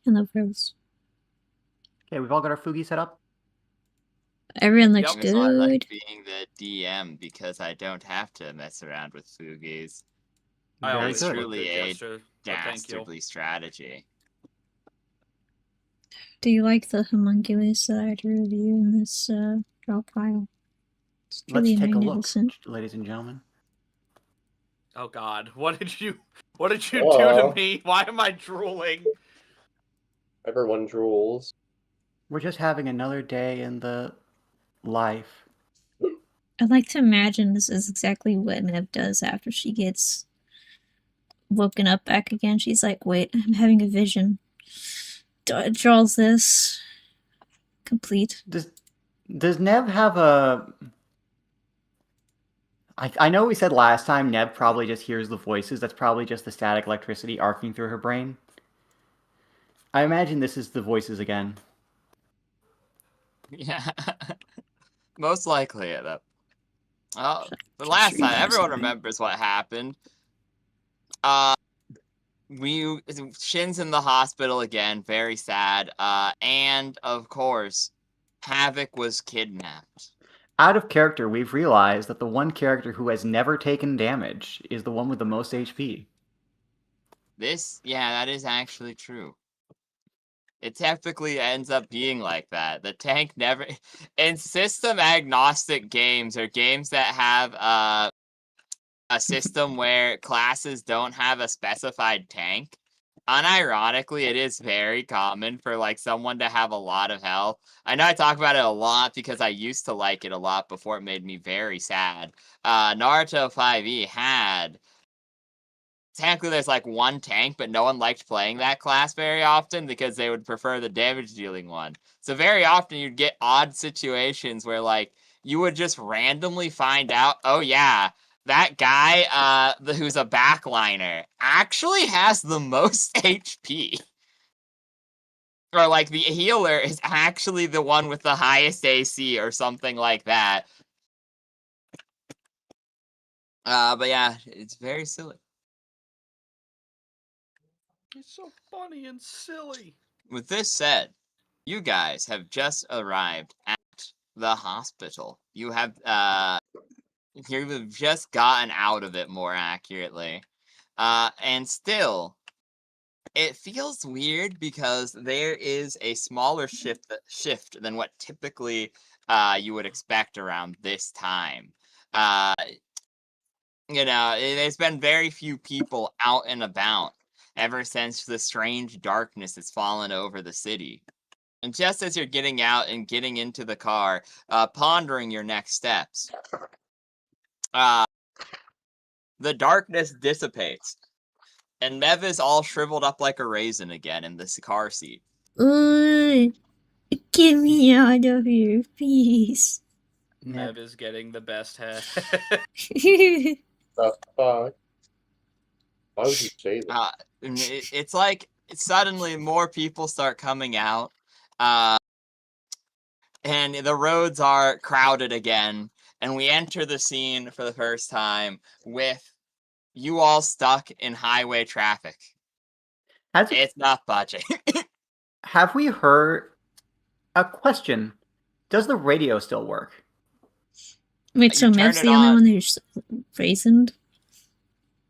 I love Rose. Okay, we've all got our Fugi set up. Everyone looks That's why I like good. being the DM, because I don't have to mess around with Fugies. I Very always It's good. look truly good, a Jester, but thank you. dastardly strategy. Do you like the homunculus that I drew of you in this draw pile? It's Let's truly take a look, magnificent. ladies and gentlemen. Oh God, what did you do to me? Why am I drooling? Everyone drools. We're just having another day in the life. I'd like to imagine this is exactly what Nev does after she gets woken up back again. She's like, wait, I'm having a vision. Draws this. Complete. Does Nev have a... I know we said last time Nev probably just hears the voices. That's probably just the static electricity arcing through her brain. I imagine this is the voices again. Yeah. Most likely, though. Oh, the Just last read time, that everyone something. remembers what happened. Shin's in the hospital again, very sad. And of course, Havoc was kidnapped. Out of character, we've realized that the one character who has never taken damage is the one with the most HP. Yeah, that is actually true. It typically ends up being like that. The tank never... In system-agnostic games, or games that have a system where classes don't have a specified tank, unironically, it is very common for, like, someone to have a lot of health. I know I talk about it a lot because I used to like it a lot before it made me very sad. Naruto 5e had... Technically, there's like one tank, but no one liked playing that class very often because they would prefer the damage-dealing one. So very often you'd get odd situations where, like, you would just randomly find out, oh yeah, that guy who's a backliner actually has the most HP. Or, like, the healer is actually the one with the highest AC or something like that. But yeah, it's very silly. It's so funny and silly. With this said, you guys have just arrived at the hospital. You've just gotten out of it, more accurately. And still, it feels weird because there is a smaller shift than what typically you would expect around this time. There's been very few people out and about ever since the strange darkness has fallen over the city. And just as you're getting out and getting into the car, pondering your next steps, the darkness dissipates, and Mev is all shriveled up like a raisin again in this car seat. Get me out of here, please. Nev is getting the best head. The fuck? Why would you say that? It's like suddenly more people start coming out, and the roads are crowded again, and we enter the scene for the first time with you all stuck in highway traffic. It's not budging. Have we heard... A question. Does the radio still work? Wait, so Mev's the only one who's raisined?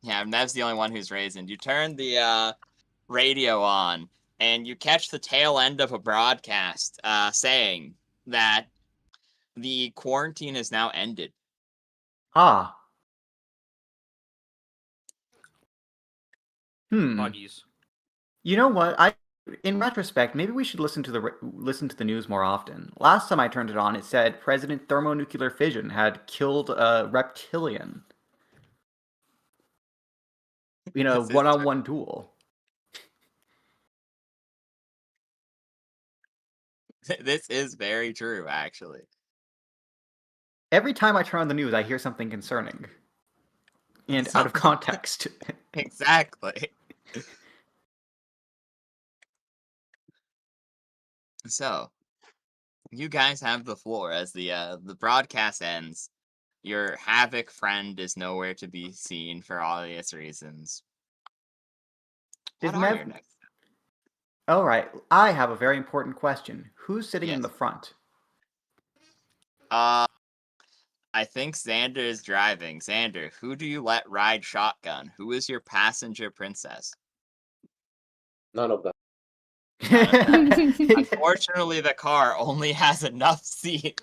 Yeah, Mev's the only one who's raisined. You turn the radio on, and you catch the tail end of a broadcast saying that the quarantine is now ended. Ah. Buggies. You know what? In retrospect, maybe we should listen to the news more often. Last time I turned it on, it said President thermonuclear fission had killed a reptilian. In a one-on-one duel. This is very true, actually. Every time I turn on the news, I hear something concerning. And out of context. Exactly. So, you guys have the floor as the broadcast ends. Your Havoc friend is nowhere to be seen for obvious reasons. What are your next steps? All right, I have a very important question. Who's sitting in Yes. the front? I think Xander is driving. Xander, who do you let ride shotgun? Who is your passenger princess? None of them. Unfortunately, the car only has enough seats.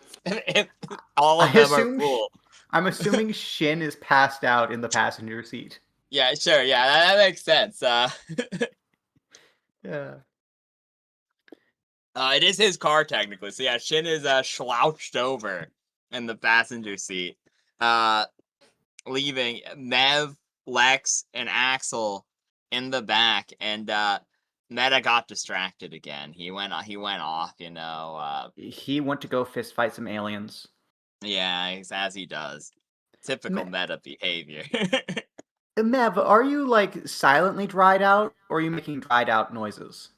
All of them are full. I'm assuming Shin is passed out in the passenger seat. Yeah, sure. Yeah, that makes sense. Yeah. It is his car technically. So yeah, Shin is slouched over in the passenger seat, leaving Mev, Lex, and Axel in the back. And Meta got distracted again. He went off. You know. He went to go fist fight some aliens. Yeah, as he does. Typical Meta behavior. Mev, are you like silently dried out, or are you making dried out noises?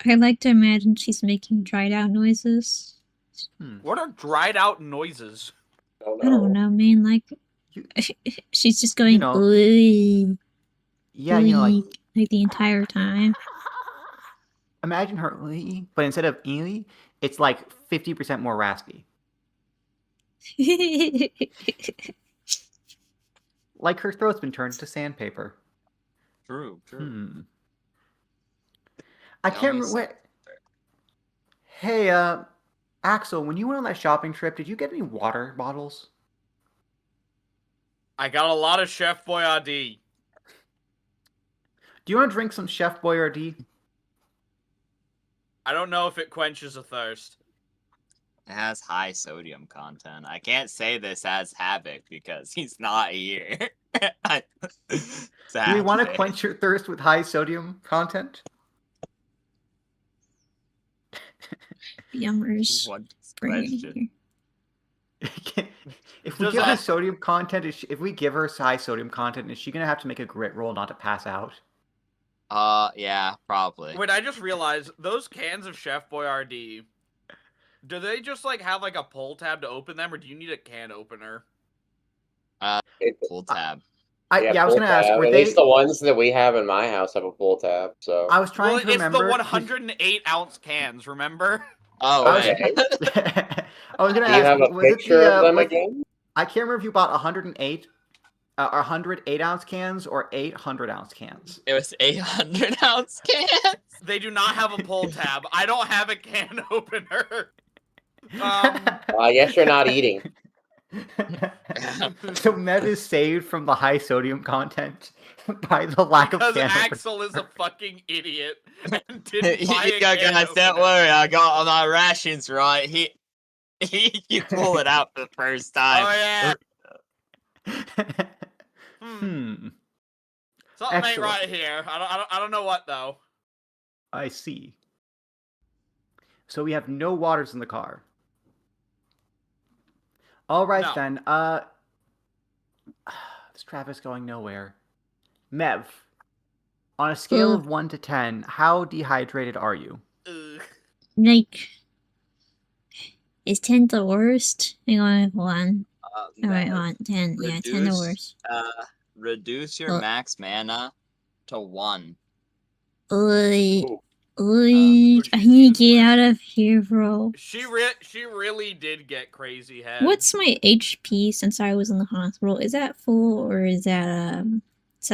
I like to imagine she's making dried out noises. What are dried out noises? I don't know, man. Like, she's just going, ooh, yeah, you know, like the entire time. Imagine her, but instead of it's like 50% more raspy. Like her throat's been turned to sandpaper. True. I can't remember what. Hey, Axel, when you went on that shopping trip, did you get any water bottles? I got a lot of Chef Boyardee. Do you want to drink some Chef Boyardee? I don't know if it quenches a thirst. It has high sodium content. I can't say this as Havoc because he's not here. Do you want to quench your thirst with high sodium content? Yummers. If we give her sodium content, if we give her high sodium content, is she gonna have to make a grit roll not to pass out? Yeah, probably. Wait, I just realized those cans of Chef Boyardee. Do they just like have like a pull tab to open them, or do you need a can opener? Pull tab. I was gonna ask. Were at least the ones that we have in my house have a pull tab. So I was trying to remember. It's the 108 ounce cans. Remember? Oh, okay. I was gonna ask. Do you have a picture of them again? I can't remember if you bought 108 ounce cans or 800 ounce cans. It was 800 ounce cans. They do not have a pull tab. I don't have a can opener. I guess you're not eating. So Mev is saved from the high sodium content by the lack of can because Axel is a fucking idiot and didn't buy a guys, can don't worry, I got all my rations right. He pulled it out for the first time. Oh yeah. Something ain't right here. I don't know what though. I see. So we have no waters in the car. All right then. This traffic's going nowhere. Mev, on a scale of 1 to 10, how dehydrated are you? Like, is 10 the worst? Hang on, 1. Alright, on 10. Yeah, 10 the worst. Reduce your max mana to 1. I need to get out of here, bro. She really did get crazy head. What's my HP since I was in the hospital? Is that full or is that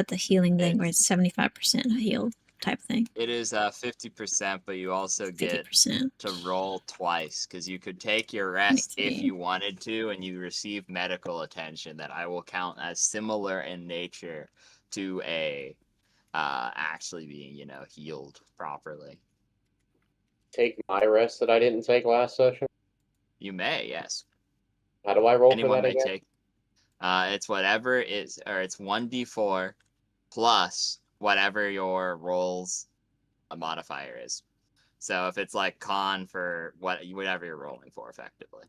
the healing thing where it's 75% healed type thing? It is 50%, but you also get 50%. To roll twice because you could take your rest if you wanted to, and you receive medical attention that I will count as similar in nature to a actually being, healed properly. Take my rest that I didn't take last session? You may, yes. How do I roll Anyone for that may again? take. It's whatever is, or it's 1d4 plus whatever your rolls a modifier is. So if it's like con for whatever you're rolling for, effectively.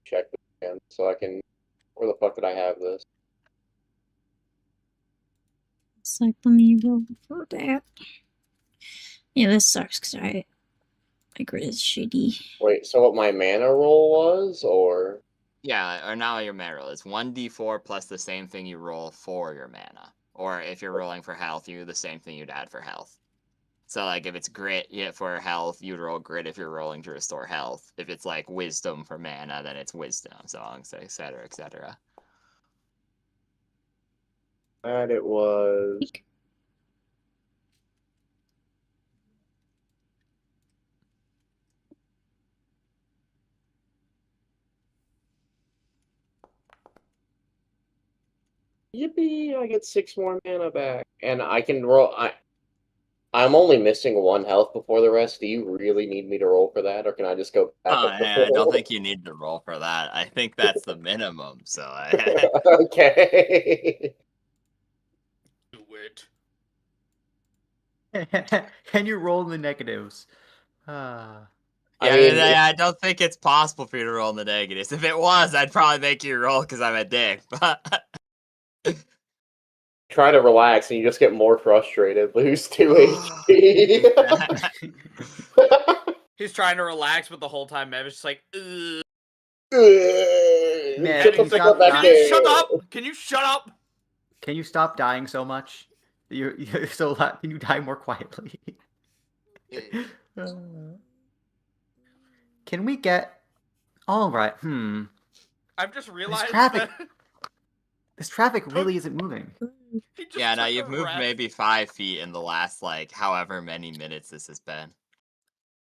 Check again so I can. Where the fuck did I have this? It's like, let me roll for that. Yeah, this sucks because my grid is shitty. Wait, so what my mana roll was, or? Yeah, or now your mana roll. It's 1d4 plus the same thing you roll for your mana. Or if you're rolling for health, you do the same thing you'd add for health. So, like, if it's grit for health, you'd roll grit if you're rolling to restore health. If it's, like, wisdom for mana, then it's wisdom, so on, etc., etc. And it was... Yippee! I get 6 more mana back. And I can roll... I'm only missing 1 health before the rest. Do you really need me to roll for that, or can I just go back up the I don't roll? think you need to roll for that. I think that's the minimum, so Okay. Do it. Can you roll in the negatives? Yeah, I mean, I don't think it's possible for you to roll in the negatives. If it was, I'd probably make you roll because I'm a dick. But try to relax and you just get more frustrated. Lose 2 HP. He's trying to relax, but the whole time Mev's just like, ugh. Man, Shut can the you fuck stop up back Can dying? you shut there. up? Can you shut up? Can you stop dying so much? You're so loud. Can you die more quietly? Can we get... All right. I've just realized traffic- that This traffic really isn't moving. he just yeah, no, took you've a moved rest. maybe 5 feet in the last, like, however many minutes this has been.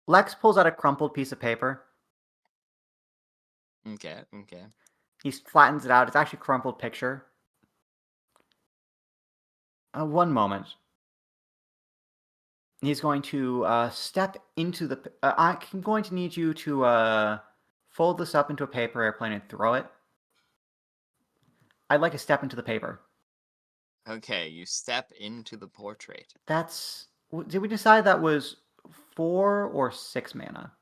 Lex pulls out a crumpled piece of paper. Okay, okay. He flattens it out. It's actually a crumpled picture. One moment. He's going to step into the... I'm going to need you to fold this up into a paper airplane and throw it. I'd like to step into the paper. Okay, you step into the portrait. That's... Did we decide that was 4 or 6 mana?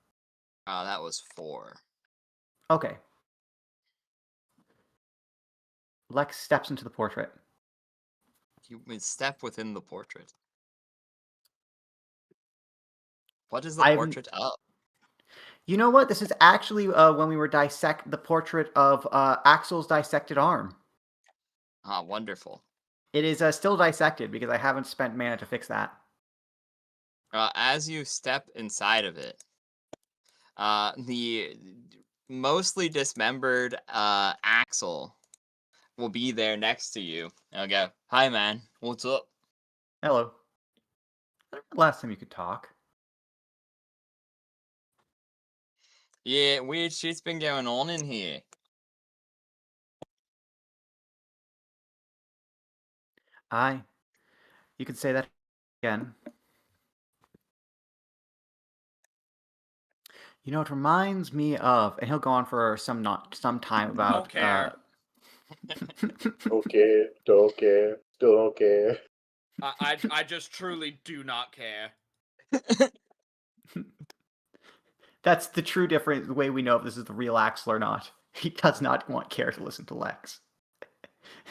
That was 4. Okay. Lex steps into the portrait. You would step within the portrait. What is the portrait of? You know what? This is actually when we were the portrait of Axel's dissected arm. Ah, wonderful. It is still dissected because I haven't spent mana to fix that. As you step inside of it, the mostly dismembered Axel will be there next to you. I'll go, hi man, what's up? Hello. Last time you could talk. Yeah, weird shit's been going on in here. You could say that again. You know, it reminds me of, and he'll go on for some time about. Don't care. Okay, don't care, still don't care. I just truly do not care. That's the true difference. The way we know if this is the real Axel or not. He does not care to listen to Lex.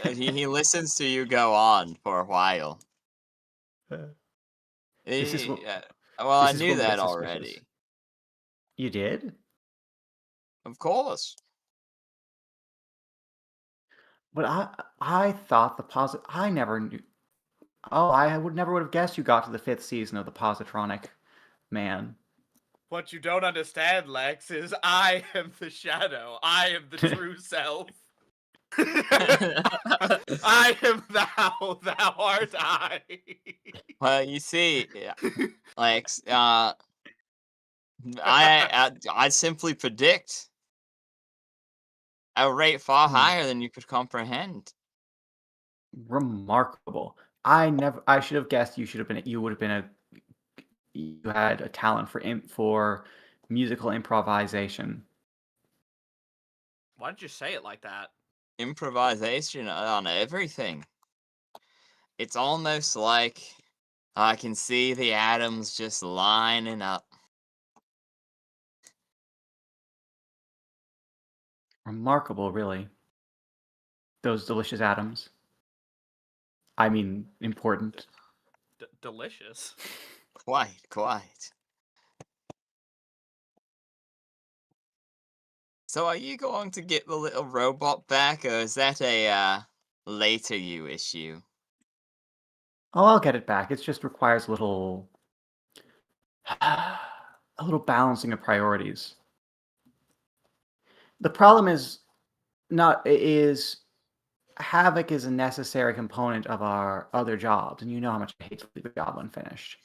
he listens to you go on for a while. This is what, well, I this is knew what we that get suspicious. already. You did? Of course. But I thought the posit. I never knew. Oh, I never would have guessed you got to the 5th season of the Positronic Man. What you don't understand, Lex, is I am the shadow. I am the true self. I am thou, thou art I. Well, you see, like, I simply predict a rate far higher than you could comprehend. Remarkable. I should have guessed you would have been you had a talent for musical improvisation. Why did you say it like that? Improvisation on everything. It's almost like I can see the atoms just lining up. Remarkable, really. Those delicious atoms. I mean, important. Delicious. Quite. So are you going to get the little robot back, or is that a later you issue? Oh, I'll get it back. It just requires a little balancing of priorities. The problem is Havoc is a necessary component of our other jobs, and you know how much I hate to leave a job unfinished.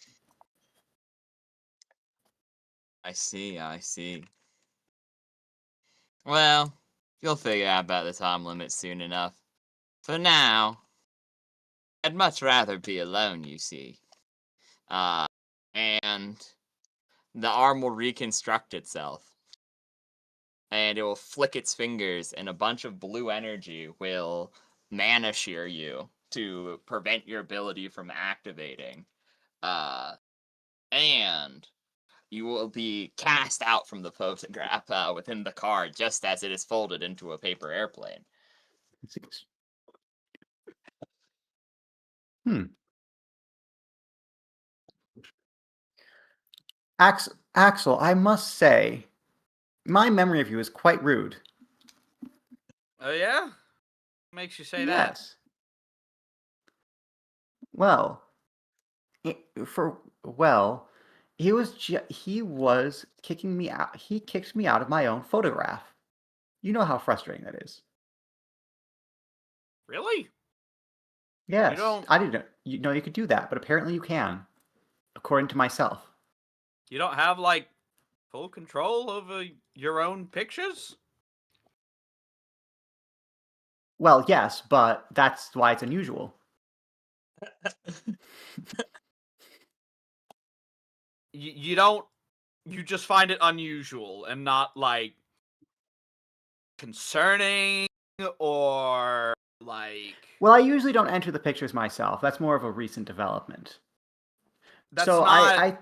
I see, I see. Well, you'll figure out about the time limit soon enough. For now, I'd much rather be alone, you see. And the arm will reconstruct itself. And it will flick its fingers, and a bunch of blue energy will mana shear you to prevent your ability from activating. And you will be cast out from the photograph within the car just as it is folded into a paper airplane. Axel, I must say, my memory of you is quite rude. Oh, yeah? What makes you say that? Yes. Well, he was kicking me out. He kicked me out of my own photograph. You know how frustrating that is. Really? Yes, don't- I didn't know you could do that, but apparently you can, according to myself. You don't have, like, full control over your own pictures? Well, yes, but that's why it's unusual. You just find it unusual and not, like, concerning or, like... Well, I usually don't enter the pictures myself. That's more of a recent development. That's so not...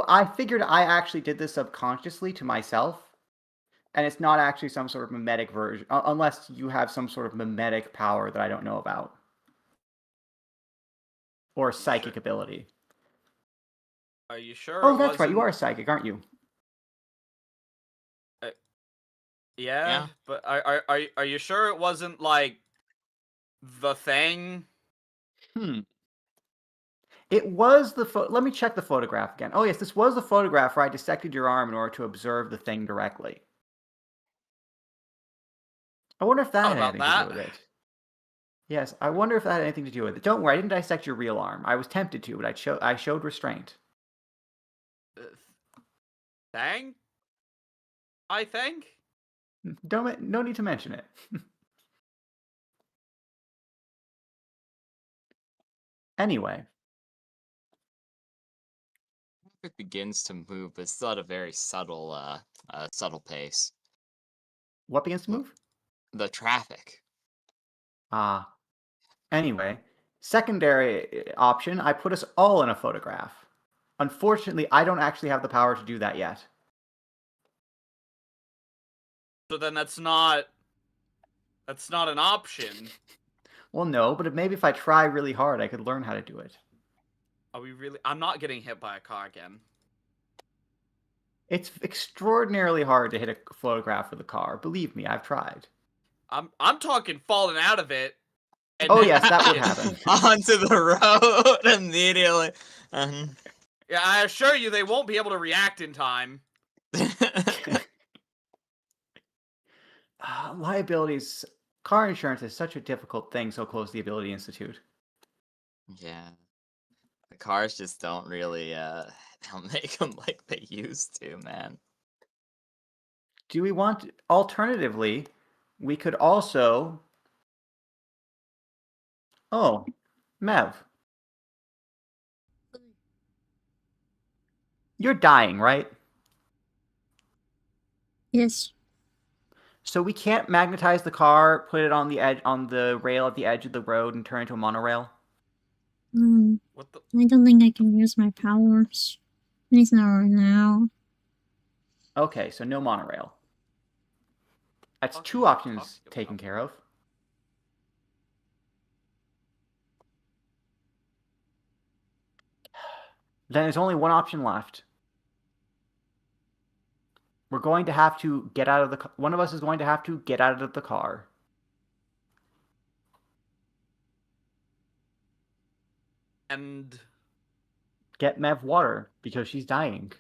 I figured I actually did this subconsciously to myself, and it's not actually some sort of mimetic version, unless you have some sort of mimetic power that I don't know about. Or psychic ability. Are you sure? Oh, that's right. You are a psychic, aren't you? Yeah, but are you sure it wasn't, like, the thing? It was let me check the photograph again. Oh, yes, this was the photograph where I dissected your arm in order to observe the thing directly. I wonder if that had anything to do with it. Yes, I wonder if that had anything to do with it. Don't worry, I didn't dissect your real arm. I was tempted to, but I showed restraint. Thing? I think? No need to mention it. Anyway. It begins to move, but still at a very subtle pace. What begins to move? The traffic. Anyway, secondary option, I put us all in a photograph. Unfortunately, I don't actually have the power to do that yet. So then that's not an option. Well, no, but maybe if I try really hard, I could learn how to do it. Are we really? I'm not getting hit by a car again. It's extraordinarily hard to hit a photograph with a car. Believe me, I've tried. I'm talking falling out of it. And oh yes, that would happen. Onto the road immediately. Yeah, I assure you, they won't be able to react in time. Liabilities. Car insurance is such a difficult thing so close to the Ability Institute. Yeah. The cars just don't really don't make them like they used to, man. Do we want... Alternatively, we could also... Oh, Mev. You're dying, right? Yes. So we can't magnetize the car, put it on the edge, on the rail at the edge of the road, and turn it into a monorail? What the? I don't think I can use my powers. At least not right now. Okay, so no monorail. That's What are two you options talking about? taken care of. Then there's only one option left. We're going to have to get out of the... One of us is going to have to get out of the car. And Get Mev water because she's dying.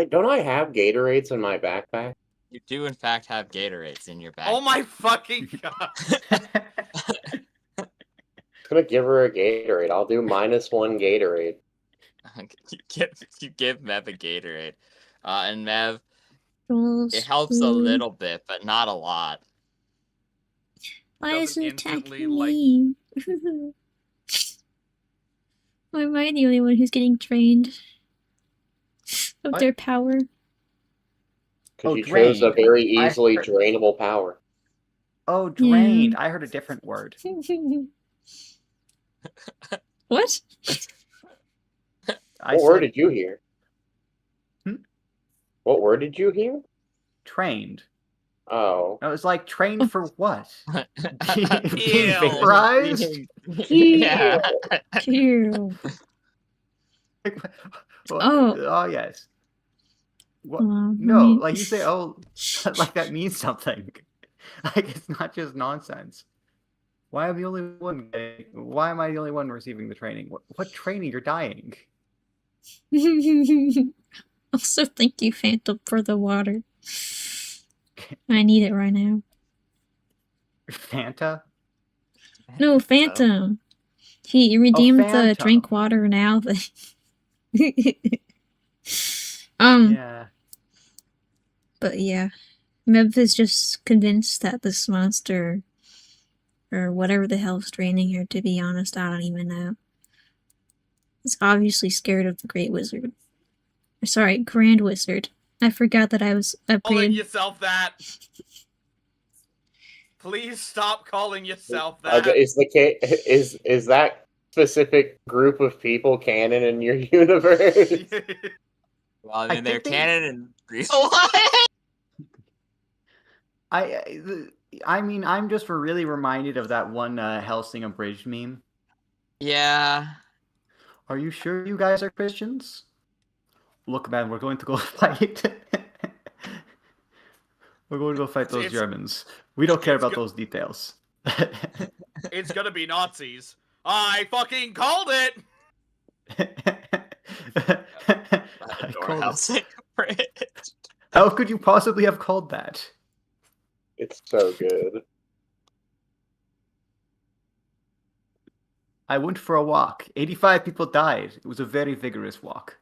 Don't I have Gatorades in my backpack? You do, in fact, have Gatorades in your bag. oh my fucking god! I'm gonna give her a Gatorade. I'll do -1 Gatorade. you give Mev a Gatorade. And Mev, Joel's it helps a food. little bit, but not a lot. Why is Doesn't it instantly, attacking like- me? Why am I the only one who's getting drained of What? their power? Because Oh, you chose a drained. very I easily heard- drainable power. Oh, drained. I heard a different word. What? I What word said did you hear? Hmm? What word did you hear? trained. Oh. I was like, trained for what? Being Ew. vaporized? Yeah. Ew. Oh. Oh, yes. What? Let No, me- like you say, oh, like that means something. Like it's not just nonsense. Why am I the only one? Why am I the only one receiving the training? What training? You're dying. Also, thank you, Phantom, for the water. I need it right now. Fanta? No, Phantom. He redeemed the Phantom. drink water now. Yeah. But yeah, Mev is just convinced that this monster, or whatever the hell's draining her, to be honest, I don't even know. It's obviously scared of the Great Wizard. Sorry, Grand Wizard. I forgot that I was Calling upgraded. yourself that. Please stop calling yourself that. Is that specific group of people canon in your universe? Well, I mean, I they're think they- canon in Greece. What? I mean, I'm just really reminded of that one Helsing Abridged meme. Yeah. Are you sure you guys are Christians? Look, man, we're going to go fight. We're going to go fight those It's- Germans. We don't care it's about go- those details. It's gonna be Nazis. I fucking called it! I Or called it. Helsing Bridge. How could you possibly have called that? It's so good. I went for a walk. 85 people died. It was a very vigorous walk.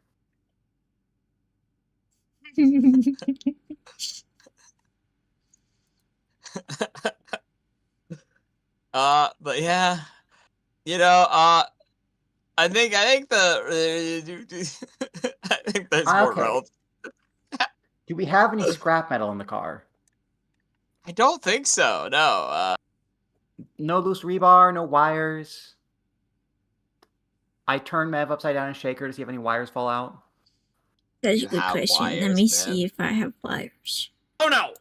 But yeah, I think the I think there's more Okay. rope. Do we have any scrap metal in the car? I don't think so. No. No loose rebar, no wires. I turn Mev upside down and shake her to see if any wires fall out. That's You a good have question. Let wires, me man. see if I have wires. Oh no!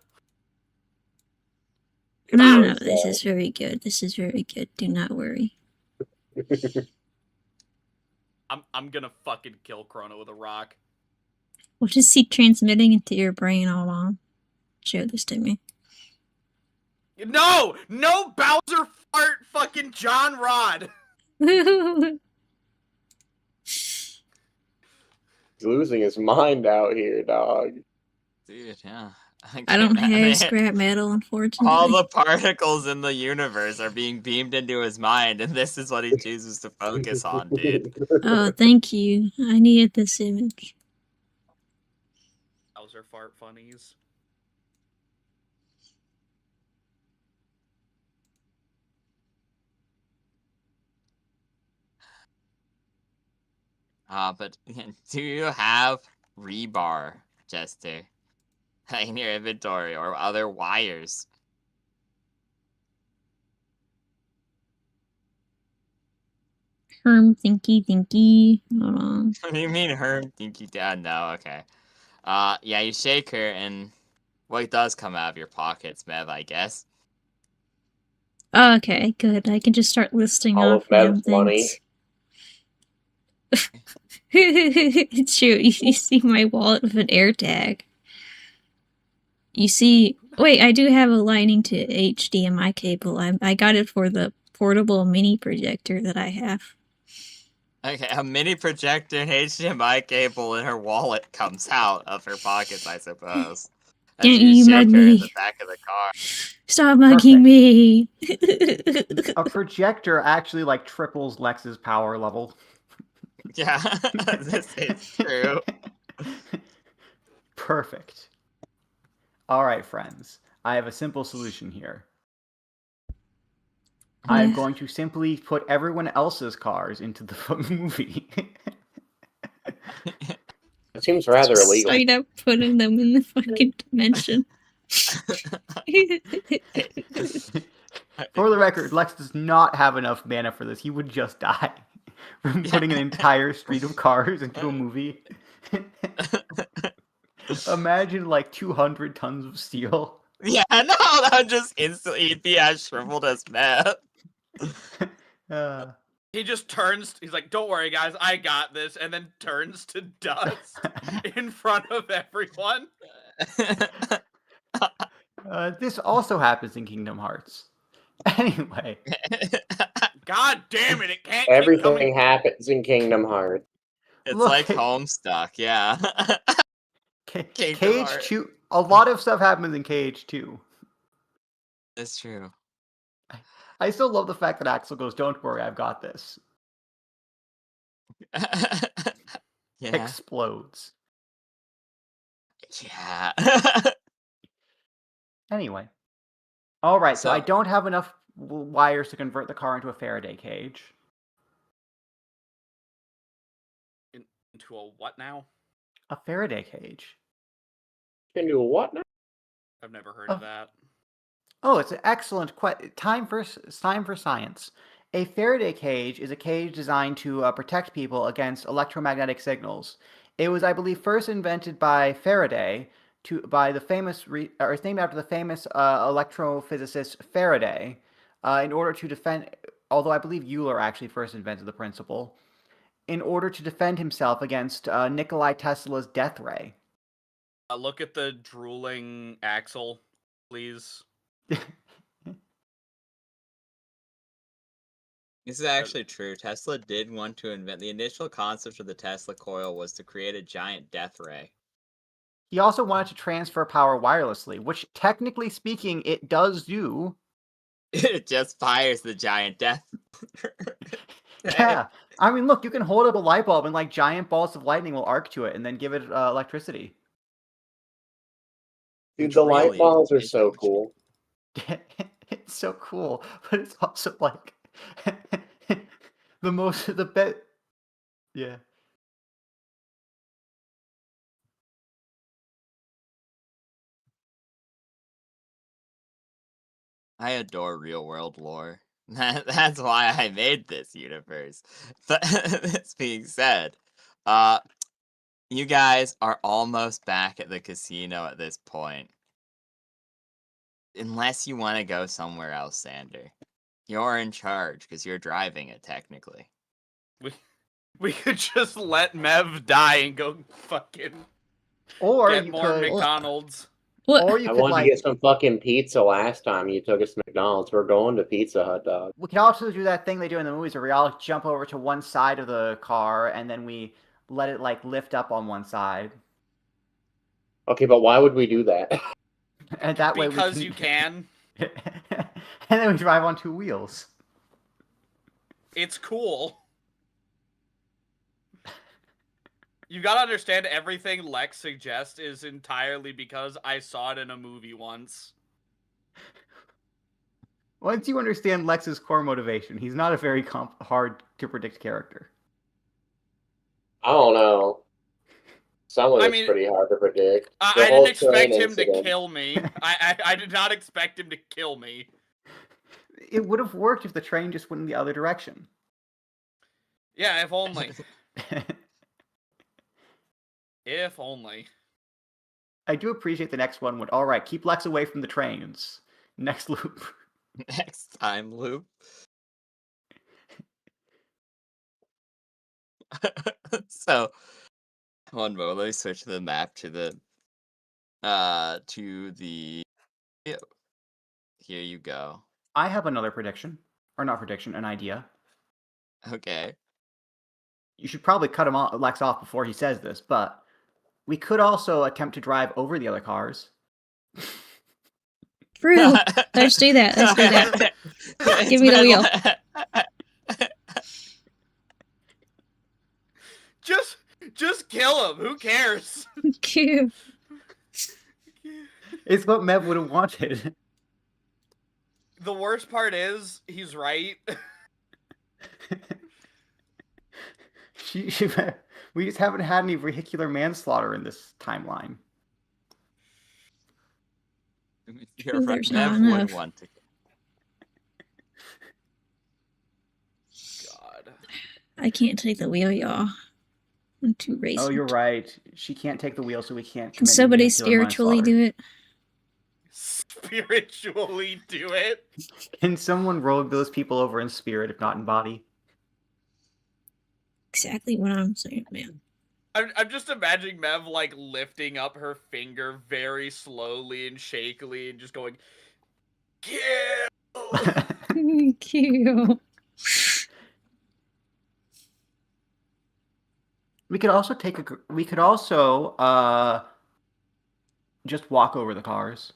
No, Where's this that? is very good. This is very good. Do not worry. I'm gonna fucking kill Chrono with a rock. What is he transmitting into your brain? Hold on. Show this to me. No! No Bowser fart fucking John Rod! He's losing his mind out here, dog. Dude, yeah. I don't mean, have scrap metal, unfortunately. all the particles in the universe are being beamed into his mind, and this is what he chooses to focus on, dude. Oh, thank you. I needed this image. Bowser fart funnies. But do you have rebar, Jester, in your inventory or other wires? Herm thinky thinky. Hold on. What do you mean, Herm? Think you dad? No, okay. Yeah, you shake her, and what does come out of your pockets, Mev, I guess. Oh, okay, good. I can just start listing All off of Mev's random money. things. It's true. You see my wallet with an air tag. You see... Wait, I do have a lightning to HDMI cable. I got it for the portable mini projector that I have. Okay, a mini projector and HDMI cable in her wallet comes out of her pockets, I suppose. As Can't you you shake mug her in me? the back of the car. Stop mugging me! A projector actually like triples Lex's power level. Yeah, this is true. Perfect. All right, friends. I have a simple solution here. I'm going to simply put everyone else's cars into the movie. It seems rather Just illegal. straight up putting them in the fucking dimension. For the record, Lex does not have enough mana for this. He would just die from putting an entire street of cars into a movie. Imagine like 200 tons of steel. Yeah, no, that would just instantly be as shriveled as meth. He just turns. He's like, "Don't worry, guys, I got this," and then turns to dust in front of everyone. This also happens in Kingdom Hearts. Anyway, God damn it! It can't keep Everything coming. happens in Kingdom Hearts. It's Look, like Homestuck, yeah. Kingdom Cage Hearts. 2. A lot of stuff happens in Cage 2. It's true. I still love the fact that Axel goes, "Don't worry, I've got this." Yeah. Explodes. Yeah. Anyway. Alright, so I So- don't have enough wires to convert the car into a Faraday cage. Into a what now? A Faraday cage. Can do a what now? I've never heard of that. Oh, it's an excellent time for science. A Faraday cage is a cage designed to protect people against electromagnetic signals. It was, I believe, first invented by Faraday by the famous or it's named after the famous electrophysicist Faraday in order to defend. Although I believe Euler actually first invented the principle in order to defend himself against Nikolai Tesla's death ray. Look at the drooling Axel, please. This is actually true. Tesla did want to invent the initial concept of the Tesla coil was to create a giant death ray. He also wanted to transfer power wirelessly, which technically speaking, it does do. It just fires the giant death. Yeah. I mean, look, you can hold up a light bulb and like giant balls of lightning will arc to it and then give it electricity. Dude, It's the light really balls are so intelligent. cool. It's so cool, but it's also like the best. Yeah. I adore real world lore. That's why I made this universe. But this being said, you guys are almost back at the casino at this point. Unless you want to go somewhere else, Sander. You're in charge because you're driving it technically. We could just let Mev die and go fucking Or get you more could, McDonald's. What? or you I could wanted like, to get some fucking pizza last time you took us to McDonald's. We're going to Pizza Hut, dog. we could also do that thing they do in the movies where we all jump over to one side of the car and then we let it like lift up on one side, Okay, but why would we do that? and that way Because we you can. and then we drive on two wheels. It's cool. You gotta understand everything Lex suggests is entirely because I saw it in a movie once. Once you understand Lex's core motivation, he's not a very hard to predict character. I don't know. Some of I it's mean, pretty hard to predict. I The didn't whole expect train him to incident. kill me. I did not expect him to kill me. It would have worked if the train just went in the other direction. Yeah, if only. If only. I do appreciate the next one would, all right, keep Lex away from the trains. Next loop. Next time, loop. So, one moment. Let me switch the map to the Here you go. I have another prediction. or not prediction, an idea. Okay. You should probably cut Lex off before he says this, but we could also attempt to drive over the other cars. True. Let's do that. Let's do that. Give me the wheel. Just kill him. Who cares? Cute. It's what Mev would have wanted. The worst part is he's right. We just haven't had any vehicular manslaughter in this timeline. Your friend There's not Mev would enough. want to. God. I can't take the wheel, y'all. I'm too racist. Oh, you're right. She can't take the wheel, so we can't. Can somebody spiritually do it? Spiritually do it? Can someone roll those people over in spirit, if not in body? Exactly what I'm saying, man. I'm just imagining Mev like lifting up her finger very slowly and shakily and just going, kill. Cute. We could also just walk over the cars.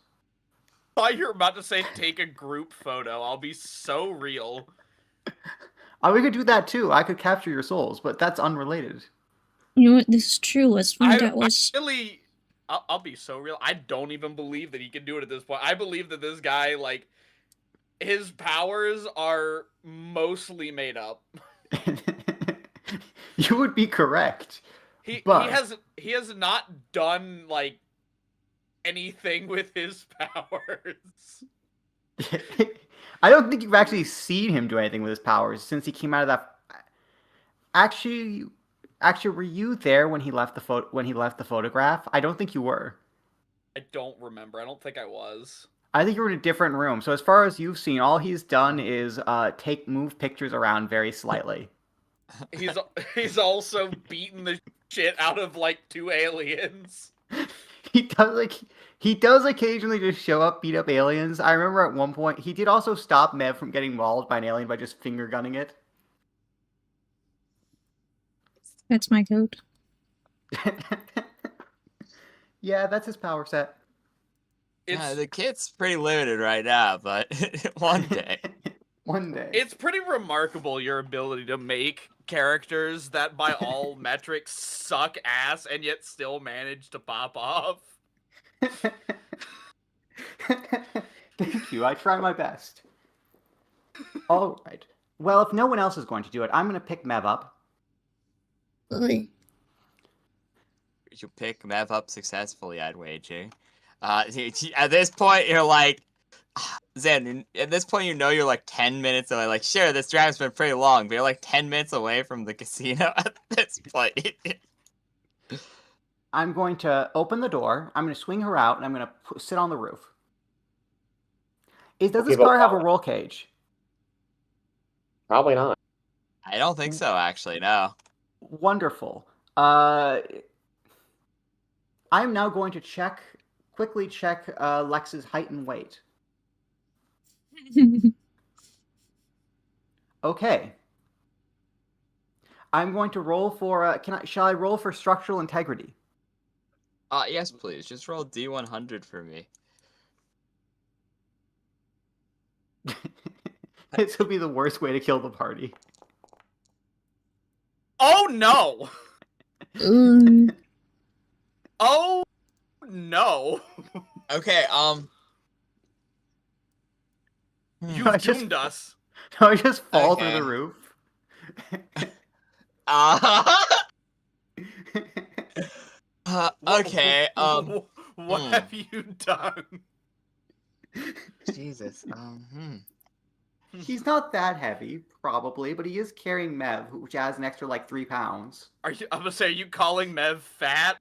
I thought you were about to say take a group photo. I'll be so real. We could do that too. I could capture your souls, but that's unrelated. You know what? This is true. Let's find out what's. I'll be so real. I don't even believe that he can do it at this point. I believe that this guy, like, his powers are mostly made up. You would be correct. He has not done like anything with his powers. I don't think you've actually seen him do anything with his powers since he came out of that. Actually, were you there when he left the photograph? I don't think you were. I don't remember. I don't think I was. I think you were in a different room. So as far as you've seen, all he's done is move pictures around very slightly. He's also beaten the shit out of like 2 aliens. He does occasionally just show up, beat up aliens. I remember at one point he did also stop Mev from getting mauled by an alien by just finger gunning it. That's my code. Yeah, that's his power set. Yeah, the kid's pretty limited right now, but one day. One day. It's pretty remarkable your ability to make characters that by all metrics suck ass and yet still manage to pop off. Thank you. I try my best. All right. Well, if no one else is going to do it, I'm going to pick Mev up. Ugh. You pick Mev up successfully, I'd wager. At this point, you're like, Zen, at this point, you know you're like 10 minutes away. Like, sure, this drive's been pretty long, but you're like 10 minutes away from the casino at this point. I'm going to open the door. I'm going to swing her out, and I'm going to sit on the roof. Does this car have a roll cage? Probably not. I don't think so, actually, no. Wonderful. I'm now going to quickly check Lex's height and weight. Okay. I'm going to roll for. Shall I roll for structural integrity? Yes, please. Just roll D100 for me. This will be the worst way to kill the party. Oh no! Oh no! Okay, You doomed us. I just fall Okay. through the roof. Okay, What have you done? Jesus, He's not that heavy, probably, but he is carrying Mev, which adds an extra, 3 pounds. I'm gonna say, are you calling Mev fat?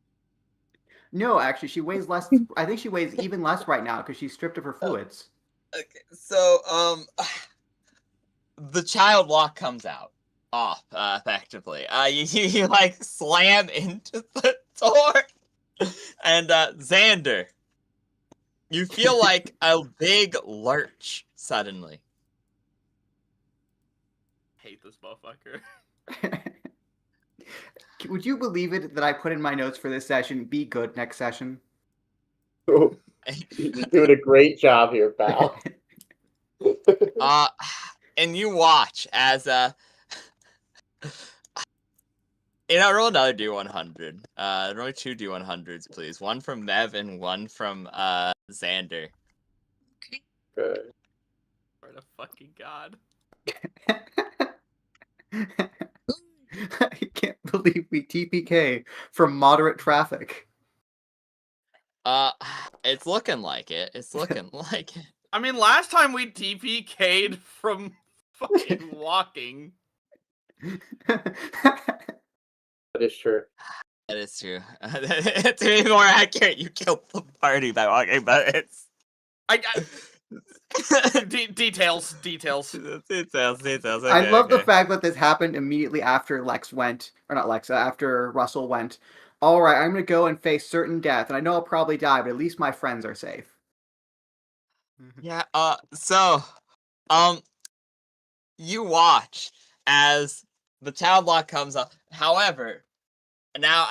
No, actually, she weighs less. I think she weighs even less right now because she's stripped of her fluids. Okay, so, the child lock comes off, effectively. You like, slam into the door, and, Xander, you feel like a big lurch, suddenly. hate this motherfucker. Would you believe it that I put in my notes for this session, be good next session? You're doing a great job here, pal. And you watch as roll another D100. Roll 2 D100s, please. One from Mev and one from Xander. Okay. Okay. Swear to fucking God. I can't believe we TPK from moderate traffic. It's looking like it. It's looking like it. I mean, last time we TPK'd from fucking walking. That is true. That is true. To be more accurate, you killed the party by walking, but it's... Details. Details. Okay, I love the fact that this happened immediately after after Russell went, all right, I'm going to go and face certain death, and I know I'll probably die, but at least my friends are safe. Yeah, you watch as the child lock comes up. However, now,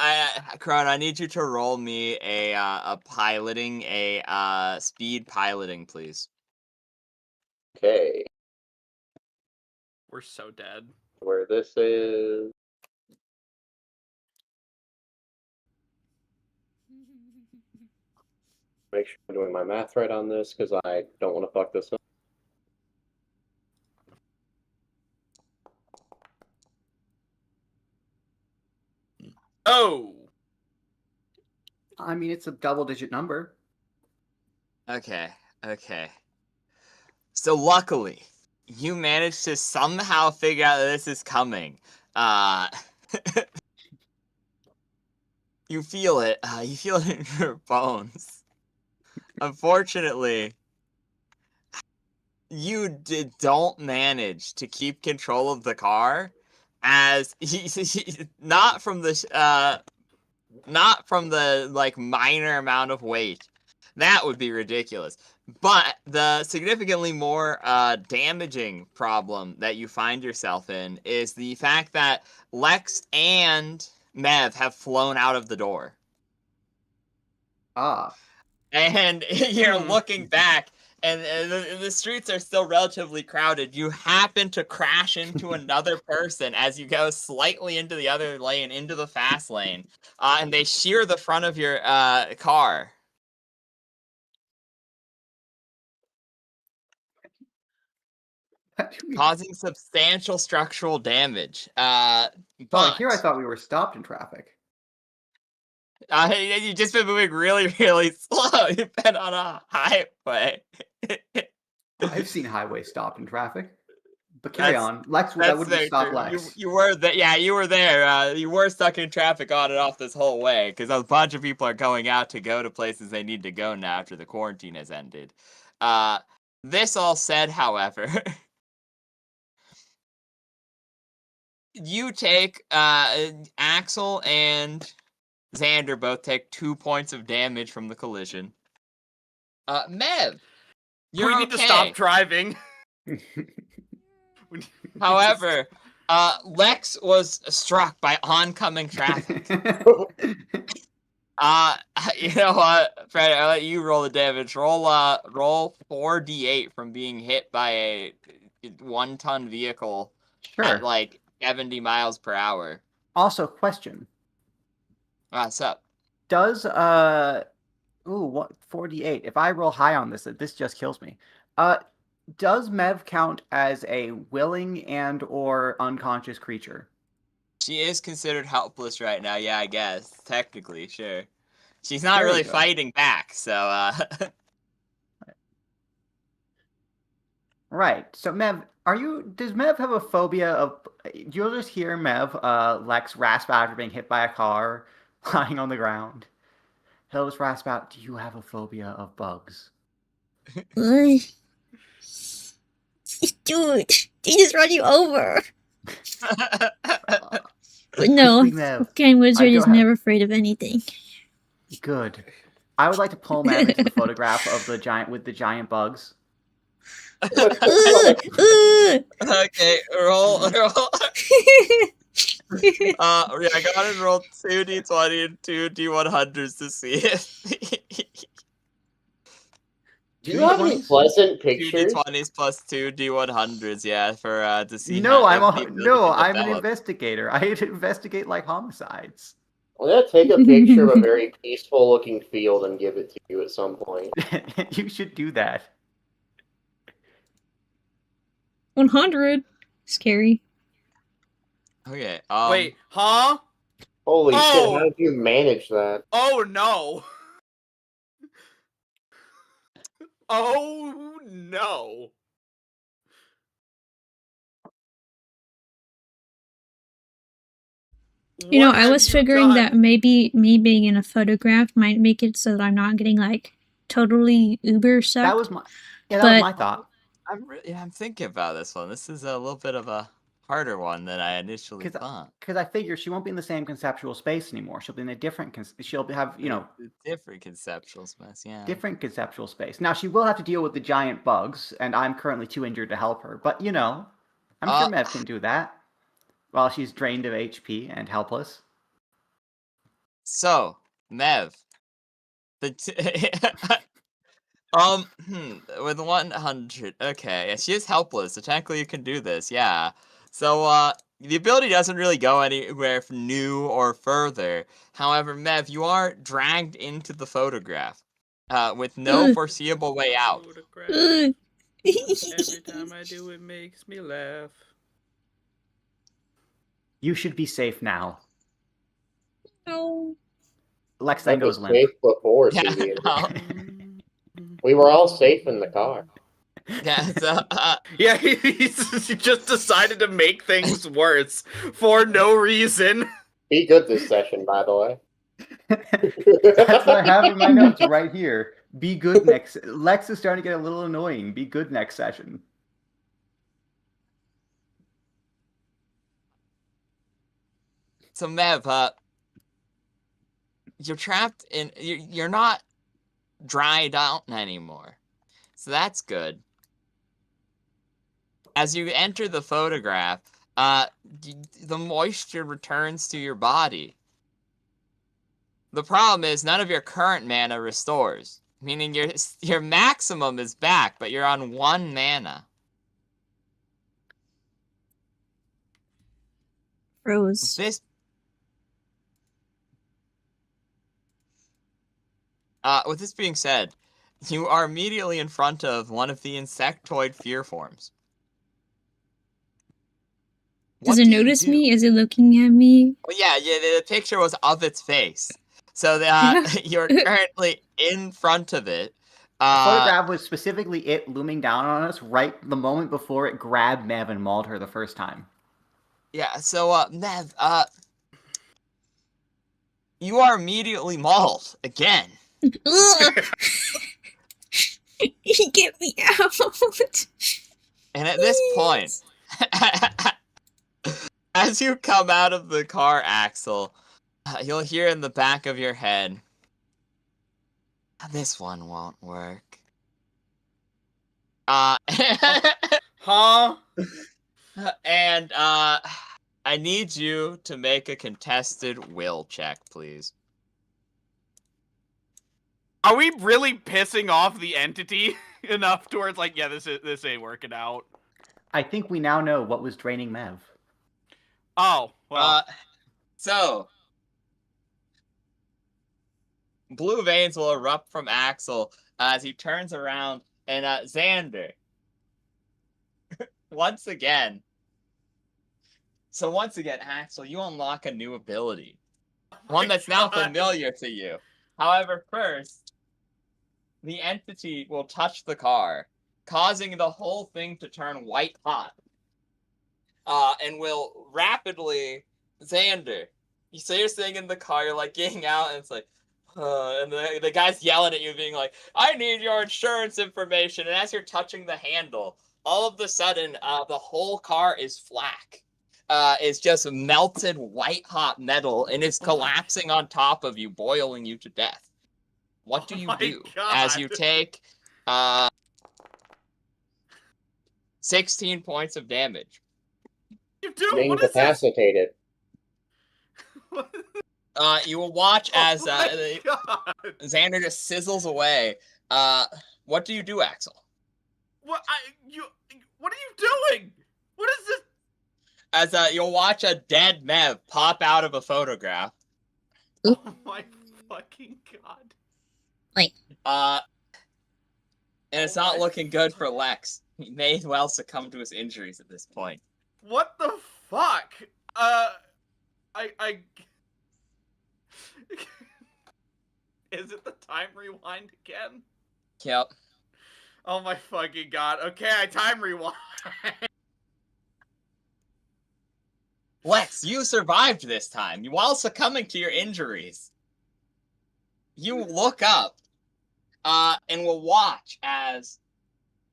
Kron, I need you to roll me a speed piloting, please. Okay. We're so dead. Where this is. Make sure I'm doing my math right on this because I don't want to fuck this up. Oh! I mean, it's a double-digit number. Okay. So luckily, you managed to somehow figure out that this is coming. You feel it. You feel it in your bones. Unfortunately, you don't manage to keep control of the car, as not from the like minor amount of weight. That would be ridiculous. But the significantly more damaging problem that you find yourself in is the fact that Lex and Mev have flown out of the door. Ah. And you're looking back, and the streets are still relatively crowded. You happen to crash into another person as you go slightly into the other lane, into the fast lane, and they shear the front of your car. Causing substantial structural damage. But here I thought we were stopped in traffic. You've just been moving really, really slow. You've been on a highway. I've seen highways stopped in traffic. But carry on. Lex, that wouldn't stop Lex. You were there. Yeah, you were there. You were stuck in traffic on and off this whole way because a bunch of people are going out to go to places they need to go now after the quarantine has ended. This all said, however, you take Axel and Xander both take 2 points of damage from the collision. Mev, We need to stop driving. However, Lex was struck by oncoming traffic. You know what, Fred? I'll let you roll the damage. Roll 4d8 from being hit by a 1-ton vehicle at like 70 miles per hour. Also, question. What's up? Does 48? If I roll high on this just kills me. Does Mev count as a willing and or unconscious creature? She is considered helpless right now. Yeah, I guess technically, sure. She's not really fighting back, so. Right. So Mev, does Mev have a phobia of? You'll just hear Mev, Lex rasp out after being hit by a car, lying on the ground. He'll just rasp out, "Do you have a phobia of bugs?" Dude, they just run you over. No, Ken Wizard is never afraid of anything. Good. I would like to pull Mev into the photograph of the giant bugs. Okay, roll. Yeah, I gotta roll 2d20 and 2d100s to see if Do you have any 2d20s? pleasant pictures? 2d20s plus 2d100s, yeah, for to see No, if the ability can I'm an develop. investigator. I investigate like homicides. I'm gonna take a picture of a very peaceful-looking field and give it to you at some point. You should do that. 100. Scary. Okay, Wait, huh? Holy shit! Oh! How did you manage that? Oh no! Oh no! You know, What I have was you figuring done? that maybe me being in a photograph might make it so that I'm not getting like totally uber sucked. That was my But- my thought. I'm thinking about this one. This is a little bit of a harder one than I initially thought. Because I figure she won't be in the same conceptual space anymore. She'll be in a different. She'll have Different conceptual space, yeah. different conceptual space. Now she will have to deal with the giant bugs, and I'm currently too injured to help her. But I'm sure Mev can do that while she's drained of HP and helpless. So, Mev, with 100, okay, yeah, she is helpless, so technically you can do this, yeah. So, the ability doesn't really go anywhere new or further. However, Mev, you are dragged into the photograph, with no foreseeable way out. Every time I do, it makes me laugh. You should be safe now. No. Lex then I was goes limp. safe before, Yeah, CD. no. We were all safe in the car. Yeah, so, Yeah, he just decided to make things worse for no reason. Be good this session, by the way. That's what I have in my notes right here. Be good next. Lex is starting to get a little annoying. Be good next session. So Mev, you're trapped in. You're not dried out anymore, so that's good. As you enter the photograph, the moisture returns to your body. The problem is none of your current mana restores, meaning your maximum is back, but you're on 1 mana. Froze. With this being said, you are immediately in front of one of the insectoid fear forms. Does it notice me? Is it looking at me? Well, yeah, the picture was of its face. So you're currently in front of it. The photograph was specifically it looming down on us right the moment before it grabbed Mev and mauled her the first time. Yeah, so, Mev, you are immediately mauled again. Get me out! And at this point, as you come out of the car, Axel, you'll hear in the back of your head, this one won't work. Huh? And, I need you to make a contested will check, please. Are we really pissing off the entity enough towards like, yeah, this ain't working out? I think we now know what was draining Mev. Oh, well. So, blue veins will erupt from Axel as he turns around, and Xander, once again, Axel, you unlock a new ability. One that's now familiar to you. However, first, the entity will touch the car, causing the whole thing to turn white hot. And will rapidly, Xander, so you're sitting in the car, you're like getting out, and it's like, and the guy's yelling at you, being like, I need your insurance information. And as you're touching the handle, all of a sudden, the whole car is flak. It's just melted white hot metal, and it's collapsing on top of you, boiling you to death. What do you do as you take 16 points of damage. You do? Being What is this? incapacitated. You will watch as Oh my God. Xander just sizzles away. What do you do, Axel? What are you doing? What is this? As you'll watch a dead Mev pop out of a photograph. Oh my fucking God. And it's Oh not my looking good for fuck. Lex. He may well succumb to his injuries at this point. What the fuck? Is it the time rewind again? Yep. Oh my fucking God. Okay, I time rewind. Lex, you survived this time, while succumbing to your injuries. You look up, and will watch as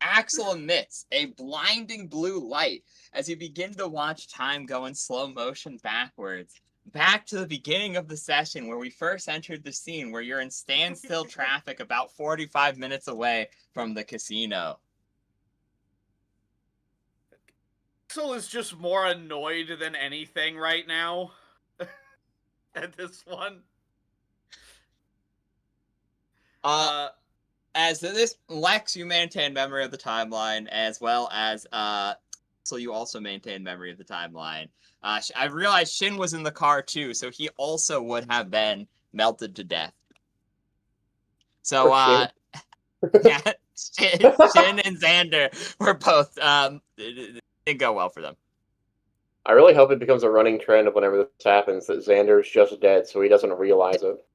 Axel emits a blinding blue light as you begin to watch time go in slow motion backwards, back to the beginning of the session where we first entered the scene where you're in standstill traffic about 45 minutes away from the casino. Axel is just more annoyed than anything right now. At this one. As this, Lex, you maintain memory of the timeline, as well as, so you also maintain memory of the timeline. I realized Shin was in the car too, so he also would have been melted to death. So, Poor yeah, Shin and Xander were both, it didn't go well for them. I really hope it becomes a running trend of whenever this happens that Xander's just dead so he doesn't realize it.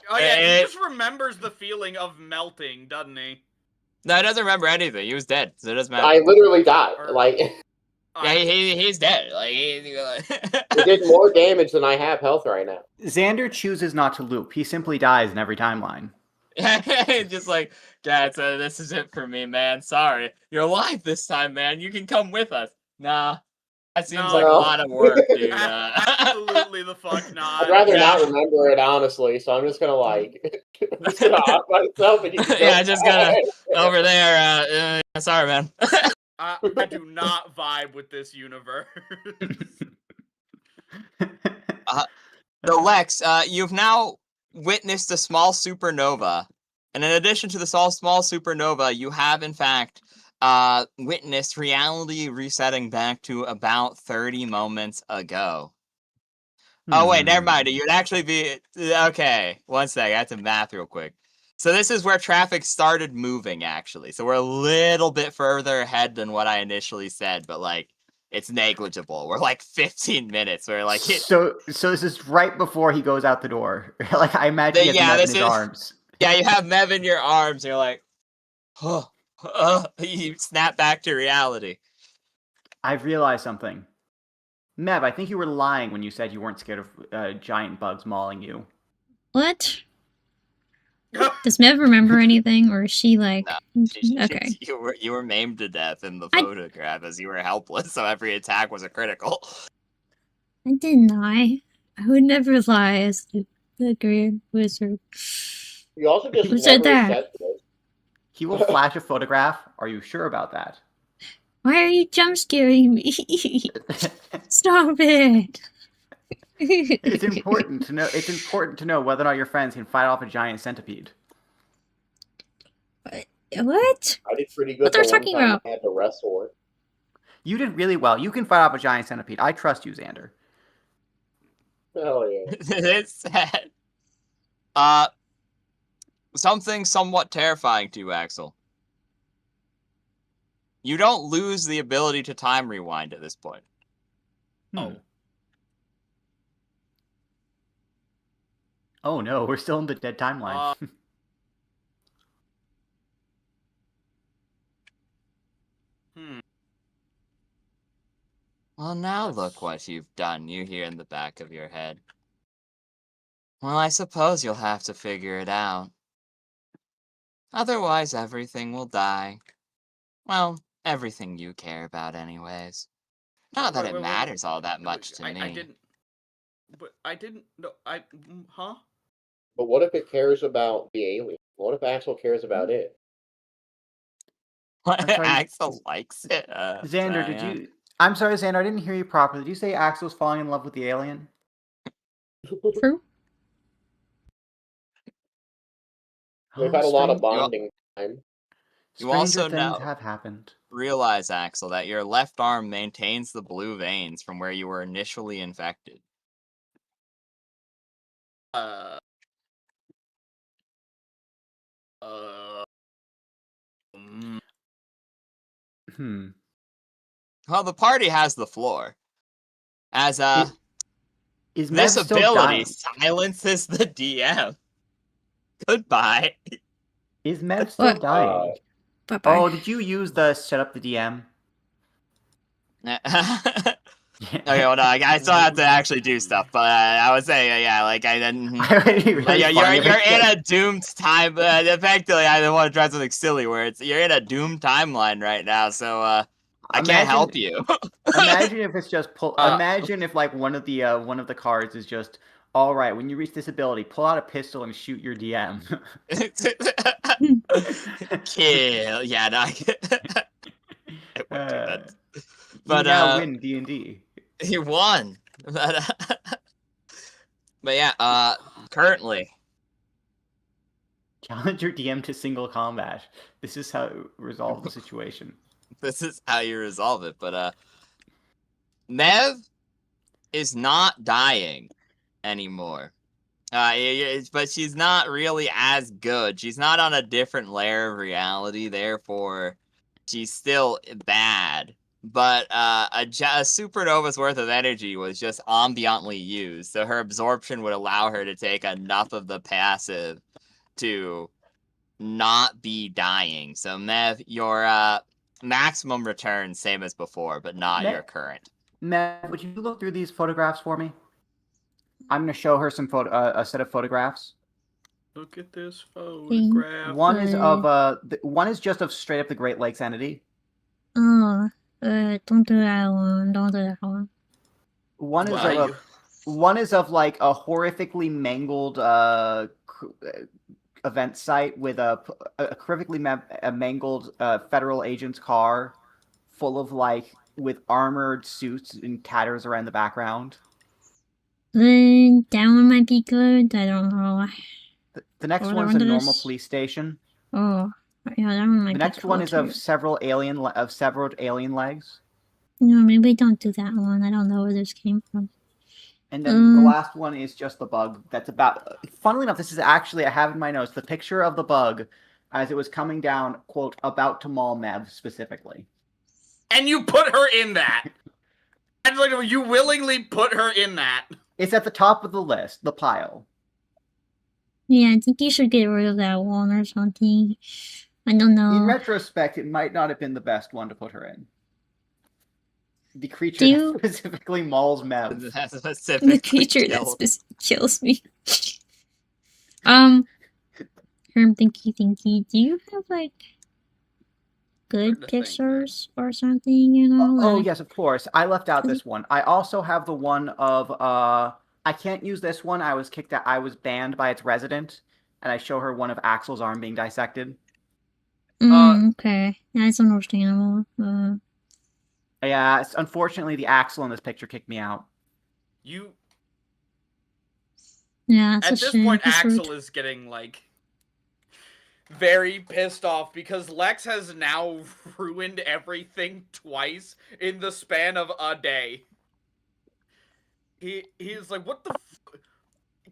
Oh yeah, he just remembers the feeling of melting, doesn't he? No, he doesn't remember anything. He was dead, so it doesn't matter. I literally died. Like, yeah, he's dead. Like, it did more damage than I have health right now. Xander chooses not to loop. He simply dies in every timeline. Just like, God, so this is it for me, man. Sorry. You're alive this time, man. You can come with us. Nah. That seems like a lot of work, dude. Absolutely the fuck not. I'd rather not remember it, honestly, so I'm just gonna, like, I'm just gonna off myself and you can go yeah, just gonna, over there, sorry, man. I do not vibe with this universe. So, Lex, you've now witnessed a small supernova. And in addition to the small supernova, you have, in fact, witnessed reality resetting back to about 30 moments ago. Oh, wait, never mind. You'd actually be... Okay, one sec. I have to math real quick. So this is where traffic started moving, actually. So we're a little bit further ahead than what I initially said, but, like, it's negligible. We're, like, 15 minutes. We're, like... So this is right before he goes out the door. Like, I imagine he has Mev in his arms. Yeah, you have Mev in your arms, and you're like... you snap back to reality. I've realized something. Mev, I think you were lying when you said you weren't scared of giant bugs mauling you. What? Does Mev remember anything, or is she like... No, okay. You were maimed to death in the photograph as you were helpless, so every attack was a critical. I didn't lie. I would never lie as the Grand Wizard. You also just Who said that? He will flash a photograph. Are you sure about that? Why are you jump scaring me? Stop it! It's important to know. It's important to know whether or not your friends can fight off a giant centipede. What? I did pretty good. What they're talking about? I had to wrestle it. You did really well. You can fight off a giant centipede. I trust you, Xander. Hell yeah. It's sad. Something somewhat terrifying to you, Axel. You don't lose the ability to time rewind at this point. Oh. Oh no, we're still in the dead timeline. Well, now look what you've done, you hear in the back of your head. Well, I suppose you'll have to figure it out. Otherwise, everything will die. Well, everything you care about anyways. Not that it matters all that much to me. I didn't, huh? But what if it cares about the alien? What if Axel cares about it? I'm sorry. Axel likes it. Xander, so, did yeah. you? I'm sorry, Xander. I didn't hear you properly. Did you say Axel's falling in love with the alien? True. We've had a lot of Strange- bonding time. You Stranger also things know- have happened. Realize, Axel, that your left arm maintains the blue veins from where you were initially infected. Uh, Mm. Hmm. Well, the party has the floor. As Is this Mev still ability dying? silences the DM. Goodbye. Is Mev still What? dying? Bye bye. Oh, did you use the set up the DM? Okay, well, no, I still have to actually do stuff, but I would say, yeah, like, I didn't... Really funny if you're it's in just- a doomed time, effectively, I don't want to try something silly, where you're in a doomed timeline right now, so, I can't Imagine- help you. Imagine if it's just pull. Uh, Imagine if like one of the cards is just, all right, when you reach this ability, pull out a pistol and shoot your DM. Kill. Yeah, no, I would do that. But, you now win D&D. He won. But yeah, currently, Challenge your DM to single combat. This is how to resolve the situation. this is how you resolve it. But Mev is not dying anymore. But she's not really as good. She's not on a different layer of reality. Therefore, she's still bad. But a supernova's worth of energy was just ambiantly used, so her absorption would allow her to take enough of the passive to not be dying. So Mev, your maximum return same as before, but not your current. Mev, would you look through these photographs for me? I'm gonna show her some a set of photographs. look at this photograph. One is of one is just of straight up the Great Lakes entity. Oh, don't do that one. Don't do that one. One is Why? of one is of like a horrifically mangled event site with a horrifically mangled federal agent's car full of like with armored suits and tatters around the background. Then that one might be good. I don't know. The next What one's a one normal is? police station. Oh, yeah, that one might The be next one is cool, of too. several alien legs. No, maybe don't do that one. I don't know where this came from. And then the last one is just the bug. That's about. Funnily enough, this is actually I have in my notes the picture of the bug as it was coming down. Quote about to maul Mev specifically. And you put her in that. And like you willingly put her in that. It's at the top of the list, the pile. Yeah, I think you should get rid of that one or something. I don't know. In retrospect, it might not have been the best one to put her in. The creature Do you- that specifically mauls Mev. The creature that kills me. Herm Thinky, do you have like good Hard to think, pictures or something, you know? Oh like- yes, of course. I left out this one. I also have the one of I can't use this one. I was kicked out. I was banned by its resident, and I show her one of Axel's arm being dissected. Okay, that's understandable. Yeah, unfortunately, the Axel in this picture kicked me out. You Yeah, it's at a this shame. point He's rude. Axel is getting like very pissed off because Lex has now ruined everything twice in the span of a day. He's like, what the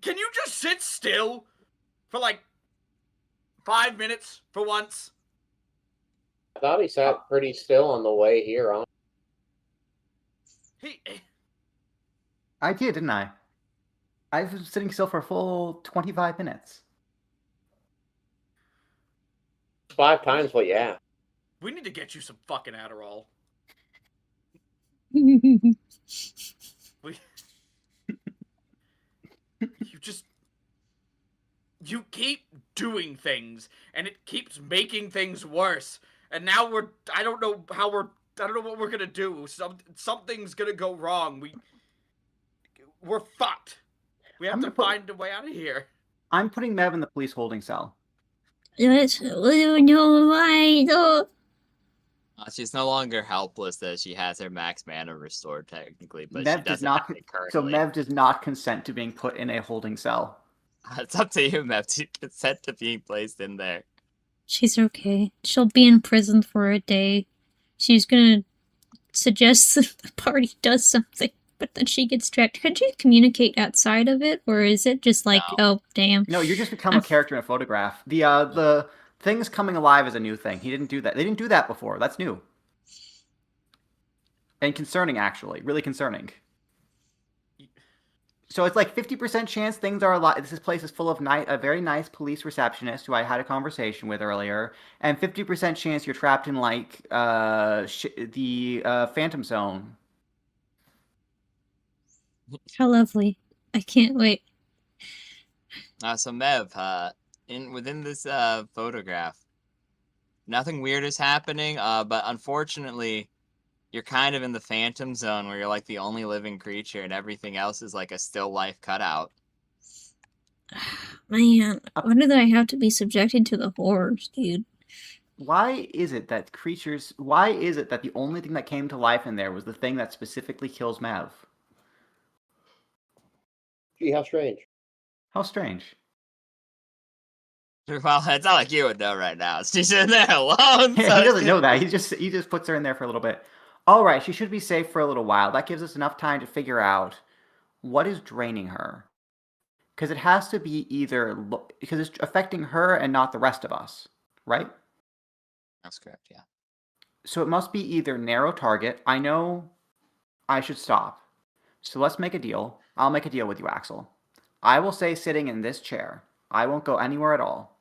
can you just sit still for like 5 minutes for once? I thought he sat pretty still on the way here. On I did, didn't I? I was sitting still for a full 25 minutes. 5 times what? Yeah. We need to get you some fucking Adderall. You keep doing things, and it keeps making things worse. And now I don't know what we're gonna do. Something's gonna go wrong. We're fucked. We have to find a way out of here. I'm putting Mev in the police holding cell. No, why? No. She's no longer helpless as she has her max mana restored technically, but she Mev does doesn't not. have it So currently. Mev does not consent to being put in a holding cell. It's up to you, Mev, to consent to being placed in there. She's okay. She'll be in prison for a day. She's gonna suggest that the party does something, but then she gets trapped. Could you communicate outside of it, or is it just like, No. oh, damn? No, you just become a character in a photograph. The things coming alive is a new thing. He didn't do that. They didn't do that before. That's new. And concerning, actually. Really concerning. So it's like 50% chance things are alive. This place is full of a very nice police receptionist who I had a conversation with earlier, and 50% chance you're trapped in like the Phantom Zone. How lovely. I can't wait. So Mev, within this photograph, nothing weird is happening, but unfortunately, you're kind of in the Phantom Zone where you're like the only living creature and everything else is like a still life cutout. Man, why do I have to be subjected to the horrors, dude? Why is it that why is it that the only thing that came to life in there was the thing that specifically kills Mev? Gee, how strange. How strange. Well, it's not like you would know right now. She's in there alone. Yeah, So he doesn't know that. He just puts her in there for a little bit. All right, she should be safe for a little while. That gives us enough time to figure out what is draining her. Because it has to be because it's affecting her and not the rest of us, right? That's correct, yeah. So it must be either narrow target. I know I should stop. So let's make a deal. I'll make a deal with you, Axel. I will stay sitting in this chair. I won't go anywhere at all.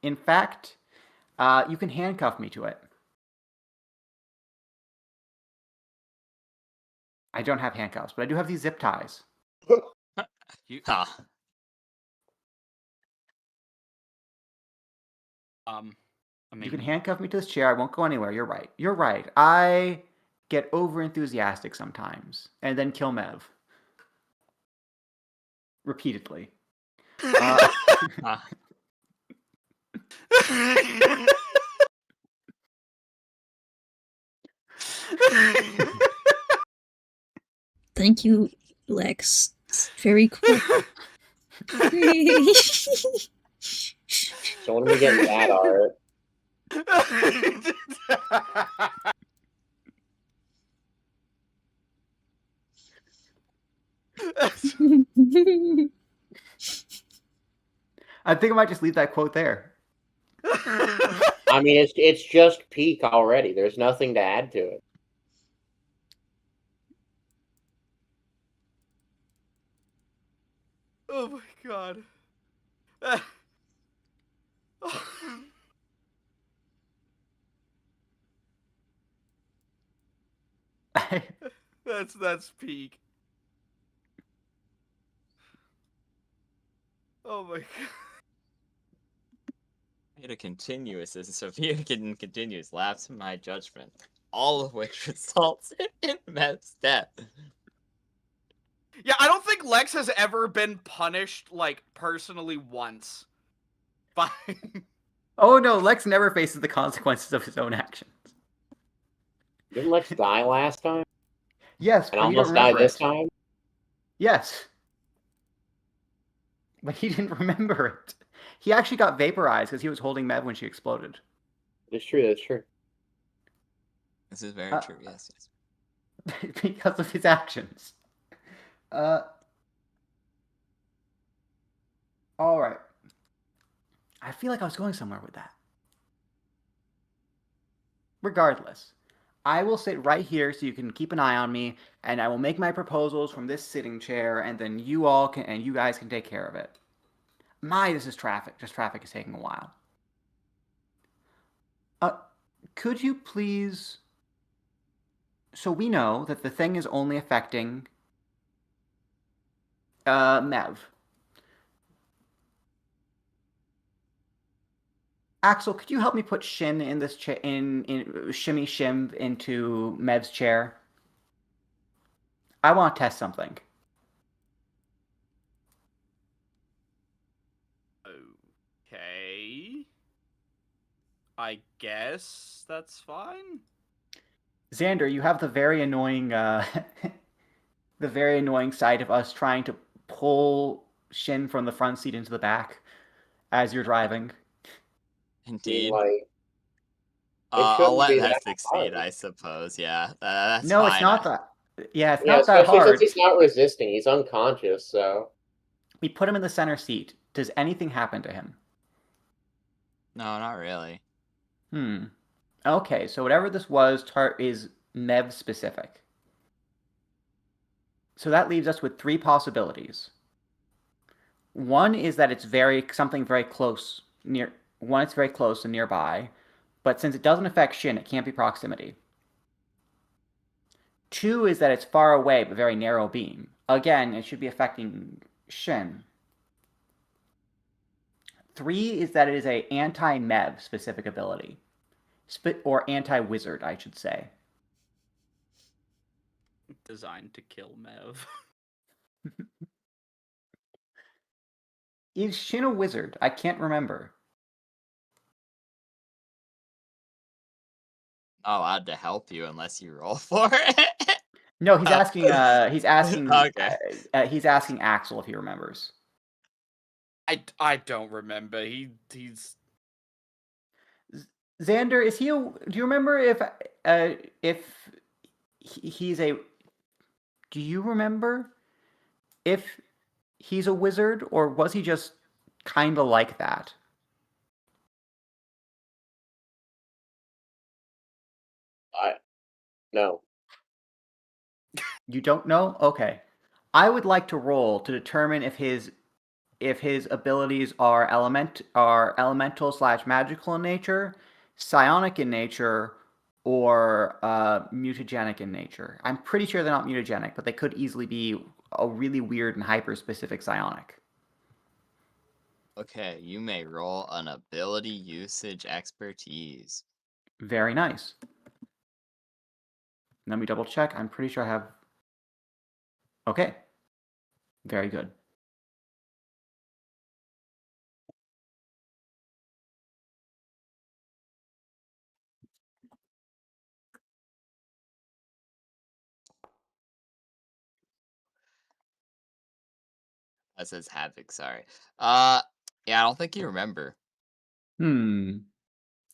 In fact, you can handcuff me to it. I don't have handcuffs, but I do have these zip ties. I mean, You can handcuff me to this chair. I won't go anywhere. You're right. You're right. I get over enthusiastic sometimes and then kill Mev. Repeatedly. Thank you, Lex. It's very cool. So when are we getting that art? I think I might just leave that quote there. I mean, it's just peak already. There's nothing to add to it. oh my god. That's peak. Oh my god. Made a continuous is Sophia can continuous lapse in my judgment, all of which results in Mev's death. Yeah, I don't think Lex has ever been punished, like, personally once. Fine. Oh no, Lex never faces the consequences of his own actions. Didn't Lex die last time? Yes, And but he don't almost die remember this it. time? Yes. But he didn't remember it. He actually got vaporized because he was holding Mev when she exploded. That's true, that's true. This is very true, yes. Because of his actions. Alright. I feel like I was going somewhere with that. Regardless, I will sit right here so you can keep an eye on me, and I will make my proposals from this sitting chair, and then you guys can take care of it. This is traffic. Just traffic is taking a while. Could you please... So we know that the thing is only affecting Mev. Axel, could you help me put Shin in this shimmy Shim into Mev's chair? I want to test something. Okay. I guess that's fine. Xander, you have the very annoying, the very annoying sight of us trying to pull Shin from the front seat into the back as you're driving. I mean, Indeed. like, I'll shouldn't let be that that succeed, hard. I suppose. Yeah, that's No, it's fine. not that. Yeah, it's Yeah, not that especially since hard. he's not resisting. He's unconscious, so. We put him in the center seat. Does anything happen to him? No, not really. Okay, so whatever this was is Mev specific. So that leaves us with 3 possibilities. One is that it's something very close near. One, it's very close and nearby, but since it doesn't affect Shin, it can't be proximity. 2 is that it's far away but very narrow beam. Again, it should be affecting Shin. 3 is that it is a anti-Mev specific ability. Or anti-wizard, I should say. Designed to kill Mev. Is Shin a wizard? I can't remember. Not allowed to help you unless you roll for it. No, he's asking. He's asking. Okay. He's asking Axel if he remembers. I don't remember. He's Xander, is he? Do you remember if he's a? Do you remember if he's a wizard or was he just kind of like that? No. You don't know? Okay. I would like to roll to determine if his abilities are elemental / magical in nature, psionic in nature, or mutagenic in nature. I'm pretty sure they're not mutagenic, but they could easily be a really weird and hyper-specific psionic. Okay, you may roll an ability usage expertise. Very nice. Let me double check. I'm pretty sure I have... Okay. Very good. That says Havoc, sorry. Yeah, I don't think you remember.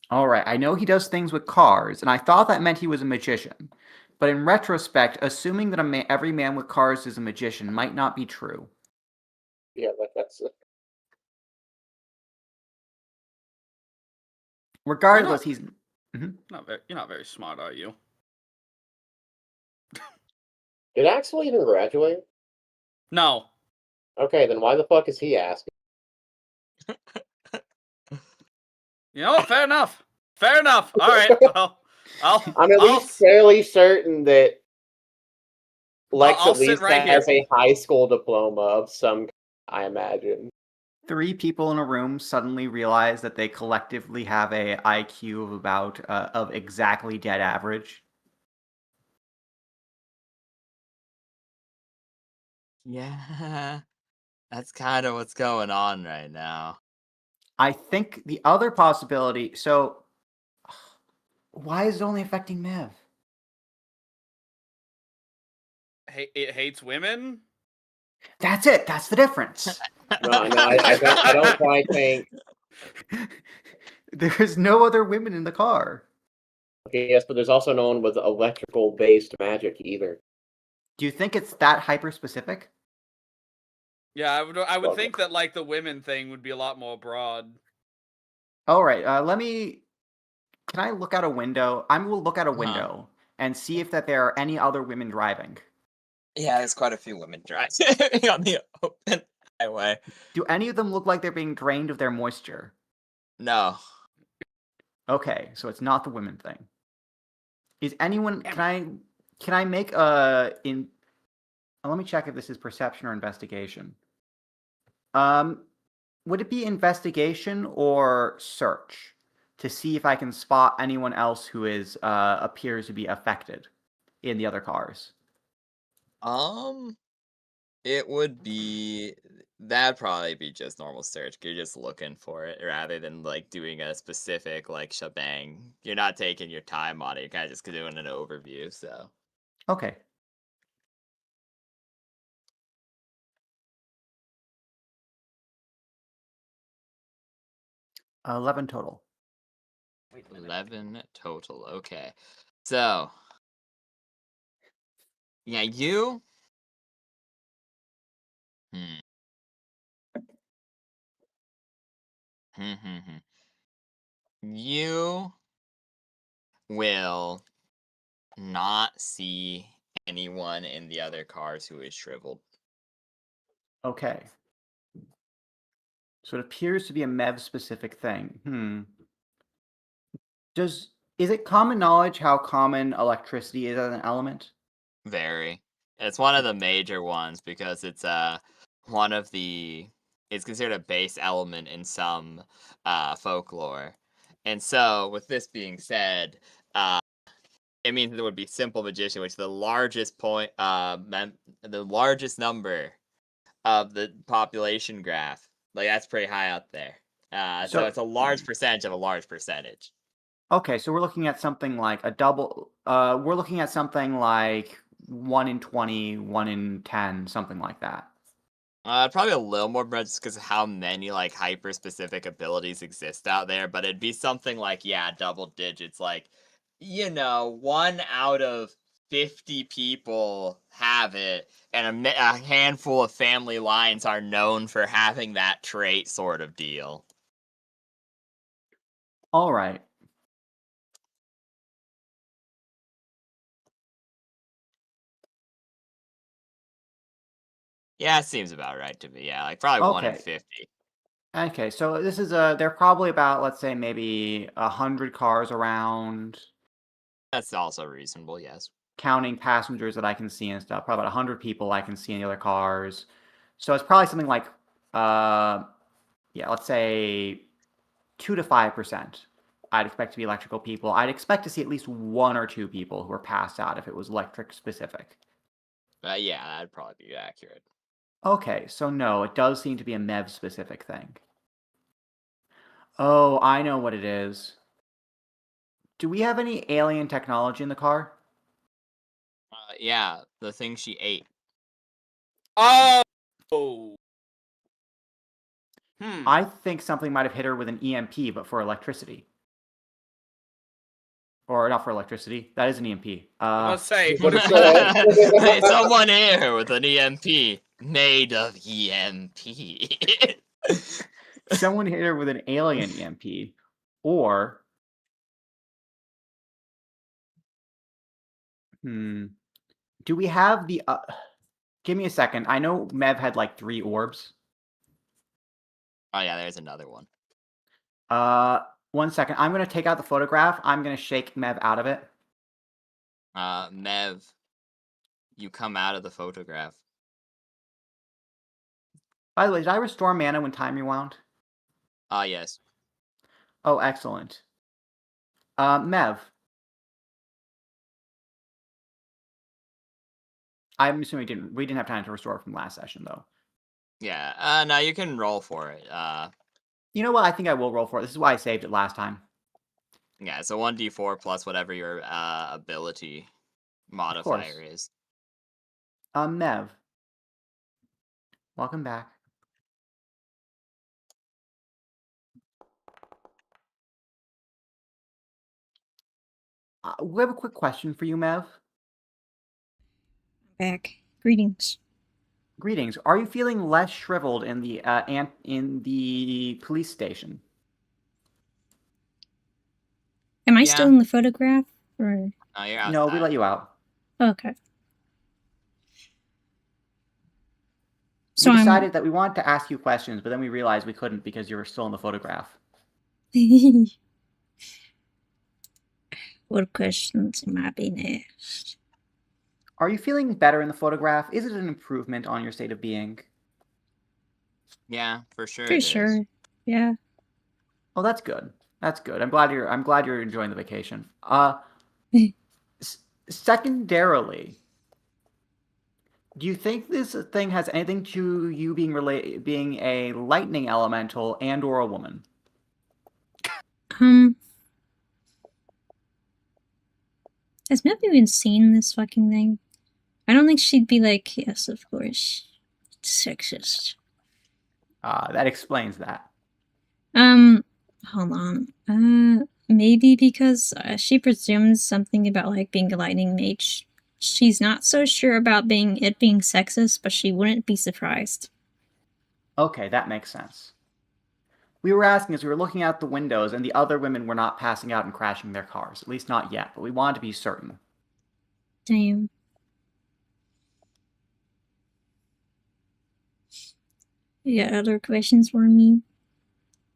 All right. I know he does things with cars, and I thought that meant he was a magician. But in retrospect, assuming that every man with cars is a magician might not be true. Yeah, that's. Regardless, he's... you're not very smart, are you? Did Axel even graduate? No. Okay, then why the fuck is he asking? You know what? Fair enough. Fair enough. All right. Well, I'm at least fairly certain that Lex I'll at sit least right has here. a high school diploma of some, I imagine. 3 people in a room suddenly realize that they collectively have a IQ of about of exactly dead average. Yeah, that's kind of what's going on right now. I think the other possibility... So, why is it only affecting Mev? It hates women? That's it. That's the difference. No, I don't quite think. There's no other women in the car. Okay, yes, but there's also no one with electrical-based magic either. Do you think it's that hyper-specific? Yeah, I would think that like the women thing would be a lot more broad. All right. Can I look out a window? I will look out a window and see if there are any other women driving. Yeah, there's quite a few women driving on the open highway. Do any of them look like they're being drained of their moisture? No. Okay, so it's not the women thing. Is anyone... Can I make a... Let me check if this is perception or investigation. Would it be investigation or search to see if I can spot anyone else who appears to be affected in the other cars? It would be that'd probably be just normal search. You're just looking for it rather than like doing a specific like shebang. You're not taking your time on it. You're kind of just doing an overview. So Okay. $11 total. 11 total. Okay. So yeah, you. Hmm. You will not see anyone in the other cars who is shriveled. Okay. So it appears to be a MEV specific thing. Is it common knowledge how common electricity is as an element? Very. It's one of the major ones because it's one of the it's considered a base element in some folklore. And so with this being said, it means there would be simple magician, which the largest the largest number of the population graph. Like that's pretty high up there. So it's a large percentage of a large percentage. Okay, so we're looking at something like a double. We're looking at something like 1 in 20, 1 in 10, something like that. Probably a little more just because of how many like hyper specific abilities exist out there, but it'd be something like double digits, like 1 out of 50 people have it, and a handful of family lines are known for having that trait, sort of deal. All right. Yeah, it seems about right to me. Yeah, like probably 1 in Okay. 50. Okay, so this is they're probably about, let's say, maybe 100 cars around, That's also reasonable. Yes. counting passengers that I can see and stuff. Probably about 100 people I can see in the other cars. So it's probably something like, let's say 2 to 5%. I'd expect to be electrical people. I'd expect to see at least 1 or 2 people who are passed out if it was electric specific. Yeah, that'd probably be accurate. Okay, so no, it does seem to be a MEV specific thing. Oh, I know what it is. Do we have any alien technology in the car? Yeah, the thing she ate. Oh. I think something might have hit her with an EMP, but for electricity. Or not for electricity. That is an EMP. I was say. What is that? Hey, someone here with an EMP made of EMP. Someone hit her with an alien EMP. Or... Do we have the... Give me a second. I know Mev had like 3 orbs. Oh yeah, there's another one. 1 second. I'm going to take out the photograph. I'm going to shake Mev out of it. Mev, you come out of the photograph. By the way, did I restore mana when time rewound? Yes. Oh, excellent. Mev. I'm assuming we didn't have time to restore from last session, though. Yeah, no, you can roll for it. You know what? I think I will roll for it. This is why I saved it last time. Yeah, so 1d4 plus whatever your ability modifier is. Mev. Welcome back. We have a quick question for you, Mev. Back. Greetings. Greetings. Are you feeling less shriveled in the police station? Am I Yeah. still in the photograph? Or... No, you're outside. No, we let you out. Okay. So We decided that we wanted to ask you questions, but then we realized we couldn't because you were still in the photograph. What questions am I being asked? Are you feeling better in the photograph? Is it an improvement on your state of being? Yeah, for sure. For sure. Yeah. Oh, that's good. That's good. I'm glad you're enjoying the vacation. Secondarily, Do you think this thing has anything to you being a lightning elemental and or a woman? Has Mep even seen this fucking thing? I don't think she'd be like, yes, of course. It's sexist. That explains that. Hold on. Maybe because she presumes something about like being a lightning mage. She's not so sure about being sexist, but she wouldn't be surprised. Okay, that makes sense. We were asking as we were looking out the windows, and the other women were not passing out and crashing their cars. At least not yet, but we wanted to be certain. Damn. You got other questions for me?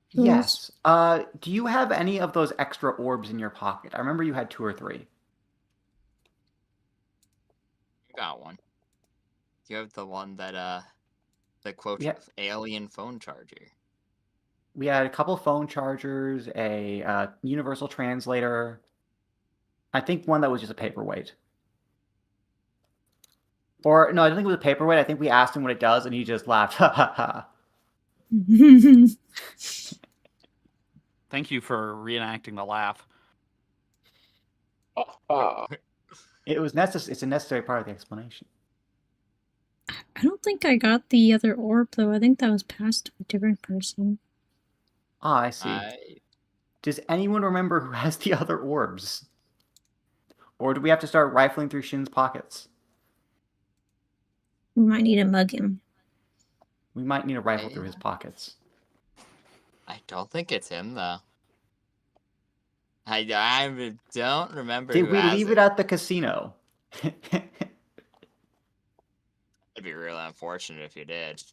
Yes. Do you have any of those extra orbs in your pocket? I remember you had 2 or 3. You got one. You have the one that the quote alien phone charger. We had a couple phone chargers, a universal translator. I think one that was just a paperweight. Or, no, I don't think it was a paperweight. I think we asked him what it does, and he just laughed. Ha ha ha. Thank you for reenacting the laugh. It's a necessary part of the explanation. I don't think I got the other orb, though. I think that was passed to a different person. Ah, I see. Does anyone remember who has the other orbs? Or do we have to start rifling through Shin's pockets? We might need to mug him. We might need to rifle through his pockets. I don't think it's him, though. I don't remember. Did we leave it at the casino? It'd be really unfortunate if you did.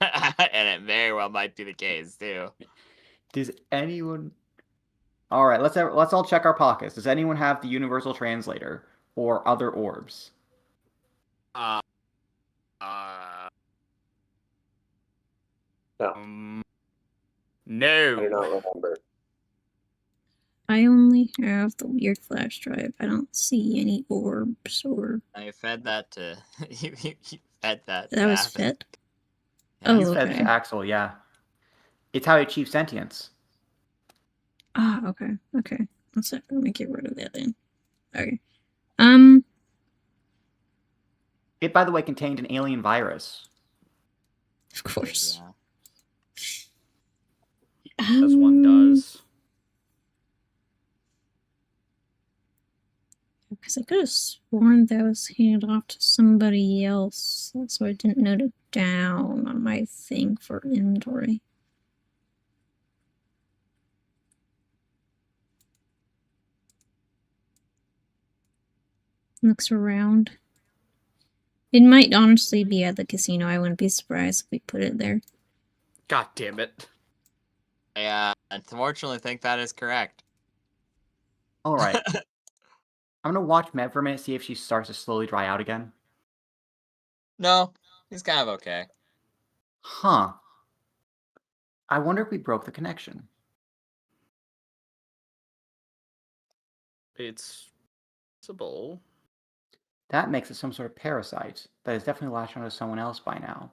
And it very well might be the case, too. Does anyone... Alright, let's all check our pockets. Does anyone have the universal translator or other orbs? No. No. I do not remember. I only have the weird flash drive. I don't see any orbs or... I fed that to... you fed that to That was Abbott. fed? Yeah. Oh, He's fed okay. to Axel, yeah. It's how he achieves sentience. Ah, okay. Okay. Let me get rid of that then. Okay. It, by the way, contained an alien virus. Of course. Yeah. As one does. Because I could have sworn that was handed off to somebody else, so I didn't note it down on my thing for inventory. Looks around. It might honestly be at the casino. I wouldn't be surprised if we put it there. God damn it. I unfortunately think that is correct. Alright. I'm gonna watch Med for a minute, see if she starts to slowly dry out again. No, he's kind of okay. Huh. I wonder if we broke the connection. It's possible. That makes it some sort of parasite that is definitely latched onto someone else by now.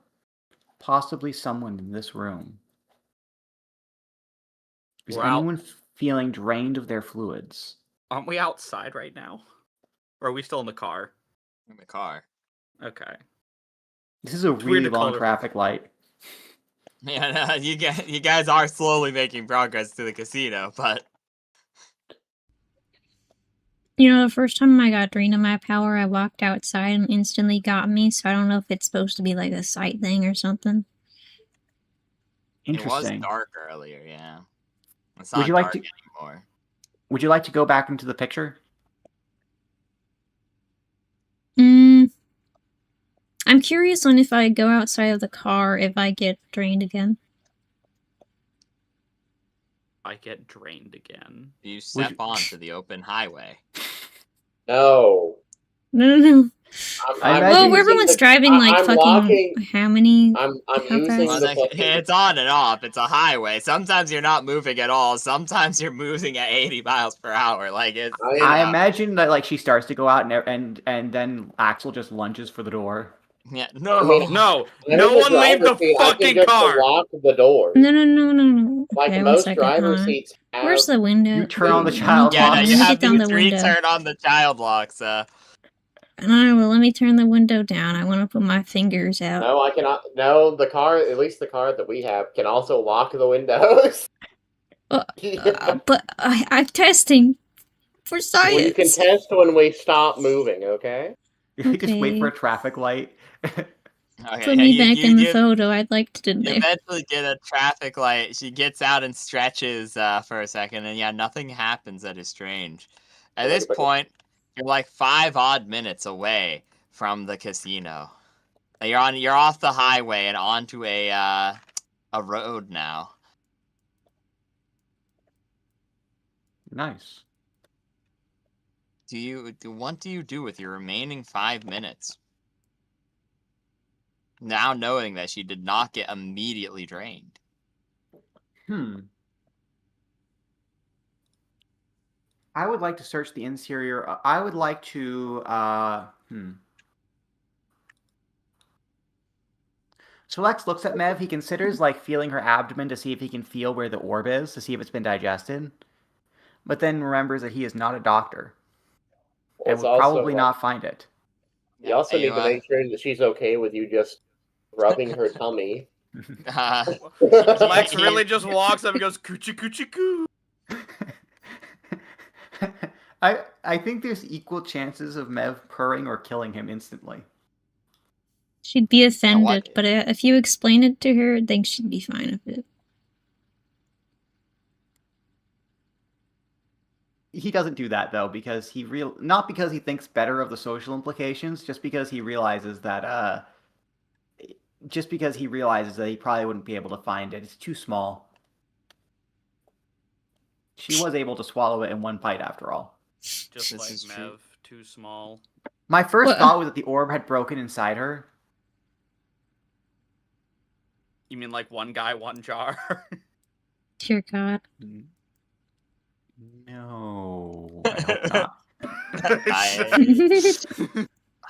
Possibly someone in this room. Is anyone feeling drained of their fluids? Aren't we outside right now? Or are we still in the car? In the car. Okay. This is a Weird really to long color- traffic light. Yeah, no, you guys are slowly making progress to the casino, but You know, the first time I got drained of my power, I walked outside and instantly got me, so I don't know if it's supposed to be like a sight thing or something. Interesting. It was dark earlier, yeah. It's Would not you like dark to- anymore. Would you like to go back into the picture? I'm curious on if I go outside of the car, if I get drained again. I get drained again. You step onto the open highway. No. No. I imagine- Well, using everyone's driving like I'm fucking walking- how many? I'm How using fast? the Well, fucking... it's on and off. It's a highway. Sometimes you're not moving at all. Sometimes you're moving at 80 miles per hour. Like it's. I imagine that like she starts to go out and then Axel just lunges for the door. Yeah, no. I mean, No, I'm no in the one leave driver's the seat, I can fucking just car. lock the door. No. Like Okay, one most second, driver hon. seats have. Where's the window? You turn on the Let me- child Yeah, lock. no, Let you me have get down the to window. turn on the child locks. Let me turn the window down. I want to put my fingers out. No, I cannot. No, the car, at least the car that we have, can also lock the windows. But I'm testing for Well, you can science. test when we stop moving, okay? You just wait for a Okay. traffic light. Okay, Put me back in the you photo. I'd like to you there. eventually get a traffic light. She gets out and stretches for a second, and yeah, nothing happens that is strange. At this point, you're like 5 odd minutes away from the casino. You're off the highway and onto a road now. Nice. What do you do with your remaining 5 minutes? Now knowing that she did not get immediately drained. I would like to search the interior. I would like to. So Lex looks at Mev. He considers like feeling her abdomen to see if he can feel where the orb is, to see if it's been digested. But then remembers that he is not a doctor and It's would also, probably not find it. You also need to make sure that she's okay with you just rubbing her tummy. Lex really just walks up and goes, coochie coochie coo. I think there's equal chances of Mev purring or killing him instantly. She'd be offended, but if you explain it to her, I think she'd be fine with it. He doesn't do that though, because not because he thinks better of the social implications, just because he realizes that he probably wouldn't be able to find it. It's too small. She was able to swallow it in one bite after all. Just like Mev, too small. My first thought was that the orb had broken inside her. You mean like one guy, one jar? Dear God. No, I hope not.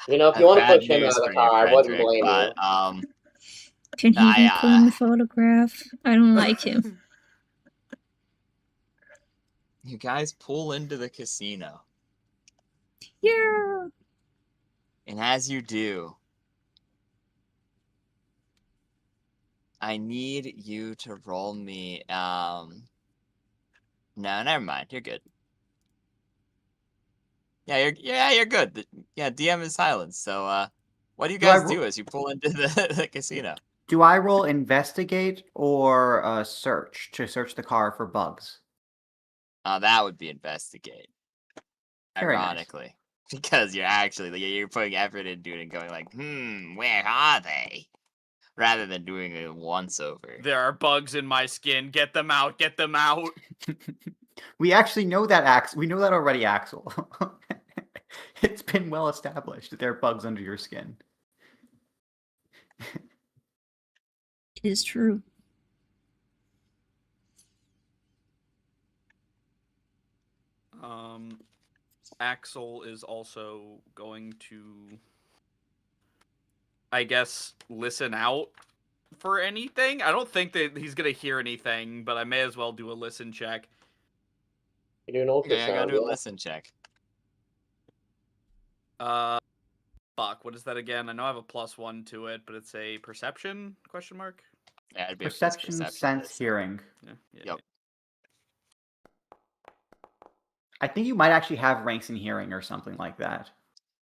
You know, if you want to push him out of the car, I wouldn't blame you. Can he be put in the photograph? I don't like him. You guys pull into the casino. Yeah. And as you do, I need you to roll me, no, never mind. You're good. Yeah, you're good. Yeah, DM is silent. So, what do you guys do as you pull into the casino? Do I roll investigate or search to search the car for bugs? That would be investigate. Very Ironically, because you're putting effort into it and going like, where are they? Rather than doing it once over. There are bugs in my skin. Get them out. Get them out. We actually know that, we know that already, Axel. It's been well established that there are bugs under your skin. It is true. Axel is also going to, I guess, listen out for anything. I don't think that he's gonna hear anything, but I may as well do a listen check. You do an ultrasound. Yeah, I gotta do a listen check. Fuck, what is that again? I know I have a +1 to it, but it's a perception, question mark? Yeah, it'd be perception, sense, hearing. Yeah, yep. I think you might actually have ranks in hearing or something like that.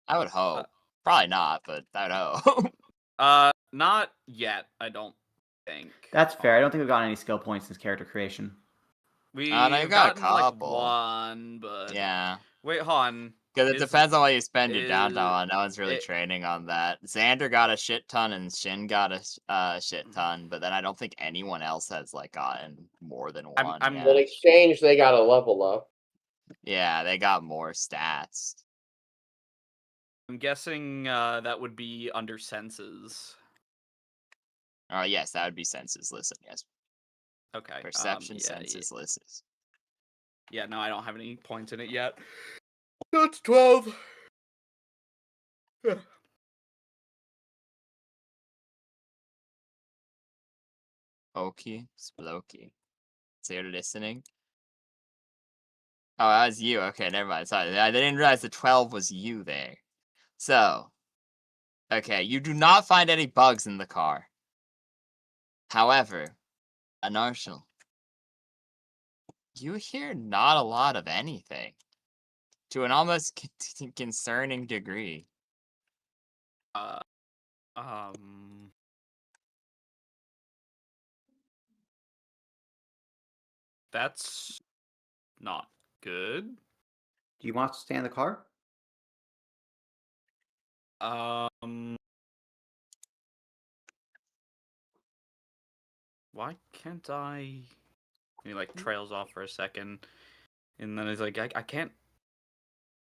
I would hope. Probably not, but I would hope. Not yet, I don't think. That's fair. I don't think we've gotten any skill points since character creation. We've got a couple. Like one, but yeah. Wait, Han. Because it depends on what you spend your downtime on. No one's really it- training on that. Xander got a shit ton and Shin got a shit ton, but then I don't think anyone else has like gotten more than one. In exchange, they got a level up. Yeah, they got more stats. I'm guessing that would be under senses. Oh, yes, that would be senses. Listen, yes. Okay. Perception, yeah, senses, listens. Yeah, no, I don't have any points in it yet. That's 12. Okie, Splokey. So you're listening? Oh, that was you. Okay, never mind. Sorry, I didn't realize the 12 was you there. So, okay, you do not find any bugs in the car. However, Anarshal, you hear not a lot of anything. To an almost concerning degree. That's not good. Do you want us to stay in the car? Why can't I? And he like trails off for a second, and then he's like, I can't.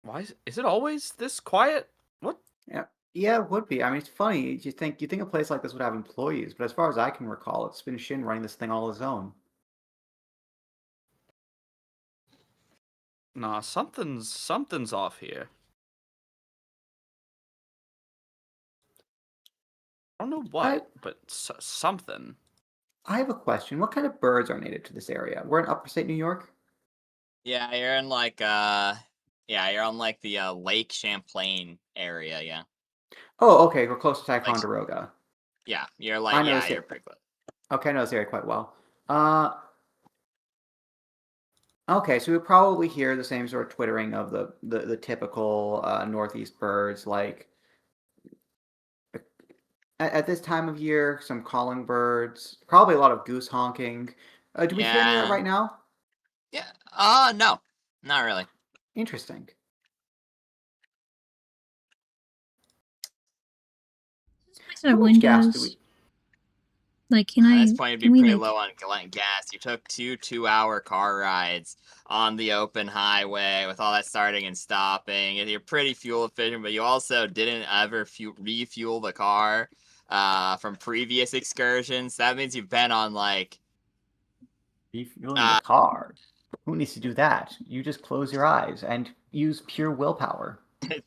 Why is it always this quiet? What? Yeah, it would be. I mean, it's funny. You think a place like this would have employees, but as far as I can recall, it's been Shin running this thing all his own. Nah, something's off here. I don't know what, but something. I have a question. What kind of birds are native to this area? We're in upstate New York. Yeah, you're in like you're on like the Lake Champlain area, yeah. Oh, okay. We're close to Ticonderoga. Yeah, you're like you're pretty close. Okay, I know this area quite well. Okay, so we probably hear the same sort of twittering of the typical northeast birds, like at this time of year, some calling birds, probably a lot of goose honking. Do we hear any of that right now? Yeah. No, not really. Interesting. How much gas do we? Like, can At I? this point, you'd be pretty low on gas. You took 2-hour car rides on the open highway with all that starting and stopping, and you're pretty fuel efficient. But you also didn't ever refuel the car from previous excursions. That means you've been on like refueling the car. Who needs to do that? You just close your eyes and use pure willpower.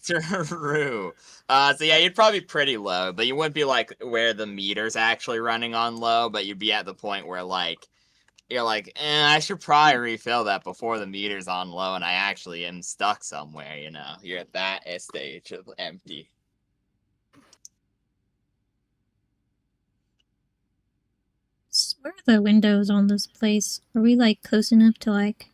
True. So yeah, you'd probably be pretty low, but you wouldn't be like where the meter's actually running on low, but you'd be at the point where like you're like, I should probably refill that before the meter's on low and I actually am stuck somewhere, you know. You're at that stage of empty. Where are the windows on this place? Are we like close enough to like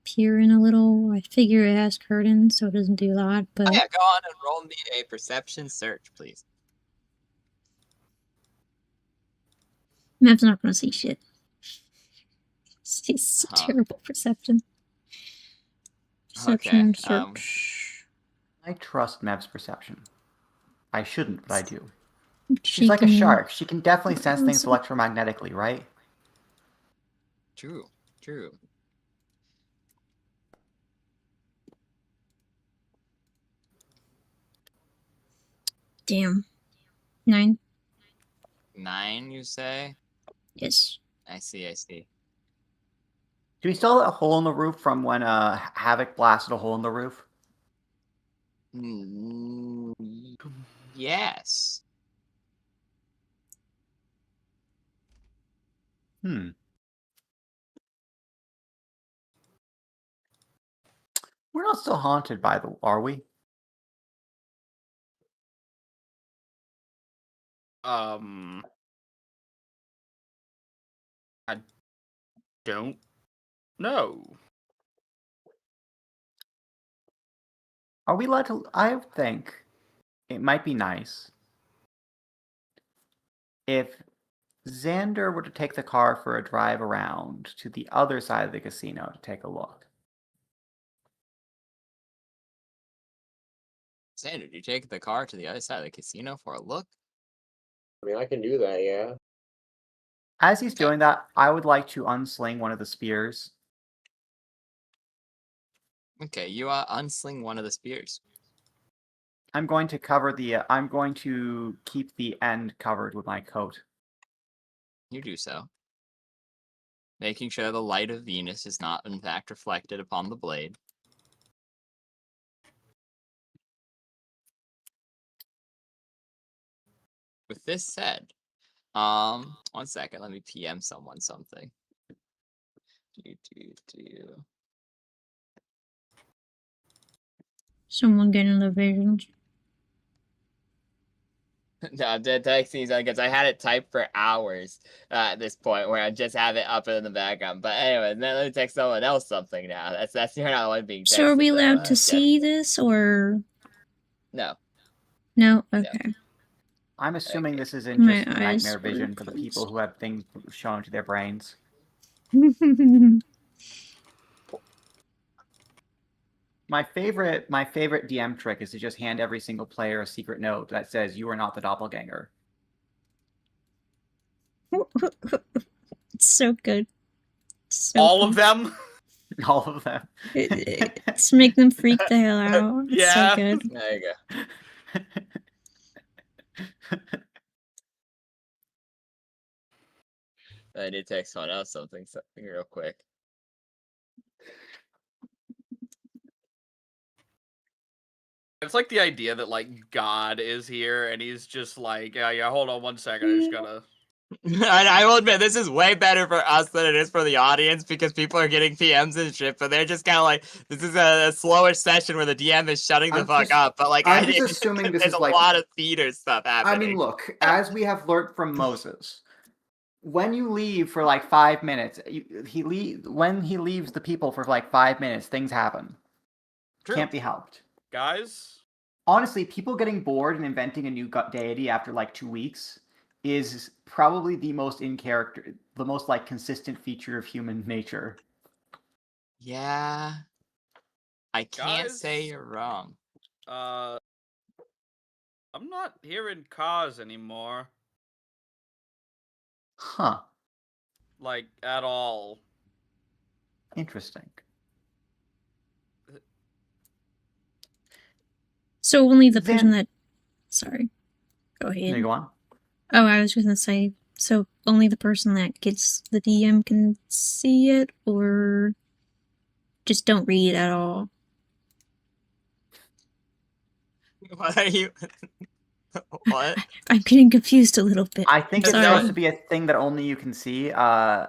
peer in a little? I figure it has curtains, so it doesn't do that. But yeah, go on and roll me a perception search, please. Mav's not gonna see shit. It's terrible perception. Perception search. I trust Mav's perception. I shouldn't, but I do. She's like a shark. She can definitely sense things electromagnetically, right? True. Damn. 9. 9, you say? Yes. I see. Do we still have a hole in the roof from when Havoc blasted a hole in the roof? Yes. We're not still haunted by are we? I don't know. Are we allowed to? I think it might be nice if Xander were to take the car for a drive around to the other side of the casino to take a look. Xander, did you take the car to the other side of the casino for a look? I mean, I can do that, yeah. As he's doing that, I would like to unsling one of the spears. Okay, you unsling one of the spears. I'm going to cover the. I'm going to keep the end covered with my coat. You do so, making sure the light of Venus is not in fact reflected upon the blade. With this said, 1 second. Let me PM someone something. Someone getting the visions. No, I'm dead texting because I had it typed for hours at this point where I just have it up in the background. But anyway, then let me text someone else something now. That's you're not the one being texted. So are we though, allowed to Jeff. see this or No. no? Okay. I'm assuming this is in My just eyes nightmare vision were for the people who have things shown to their brains. My favorite DM trick is to just hand every single player a secret note that says you are not the doppelganger. It's so good. So All fun. of them. All of them. It's make them freak the hell out. It's Yeah. so good. There you go. I need to text someone else something real quick. It's like the idea that like God is here and he's just like, yeah, hold on 1 second, I just gotta. I will admit, this is way better for us than it is for the audience because people are getting PMs and shit, but they're just kind of like, this is a slower session where the DM is shutting the fuck up. But like, I'm just assuming this there's is a like lot of theater stuff happening. I mean, look, as we have learned from Moses, when you leave for like 5 minutes, when he leaves the people for like 5 minutes, things happen. True. Can't be helped. Guys. Honestly, people getting bored and inventing a new deity after like 2 weeks is probably the most like consistent feature of human nature. Yeah. I can't Guys, say you're wrong. I'm not hearing cars anymore. Huh. Like, at all. Interesting. So only the person that. Sorry. Go ahead. There you go on. Oh, I was gonna say. So only the person that gets the DM can see it, or just don't read at all. What are you? What? I'm getting confused a little bit. I think it's Sorry. supposed to be a thing that only you can see. Yeah,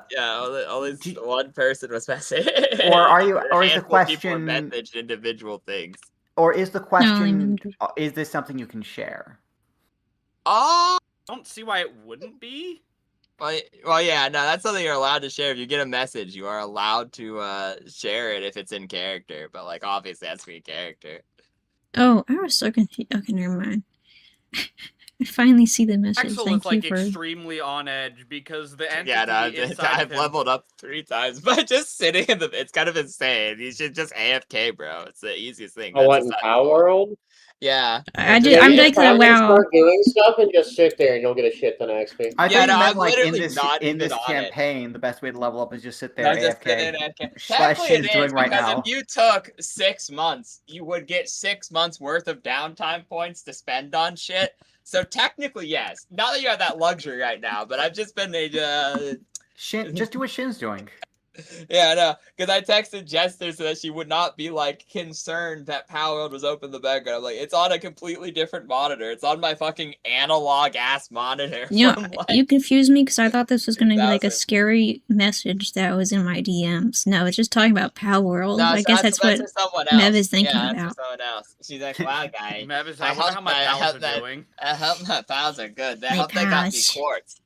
only one person was messaging. Or is the question messaged individual things? Or is the question, No, is this something you can share? Oh! I don't see why it wouldn't be. Well, yeah, no, that's something you're allowed to share. If you get a message, you are allowed to share it if it's in character. But, like, obviously, that's for your character. Oh, I was so confused. Okay, never mind. I finally see the message. Axel Thank is like you for. extremely on edge because the entity Yeah, no, inside I've of him... leveled up 3 times by just sitting in the. It's kind of insane. You should just AFK, bro. It's the easiest thing. Oh, what, in Power World? Yeah. I'm you like that. finally Wow. start doing stuff and just sit there and you'll get a shit ton of XP. I Yeah, thought no, you meant I'm like in literally not this even on it. campaign, the best way to level up is just sit there No, just sit in AFK. AFK. Slash Technically Shin's it doing is, right because now. if you took 6 months, you would get 6 months worth of downtime points to spend on shit. So technically, yes. Not that you have that luxury right now, but I've just been Shin, just do what Shin's doing. Yeah, no, because I texted Jester so that she would not be like concerned that Power World was open in the background. I'm like, it's on a completely different monitor. It's on my fucking analog ass monitor. You from, know, like, you confused me because I thought this was gonna be like a 2000. scary message that was in my DMs. No, it's just talking about Power World. No, I so guess that's for what someone else. Mev is thinking yeah, that's about. for someone else. She's like, wow, guy. Mev is like, I wonder how my pals are doing. I hope my pals are good. I My hope they got me pals. quartz.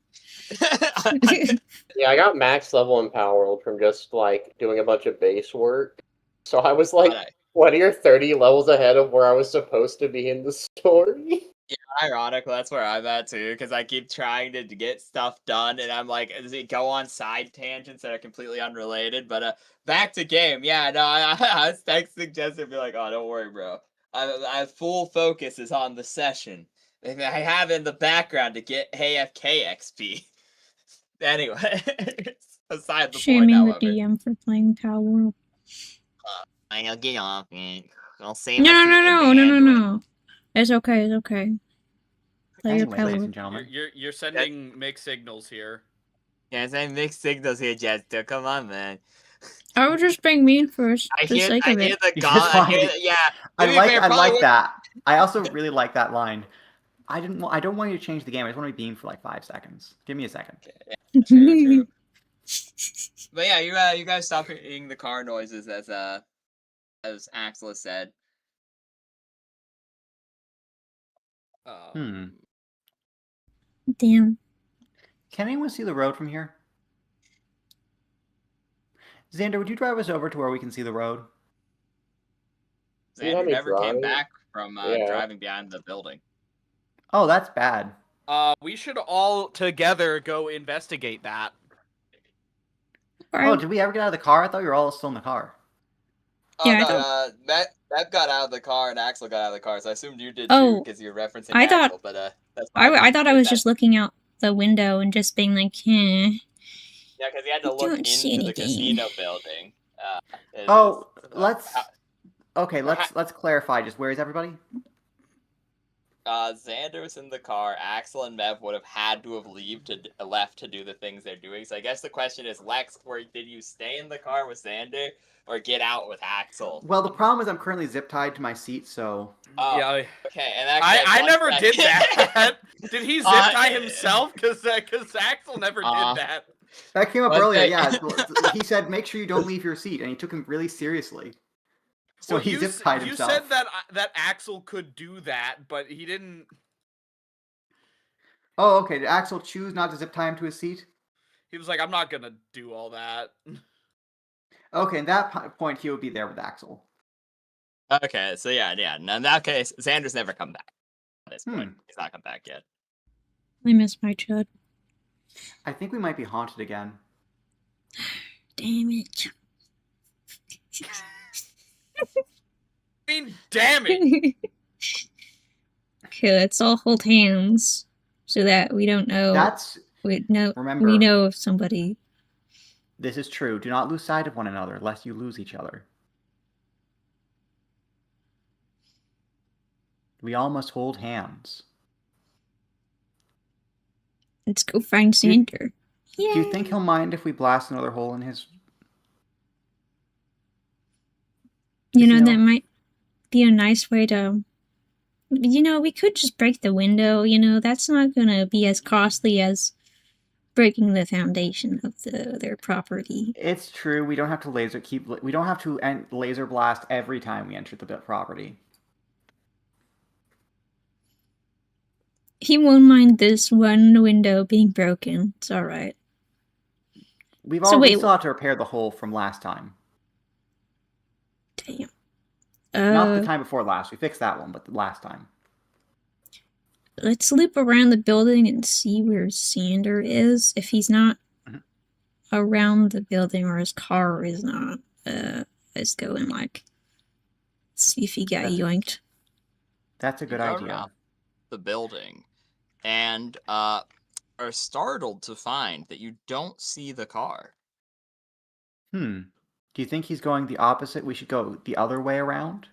Yeah, I got max level in Power World from just like doing a bunch of base work. So I was like 20 or 30 levels ahead of where I was supposed to be in the story. Yeah, ironically, that's where I'm at too, because I keep trying to get stuff done, and I'm like, go on side tangents that are completely unrelated. But back to game, yeah, no, I was texting Jesse and be like, oh, don't worry, bro. I full focus is on the session. And I have in the background to get AFK XP. Anyway, aside the Shaming point, the DM for playing Power World. I'll get off it. I'll say No. It's okay. It's okay. Play your Anyway, Power ladies World. and gentlemen. You're sending mixed signals here. Yeah, I'm saying mixed signals here, Jester. Come on, man. I was just being mean first. I hear the You god. just want me to- Yeah. I like fair, probably that. I also really like that line. I don't want you to change the game. I just want to be beamed for like 5 seconds. Give me a second. True. But yeah, you guys stop hearing the car noises as Axel has said. Damn. Can anyone see the road from here? Xander, would you drive us over to where we can see the road? You let Xander me never came drive? back from Yeah. driving behind the building. Oh, that's bad. We should all together go investigate that. Why- Oh, did we ever get out of the car? I thought you were all still in the car. Oh Yeah, I no, Matt got out of the car and Axel got out of the car, so I assumed you did Oh, too because you're referencing I thought- Axel. But that's fine. I thought I If was that- just looking out the window and just being like, Yeah, because he had to I look don't see into the anything. casino building. Oh, let's clarify. Just where is everybody? Xander was in the car. Axel and Mev would have had to have left to do the things they're doing. So I guess the question is, Lex, did you stay in the car with Xander or get out with Axel? Well, the problem is I'm currently zip tied to my seat, so. Oh, Yeah, okay. And I never did that. Did he zip tie Uh, himself? Because Axel never did that. That came up One earlier. thing- Yeah, he said make sure you don't leave your seat, and he took him really seriously. So Well, he you zip tied himself. You said that Axel could do that, but he didn't. Oh, okay. Did Axel choose not to zip tie him to his seat? He was like, I'm not gonna do all that. Okay, in that point, he would be there with Axel. Okay, so yeah. In that case, Xander's never come back. At this point, he's not come back yet. I miss my chud. I think we might be haunted again. Damn it. I mean, damn it! Okay, let's all hold hands so that we don't know. Remember, we know of somebody. This is true. Do not lose sight of one another, lest you lose each other. We all must hold hands. Let's go find Xander. Do you think he'll mind if we blast another hole in his... That might be a nice way to... we could just break the window, that's not gonna be as costly as breaking the foundation of their property. It's true. We don't have to laser blast every time we enter the property. He won't mind this one window being broken. It's alright. We still have to repair the hole from last time. Damn. Not the time before last. We fixed that one, but the last time. Let's loop around the building and see where Xander is. If he's not around the building or his car is not, let's go and see if he got yoinked. That's a good idea. The building, and are startled to find that you don't see the car. Do you think he's going the opposite? We should go the other way around?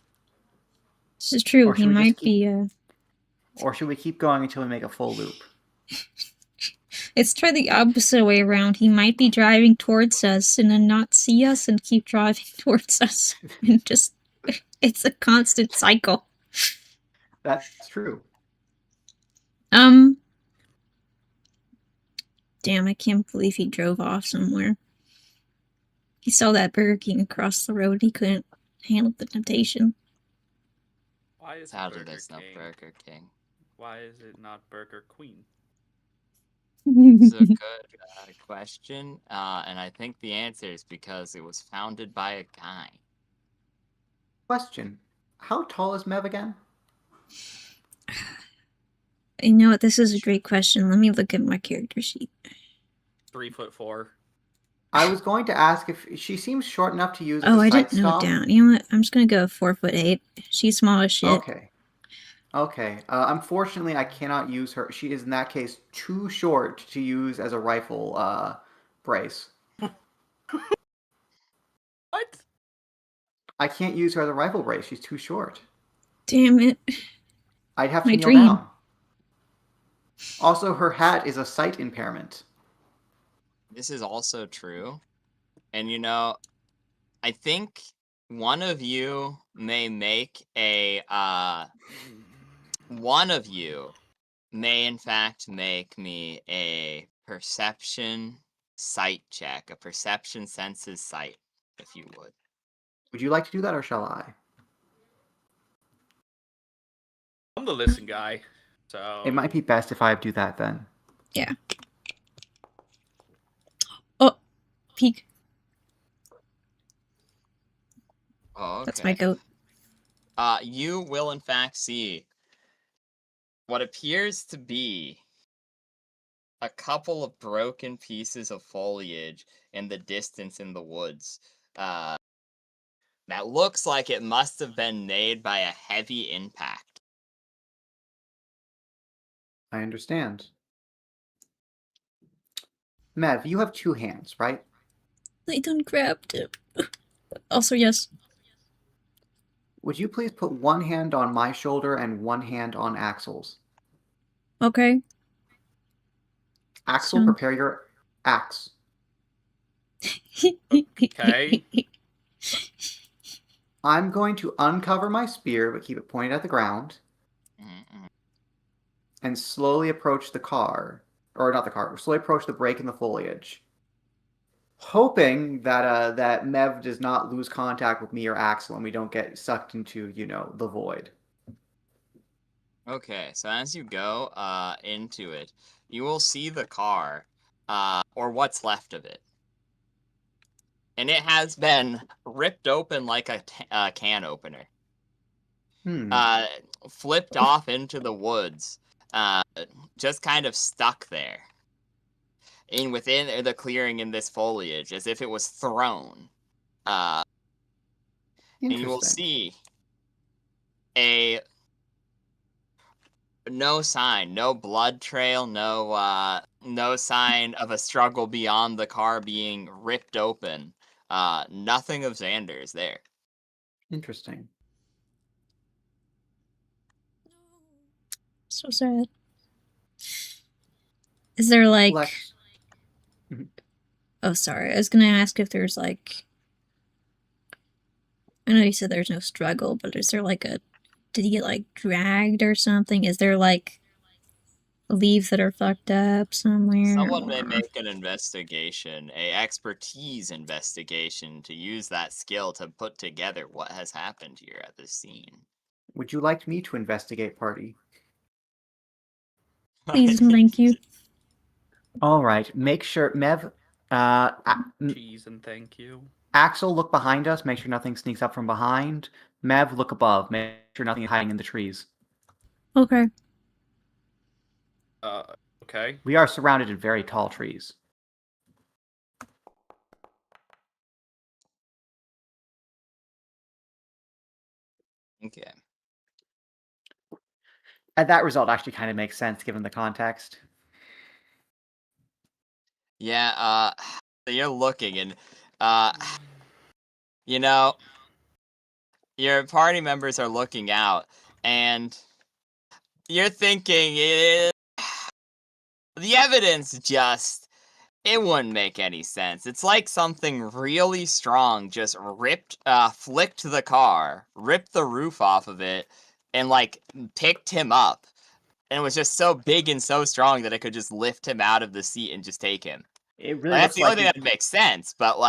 This is true. He might be. Or should we keep going until we make a full loop? Let's try the opposite way around. He might be driving towards us and then not see us and keep driving towards us. And just, it's a constant cycle. That's true. Damn, I can't believe he drove off somewhere. He saw that Burger King across the road. He couldn't handle the temptation. Why is How Burger did this no King? Burger King? Why is it not Burger Queen? It's a good question, and I think the answer is because it was founded by a guy. Question. How tall is Mev again? You know what? This is a great question. Let me look at my character sheet. 3'4". I was going to ask if she seems short enough to use as Oh, a I sight didn't note stop. it down. You know what? I'm just gonna go 4'8". She's small as shit. Okay. Unfortunately, I cannot use her. She is in that case too short to use as a rifle brace. What? I can't use her as a rifle brace. She's too short. Damn it. I'd have to My kneel dream. down. Also, her hat is a sight impairment. This is also true. And I think one of you may make a one of you may in fact make me a perception sight check, a perception senses sight, if you would. Would you like to do that, or shall I? I'm the listen guy, so It might be best if I do that then. Yeah. Oh, peek. Oh, okay. That's my goat. You will in fact see what appears to be a couple of broken pieces of foliage in the distance in the woods. That looks like it must have been made by a heavy impact. I understand. Mev, you have 2 hands, right? I done grabbed it. Also, yes. Would you please put 1 hand on my shoulder and 1 hand on Axel's? Okay. Axel, So- prepare your axe. Okay. I'm going to uncover my spear, but keep it pointed at the ground, Mm-mm. and slowly approach the car. Or not the car, slowly approach the break in the foliage. Hoping that that Mev does not lose contact with me or Axel and we don't get sucked into, the void. Okay, so as you go into it, you will see the car, or what's left of it. And it has been ripped open like a can opener. Flipped off into the woods, just kind of stuck there. Within the clearing in this foliage, as if it was thrown. And you will see no sign, no blood trail, no sign of a struggle beyond the car being ripped open. Nothing of Xander's there. Interesting. So sad. Is there like... Lex. Oh, sorry. I was gonna ask if there's like... I know you said there's no struggle, but is there like a... Did he get like dragged or something? Is there like leaves that are fucked up somewhere? Someone may or- make an investigation, a expertise investigation, to use that skill to put together what has happened here at this scene. Would you like me to investigate, party? Please and thank you. All right. Make sure, Mev, cheese and thank you. Axel, look behind us. Make sure nothing sneaks up from behind. Mev, look above. Make sure nothing is hiding in the trees. Okay. Okay. We are surrounded in very tall trees. Okay. And that result actually kind of makes sense given the context. Yeah, you're looking and, your party members are looking out, and you're thinking, the evidence it wouldn't make any sense. It's like something really strong just flicked the car, ripped the roof off of it, and, picked him up. And it was just so big and so strong that it could just lift him out of the seat and just take him. It really That's looks the like only thing that makes sense, but,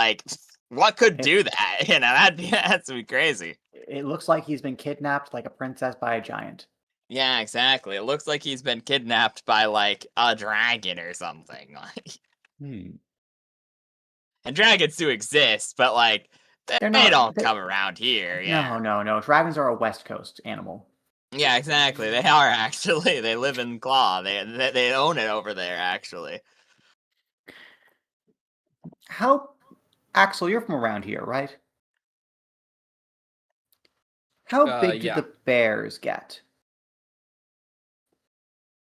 what could do that? That'd be crazy. it looks like he's been kidnapped like a princess by a giant. Yeah, exactly. It looks like he's been kidnapped by, a dragon or something. And dragons do exist, but, they don't come around here. Yeah. No. Dragons are a West Coast animal. Yeah, exactly. They are, actually. They live in Claw. They own it over there, actually. Axel, you're from around here, right? How big did yeah. the bears get?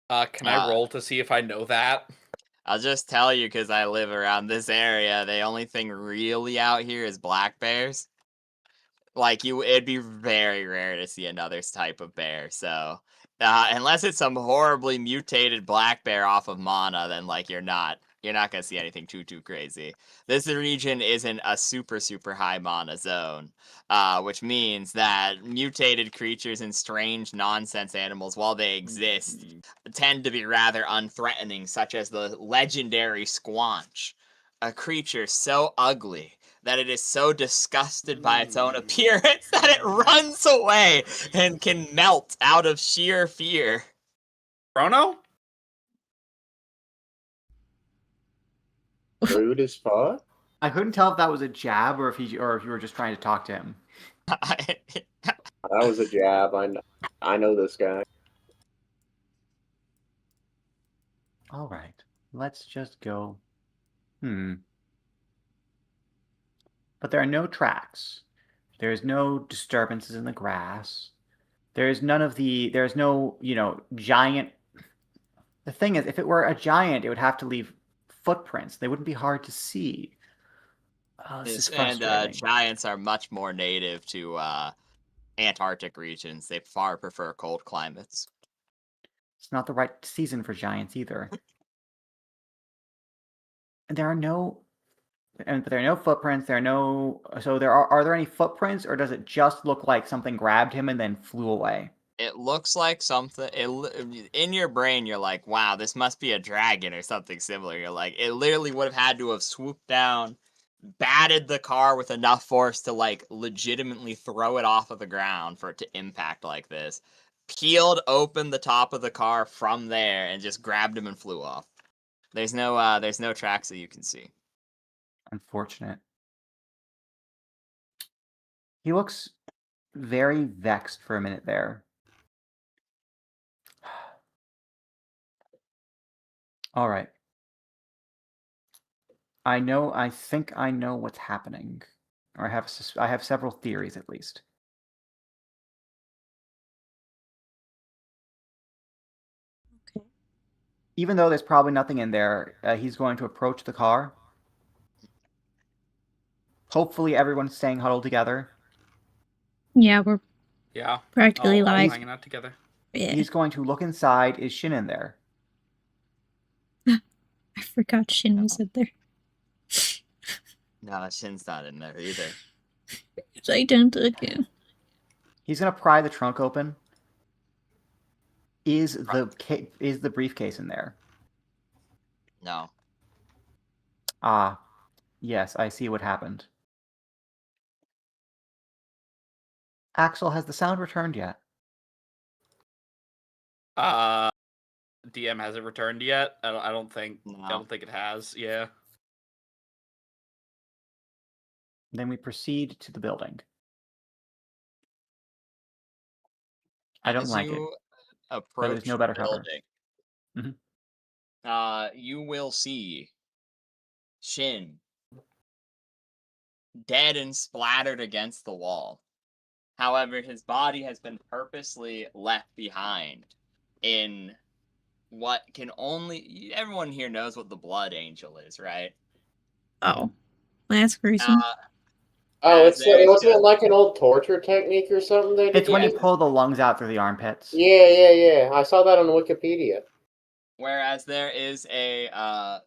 Can I roll to see if I know that? I'll just tell you because I live around this area. The only thing really out here is black bears. It'd be very rare to see another type of bear. So, unless it's some horribly mutated black bear off of Mana, then you're not You're not gonna see anything too crazy. This region isn't a super high mana zone, which means that mutated creatures and strange nonsense animals, while they exist, tend to be rather unthreatening, such as the legendary Squanch, a creature so ugly that it is so disgusted by its own appearance that it runs away and can melt out of sheer fear. Chrono? Rude as fuck. I couldn't tell if that was a jab or if you were just trying to talk to him. That was a jab. I know this guy. All right, let's just go. But there are no tracks. There's no disturbances in the grass. There's no, giant. The thing is, if it were a giant, it would have to leave footprints. They wouldn't be hard to see. Oh, this is frustrating. And giants are much more native to Antarctic regions. They far prefer cold climates. It's not the right season for giants either. And there are no footprints. So are there any footprints, or does it just look like something grabbed him and then flew away? It looks like something. In your brain, you're like, "Wow, this must be a dragon or something similar." You're like, it literally would have had to have swooped down, batted the car with enough force to like legitimately throw it off of the ground for it to impact like this. Peeled open the top of the car from there and just grabbed him and flew off. There's no tracks that you can see. Unfortunate. He looks very vexed for a minute there. All right. I think I know what's happening. Or I have several theories at least. Okay. Even though there's probably nothing in there, he's going to approach the car. Hopefully everyone's staying huddled together. Yeah, we're Yeah. practically all like. hanging out together. Yeah. He's going to look inside. Is Shin in there? I forgot Shin was in there. No, Shin's not in there either. It's identical. He's going to pry the trunk open. Is the briefcase in there? No. Ah, yes, I see what happened. Axel, has the sound returned yet? DM hasn't returned yet. I don't think. No. I don't think it has. Yeah. Then we proceed to the building. I don't like it. Approach there's no better the cover. building. You will see Shin dead and splattered against the wall. However, his body has been purposely left behind in what can only... Everyone here knows what the Blood Angel is, right? Oh, that's gruesome. Oh, As there is wasn't it just- like an old torture technique or something? They did It's when you that? pull the lungs out through the armpits. Yeah. I saw that on Wikipedia. Whereas there is a...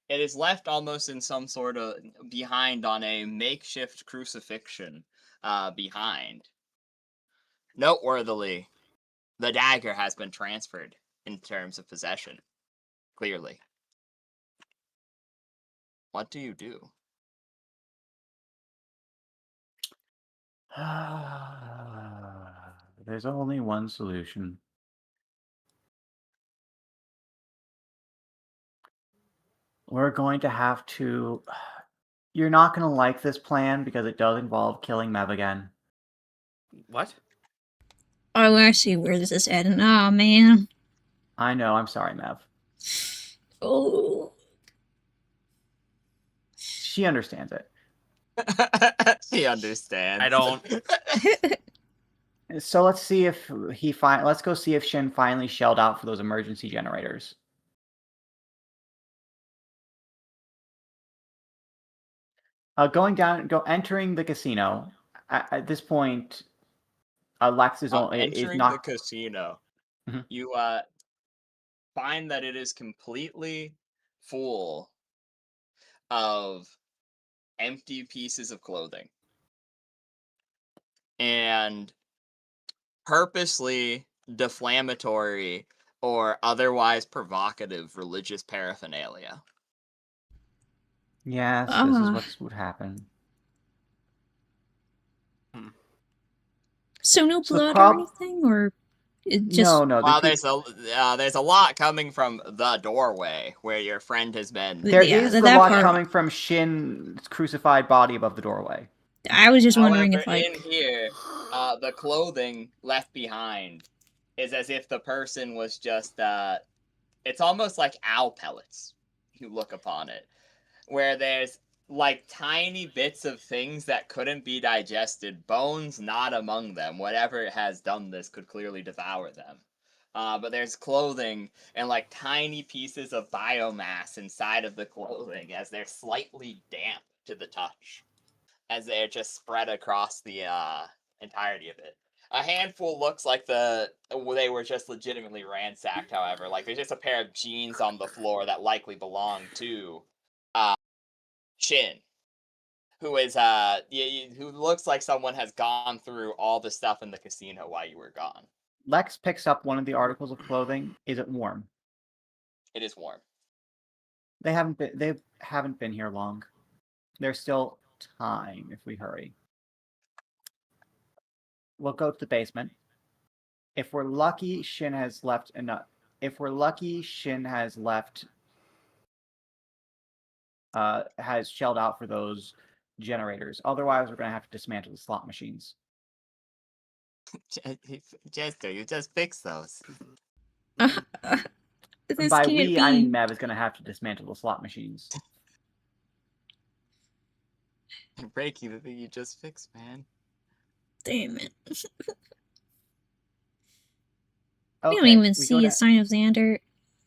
it is left almost in some sort of... behind on a makeshift crucifixion behind. Noteworthily, the dagger has been transferred in terms of possession. Clearly. What do you do? There's only one solution. We're going to have to... You're not going to like this plan because it does involve killing Mev again. What? Oh, I see where this is heading. Oh, man. I know, I'm sorry, Mev. Oh. She understands it. He understands. I don't. So let's see if let's go see if Shin finally shelled out for those emergency generators. Entering the casino. At this point, Lex is Entering not the casino. Mhm. You find that it is completely full of empty pieces of clothing and purposely deflammatory or otherwise provocative religious paraphernalia. Yes, this is Ah. what would happen. So no So the blood or prob- anything, or it just No, Well, there's a lot coming from the doorway where your friend has been. there yeah, is that the lot part. coming from Shin's crucified body above the doorway. I was just wondering However, if like in here, the clothing left behind is as if the person was just it's almost like owl pellets. You look upon it, where there's like tiny bits of things that couldn't be digested, bones not among them. Whatever has done this could clearly devour them. But there's clothing and like tiny pieces of biomass inside of the clothing as they're slightly damp to the touch, as they're just spread across the entirety of it. A handful looks like they were just legitimately ransacked, however. Like there's just a pair of jeans on the floor that likely belong to Shin, who is who looks like someone has gone through all the stuff in the casino while you were gone. Lex picks up one of the articles of clothing. Is it warm? It is warm. They haven't been here long. There's still time if we hurry. We'll go to the basement. If we're lucky, Shin has left enough. If we're lucky, Shin has left. Has shelled out for those generators. Otherwise, we're gonna have to dismantle the slot machines. Jester, you just fix those. this By can't we, be. I mean Mev is gonna have to dismantle the slot machines. Breaking the thing you just fixed, man. Damn it. Okay, We don't even we see go a to- sign of Xander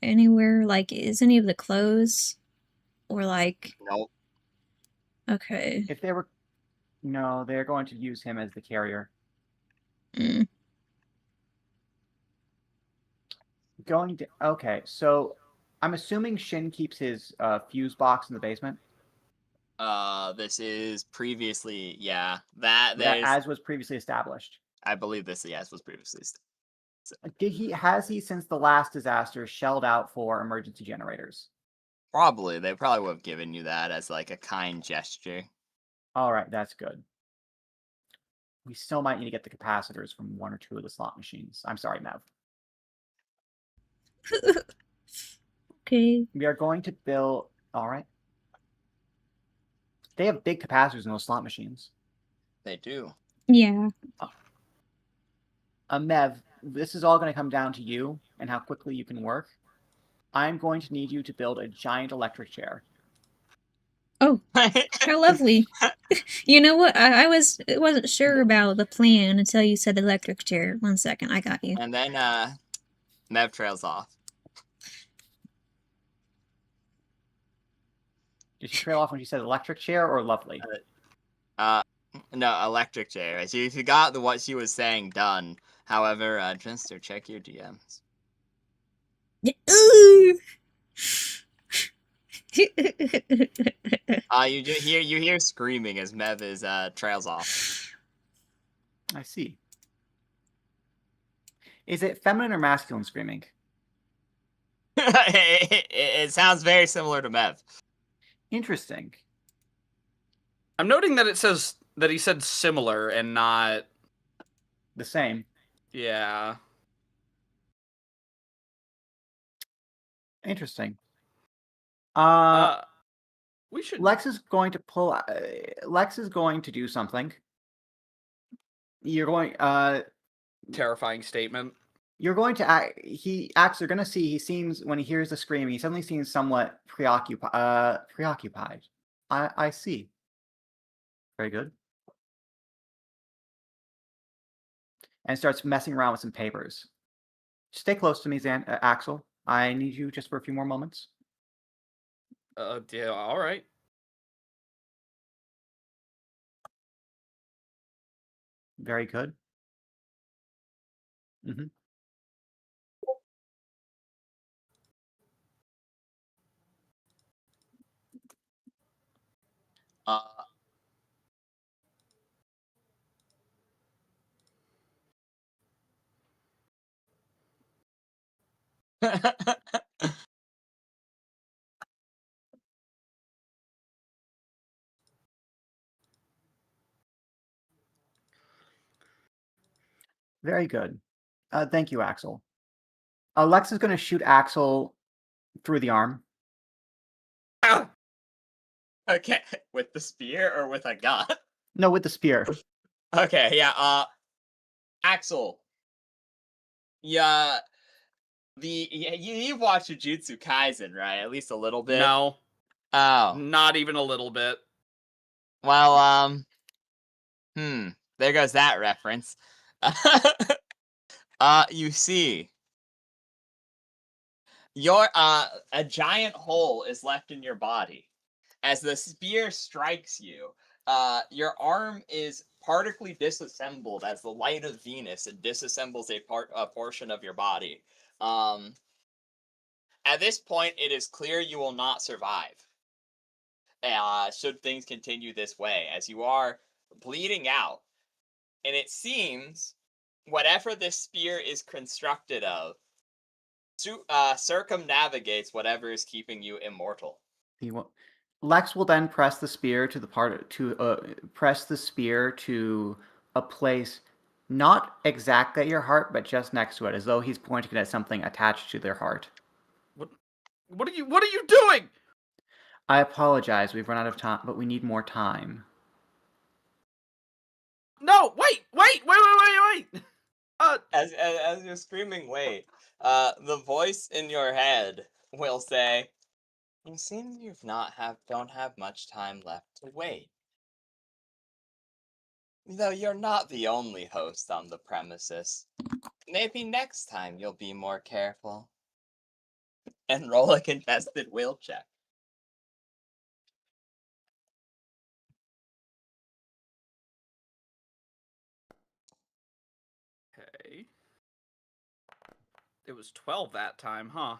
anywhere. Like, is any of the clothes or like? Nope. Okay. If they were, no, they're going to use him as the carrier. Mm. Going to okay, so I'm assuming Shin keeps his fuse box in the basement. This is previously, yeah. That That there's, as was previously established. I believe this, yes, was previously. Has he since the last disaster shelled out for emergency generators? Probably, they probably would have given you that as like a kind gesture. All right, that's good. We still might need to get the capacitors from one or two of the slot machines. I'm sorry, Mev. Okay. We are going to build. All right. They have big capacitors in those slot machines. They do. Yeah. Mev, this is all going to come down to you and how quickly you can work. I'm going to need you to build a giant electric chair. Oh, how lovely. You know what? I wasn't sure about the plan until you said electric chair. 1 second, I got you. And then Mev trails off. Did she trail off when she said electric chair or lovely? No, electric chair. She got what she was saying done. However, Jester, check your DMs. Ooh. You hear screaming as Mev is trails off. I see. Is it feminine or masculine screaming? It sounds very similar to Mev. Interesting. I'm noting that it says that he said similar and not. The same. Yeah. Interesting. We should. Lex is going to pull. Lex is going to do something. You're going. Terrifying statement. You're going to act. He acts. You're going to see. He seems when he hears the scream. He suddenly seems somewhat preoccupied. I see. Very good. And starts messing around with some papers. Stay close to me, Axel. I need you just for a few more moments. Yeah. All right. Very good. Mm-hmm. Uh, Very good. Thank you, Axel. Lex is going to shoot Axel through the arm. Ah! okay, with the spear or with a gun? No, with the spear. Okay, yeah, Axel. Yeah, you've watched Jujutsu Kaisen, right? At least a little bit? No, Oh. not even a little bit. Well, there goes that reference. You see, a giant hole is left in your body. As the spear strikes you, your arm is partically disassembled as the light of Venus. It disassembles a portion of your body. At this point, it is clear you will not survive. Should things continue this way, as you are bleeding out. And it seems whatever this spear is constructed of circumnavigates whatever is keeping you immortal. Lex will then press the spear to a place not exactly at your heart, but just next to it, as though he's pointing it at something attached to their heart. What are you doing? I apologize. We've run out of time, but we need more time. No, wait. As you're screaming, wait, the voice in your head will say, "You seem you don't have much time left to wait. Though you're not the only host on the premises. Maybe next time you'll be more careful." And roll a contested will check. Okay. It was 12 that time, huh?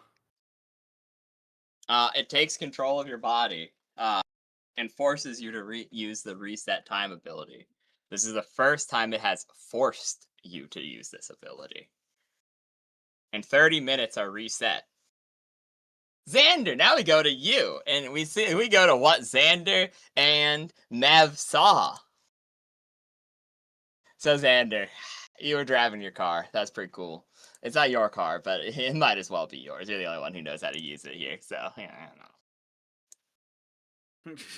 It takes control of your body, and forces you to use the reset time ability. This is the first time it has forced you to use this ability. And 30 minutes are reset. Xander, now we go to you, and we go to what Xander and Mev saw. So Xander, you were driving your car. That's pretty cool. It's not your car, but it might as well be yours. You're the only one who knows how to use it here, so yeah, I don't know.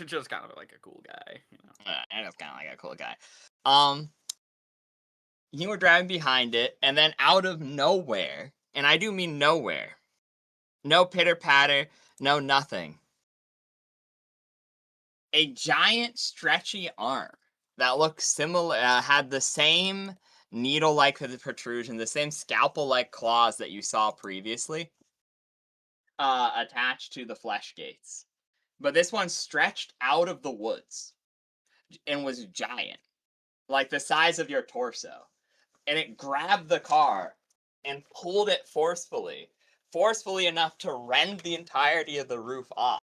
Just kind of like a cool guy, you know. I just kind of like a cool guy. You were driving behind it, and then out of nowhere, and I do mean nowhere, no pitter patter, no nothing, a giant stretchy arm that looked similar, had the same needle-like protrusion, the same scalpel-like claws that you saw previously, attached to the flesh gates. But this one stretched out of the woods and was giant, like the size of your torso. And it grabbed the car and pulled it forcefully enough to rend the entirety of the roof off.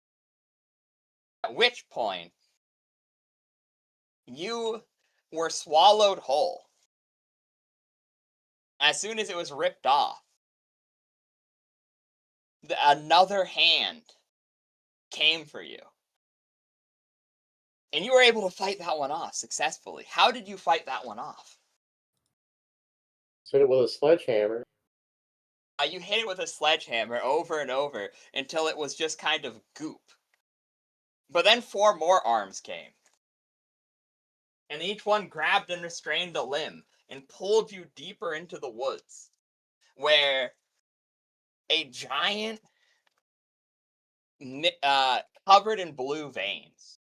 At which point, you were swallowed whole. As soon as it was ripped off, another hand came for you. And you were able to fight that one off successfully. How did you fight that one off? Hit it with a sledgehammer. You hit it with a sledgehammer over and over until it was just kind of goop. But then 4 more arms came. And each one grabbed and restrained a limb and pulled you deeper into the woods, where a giant, covered in blue veins,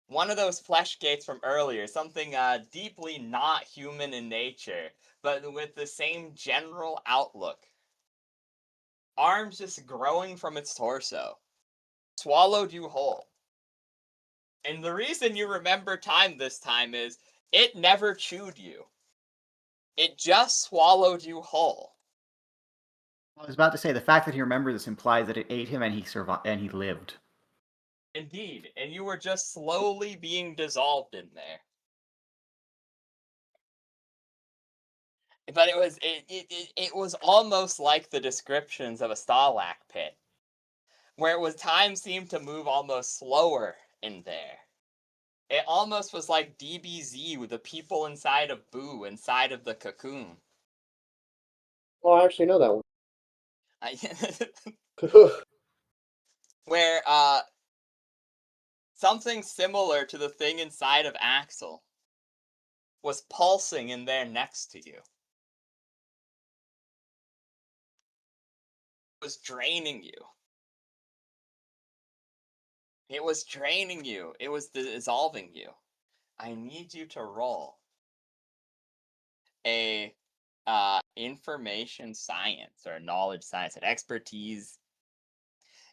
one of those flesh gates from earlier, something deeply not human in nature, but with the same general outlook. Arms just growing from its torso, swallowed you whole. And the reason you remember time this time is it never chewed you. It just swallowed you whole. I was about to say, the fact that he remembered this implies that it ate him and he survived and he lived. Indeed, and you were just slowly being dissolved in there. But it was almost like the descriptions of a Stalag pit, where time seemed to move almost slower in there. It almost was like DBZ with the people inside of Boo inside of the cocoon. Well, I actually know that one. Where something similar to the thing inside of Axel was pulsing in there next to you. It was draining you. It was draining you. It was dissolving you. I need you to roll a information science or knowledge science, an expertise,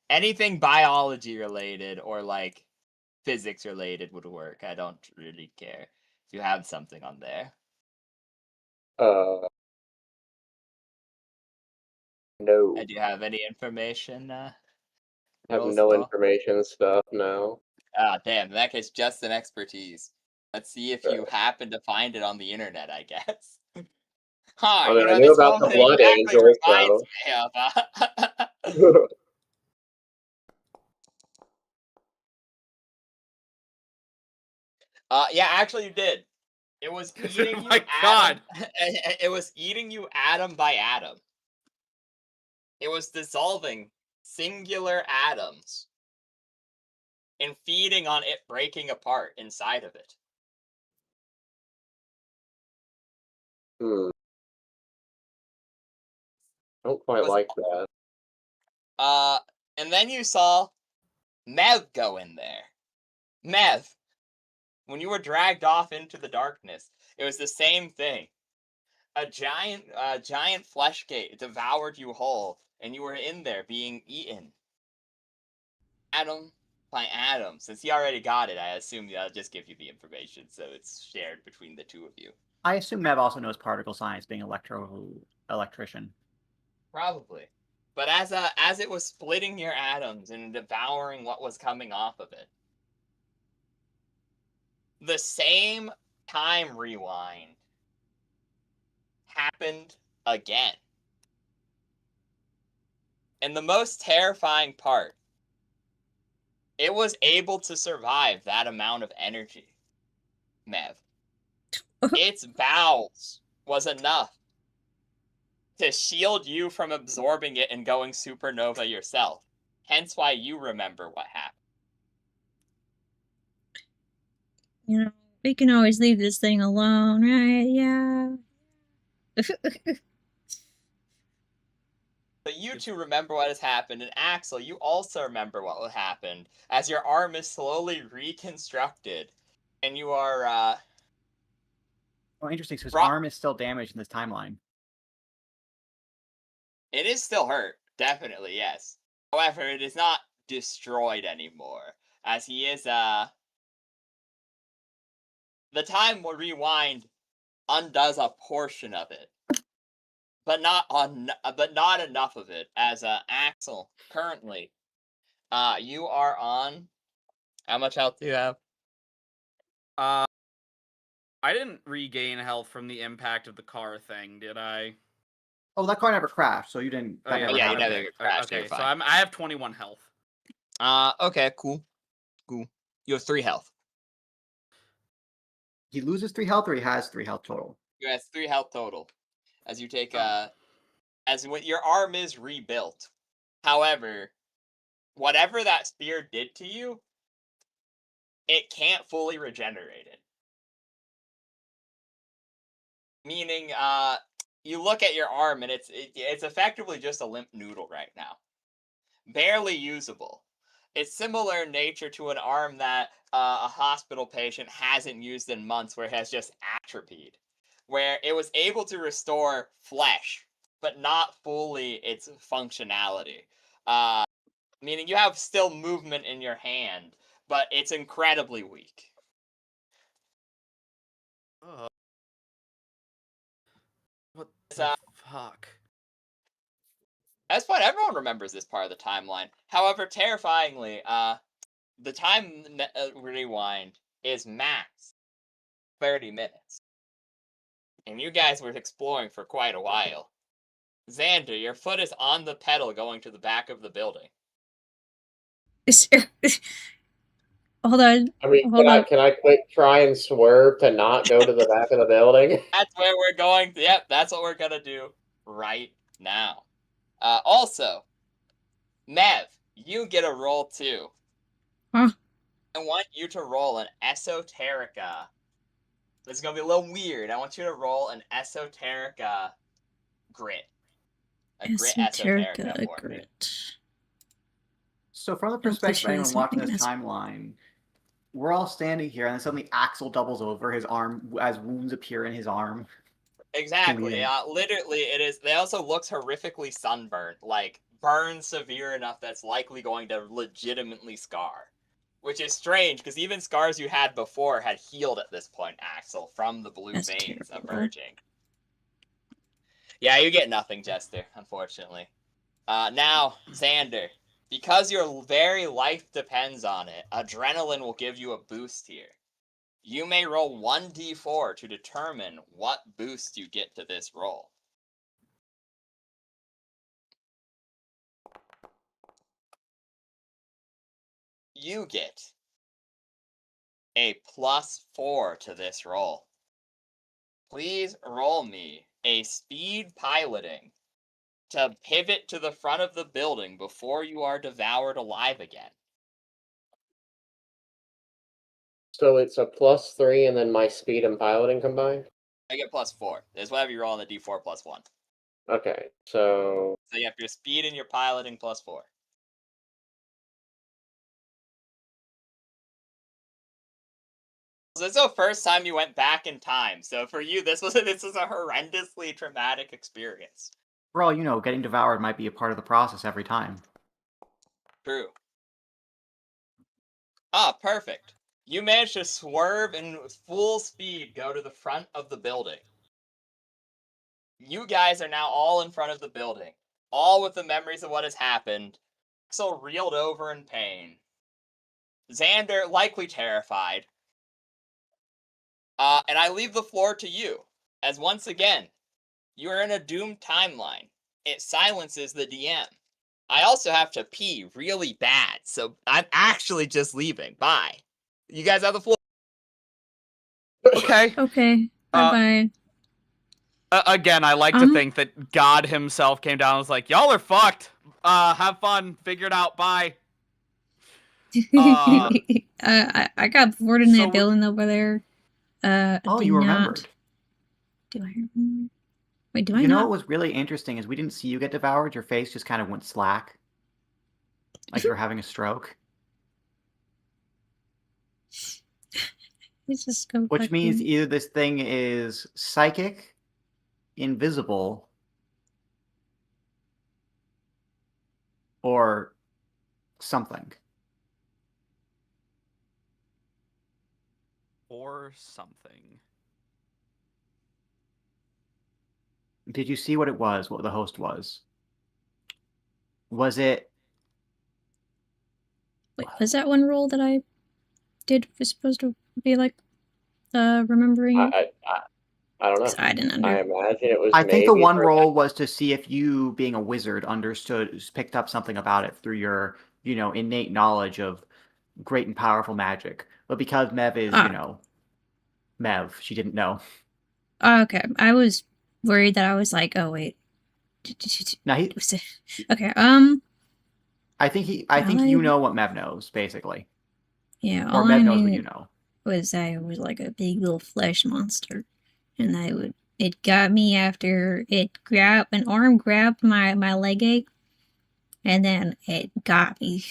anything biology related or like physics related would work. I don't really care if you have something on there. No. Do you have any information? I have rolls no at all? information stuff, no. Ah, damn. In that case, just an expertise. Let's see if you happen to find it on the internet, I guess. Huh, I mean, you I know, knew this about the moment Blood exactly Angels, reminds me of... yeah, actually you did. It was eating you My atom. God. It was eating you atom by atom. It was dissolving singular atoms and feeding on it breaking apart inside of it. I don't quite like that. And then you saw Mev go in there. Mev, when you were dragged off into the darkness, it was the same thing. A giant flesh gate devoured you whole, and you were in there being eaten. Atom by atom. Since he already got it, I assume I'll just give you the information, so it's shared between the two of you. I assume Mev also knows particle science, being electrician. Probably. But as it was splitting your atoms and devouring what was coming off of it, the same time rewind happened again. And the most terrifying part, it was able to survive that amount of energy, Mev. Its bowels was enough to shield you from absorbing it and going supernova yourself. Hence why you remember what happened. You know, we can always leave this thing alone, right? Yeah. But you two remember what has happened, and Axel, you also remember what happened as your arm is slowly reconstructed, and you are Oh, interesting. So his Bro- arm is still damaged in this timeline. It is still hurt, definitely, yes. However, it is not destroyed anymore, as he is the time rewind undoes a portion of it, but not enough of it. As Axel, currently, you are on. How much health do you have? I didn't regain health from the impact of the car thing, did I? Oh, that car never crashed, so you didn't. Oh, That yeah, never yeah, you happened. never crashed. Okay, You're so fine. I have 21 health. Okay, cool. You have 3 health. He loses 3 health, or he has 3 health total. You have 3 health total. As you take as when your arm is rebuilt. However, whatever that spear did to you, it can't fully regenerate it. Meaning, you look at your arm and it's effectively just a limp noodle right now. Barely usable. It's similar in nature to an arm that a hospital patient hasn't used in months, where it has just atrophied. Where it was able to restore flesh, but not fully its functionality. Meaning you have still movement in your hand, but it's incredibly weak. What It's, the fuck? That's fine. Everyone remembers this part of the timeline. However, terrifyingly, The time rewind is max 30 minutes. And you guys were exploring for quite a while. Xander, your foot is on the pedal going to the back of the building. Hold on. I mean, Hold on. can I quick try and swerve to not go to the back of the building? That's where we're going. Yep, that's what we're gonna do right now. Also, Mev, you get a roll too. Huh? I want you to roll an esoterica. This is gonna be a little weird. I want you to roll an esoterica grit. A grit esoterica Esoterica for me. grit. So from the Hopefully perspective she of anyone has watching something this that's- timeline, we're all standing here, and then suddenly Axel doubles over his arm as wounds appear in his arm. Exactly. Bleeding. Literally, it is. They also looks horrifically sunburned, like burned severe enough that's likely going to legitimately scar. Which is strange because even scars you had before had healed at this point, Axel, from the blue That's veins terrible. emerging. Yeah, you get nothing, Jester, unfortunately. Now, Xander, because your very life depends on it, adrenaline will give you a boost here. You may roll 1d4 to determine what boost you get to this roll. You get a +4 to this roll. Please roll me a speed piloting to pivot to the front of the building before you are devoured alive again. So it's a +3 and then my speed and piloting combined? I get +4. It's whatever you roll on the d4 +1. Okay, so... So you have your speed and your piloting +4. So this is the first time you went back in time. So for you, this is a horrendously traumatic experience. For all you know, getting devoured might be a part of the process every time. True. Ah, perfect. You managed to swerve and with full speed go to the front of the building. You guys are now all in front of the building, all with the memories of what has happened. Axel reeled over in pain. Xander likely terrified. And I leave the floor to you, as once again, you are in a doomed timeline. It silences the DM. I also have to pee really bad, so I'm actually just leaving. Bye. You guys have the floor. Okay. Okay. Bye bye. Again, I like to think that God himself came down and was like, y'all are fucked. Have fun. Figure it out. Bye. I got bored in so that building over there. Oh, did you not- remembered. Do I remember? Wait, do I You know not? what was really interesting is we didn't see you get devoured. Your face just kind of went slack. Like you were having a stroke. Let's just go Which back means in. either this thing is psychic, invisible, or something. Or something. Did you see what it was, what the host was? Was it... Wait, was that one roll that I did was supposed to be like remembering? I don't know. 'Cause I didn't I under. imagine it was I think the maybe one for- roll was to see if you, being a wizard, picked up something about it through your, innate knowledge of great and powerful magic. But because Mev is, Mev, she didn't know. Oh, okay. I was worried that I was like, oh wait. Now he, Okay. I think you know what Mev knows, basically. Yeah. Or All Mev I knows what knew you know. was I was like a big little flesh monster, and it got me after an arm grabbed my leg ache, and then it got me.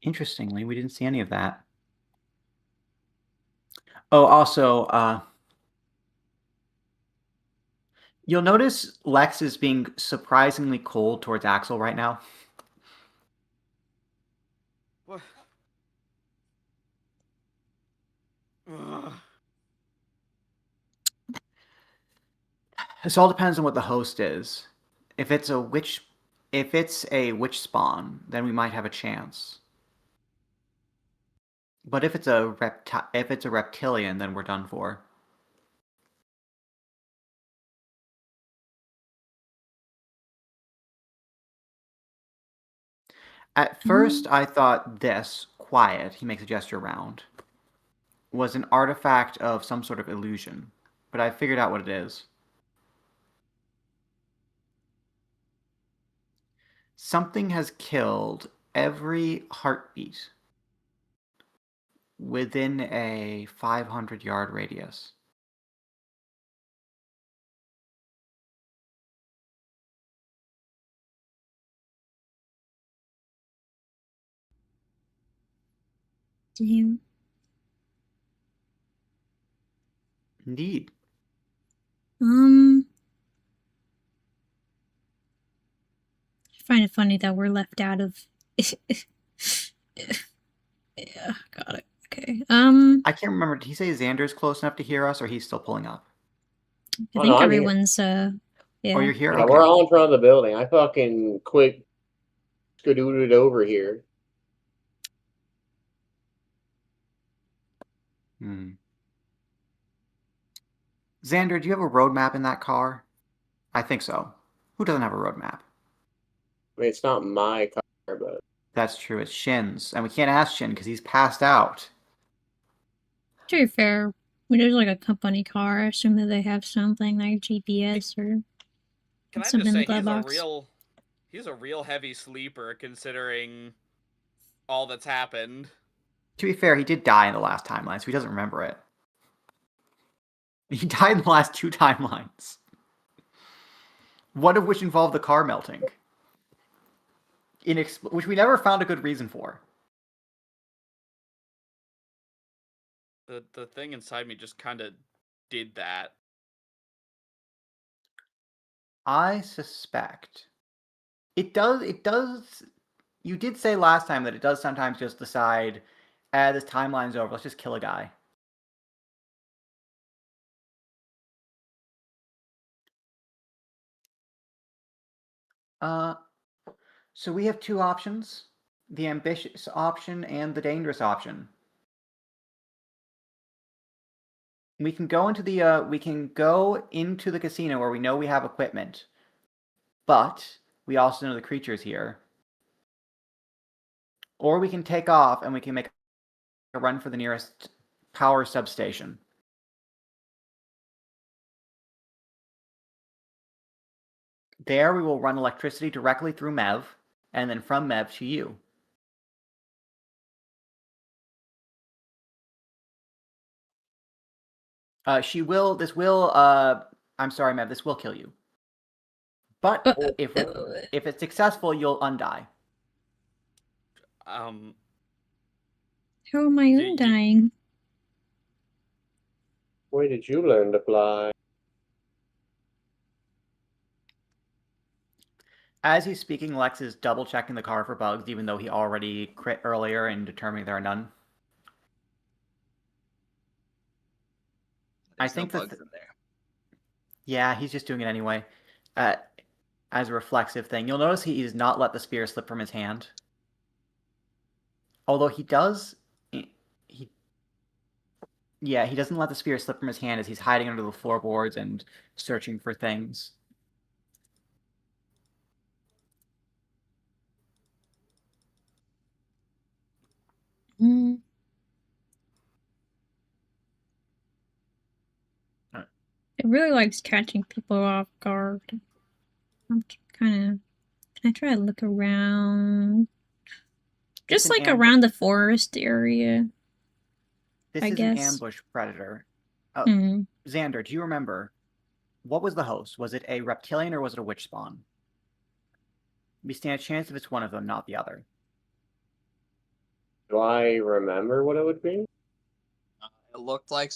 Interestingly, we didn't see any of that. Oh, also, you'll notice Lex is being surprisingly cold towards Axel right now. What? This all depends on what the host is. If it's a witch spawn, then we might have a chance. But if it's a reptilian, then we're done for. At first, I thought this, quiet, he makes a gesture around, was an artifact of some sort of illusion. But I figured out what it is. Something has killed every heartbeat within a 500-yard radius. Damn. Indeed. I find it funny that we're left out of. Yeah, got it. Okay. I can't remember. Did he say Xander's close enough to hear us, or he's still pulling up? I Oh, think no, I'm here. everyone's yeah. Oh, you're here? Yeah, Okay. we're all in front of the building. I fucking quick scadooted over here. Xander, do you have a roadmap in that car? I think so. Who doesn't have a roadmap? I mean, it's not my car, but That's true. It's Shin's, and we can't ask Shin because he's passed out. To be fair, when there's like a company car, I assume that they have something like GPS or Can I something just in say the glove box. he's a real heavy sleeper considering all that's happened. To be fair, he did die in the last timeline, so he doesn't remember it. He died in the last 2 timelines. One of which involved the car melting. Which we never found a good reason for. The thing inside me just kind of did that. I suspect it does. You did say last time that it does sometimes just decide, this timeline's over, let's just kill a guy. So we have 2 options: the ambitious option and the dangerous option. We can go into the casino where we know we have equipment, but we also know the creature's here. Or we can take off and we can make a run for the nearest power substation. There we will run electricity directly through Mev, and then from Mev to you. I'm sorry, Mev, this will kill you. But if it's successful, you'll undie. How am I undying? where did you learn to fly? As he's speaking, Lex is double-checking the car for bugs, even though he already crit earlier and determining there are none. There's I think no that bugs in there. Yeah, he's just doing it anyway. As a reflexive thing. You'll notice he does not let the spear slip from his hand. Although he does... Yeah, he doesn't let the spear slip from his hand as he's hiding under the floorboards and searching for things. It really likes catching people off guard. I'm kind of... Can I try to look around? Just like around the forest area. This is an ambush predator. Xander, do you remember? What was the host? Was it a reptilian or was it a witch spawn? We stand a chance if it's one of them, not the other. Do I remember what it would be? It looked like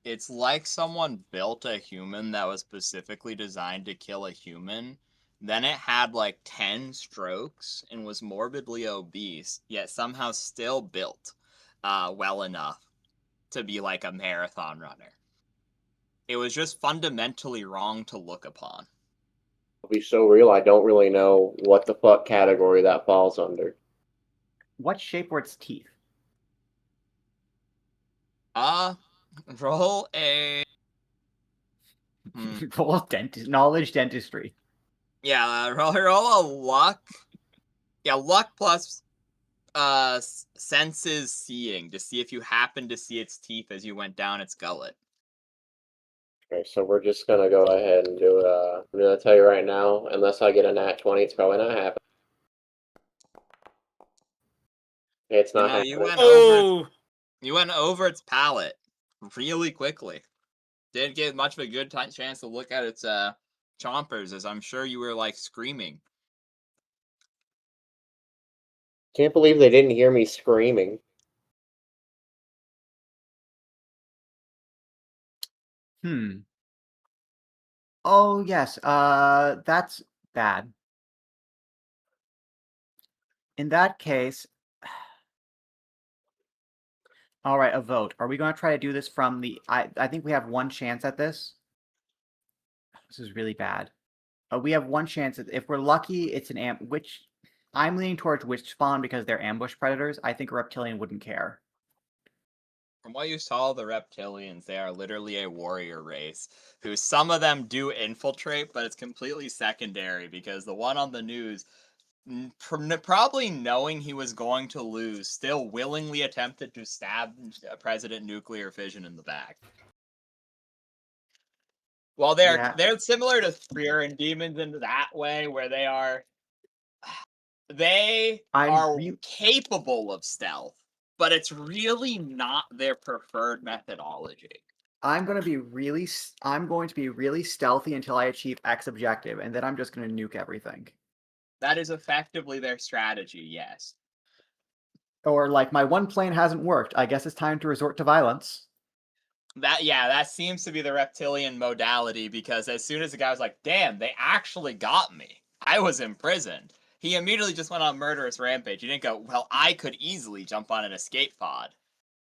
it's like someone built a human that was specifically designed to kill a human. Then it had like 10 strokes and was morbidly obese, yet somehow still built well enough to be like a marathon runner. It was just fundamentally wrong to look upon. It'll be so real, I don't really know what the fuck category that falls under. What shape were its teeth? Roll a. Roll knowledge dentistry. Yeah, roll a luck. Yeah, luck plus senses seeing to see if you happen to see its teeth as you went down its gullet. Okay, so we're just gonna go ahead and do it. I'm gonna tell you right now, unless I get a nat 20, it's probably not happening. It's not happening. You went over its palate really quickly. Didn't get much of a good chance to look at its chompers, as I'm sure you were like screaming. Can't believe they didn't hear me screaming. Oh yes, that's bad. In that case, all right, a vote. Are we going to try to do this from the? I think we have one chance at this. This is really bad. We have one chance. If we're lucky, it's an which I'm leaning towards witch spawn because they're ambush predators. I think a reptilian wouldn't care. From what you saw, the reptilians, they are literally a warrior race, who some of them do infiltrate, but it's completely secondary because the one on the news, probably knowing he was going to lose, still willingly attempted to stab President Nuclear Fission in the back. Well, they're similar to Spear and Demons in that way, where they are capable of stealth, but it's really not their preferred methodology. I'm going to be really stealthy until I achieve X objective, and then I'm just going to nuke everything. That is effectively their strategy, yes. Or like, my one plan hasn't worked. I guess it's time to resort to violence. That seems to be the reptilian modality, because as soon as the guy was like, damn, they actually got me. I was imprisoned. He immediately just went on a murderous rampage. He didn't go, well, I could easily jump on an escape pod.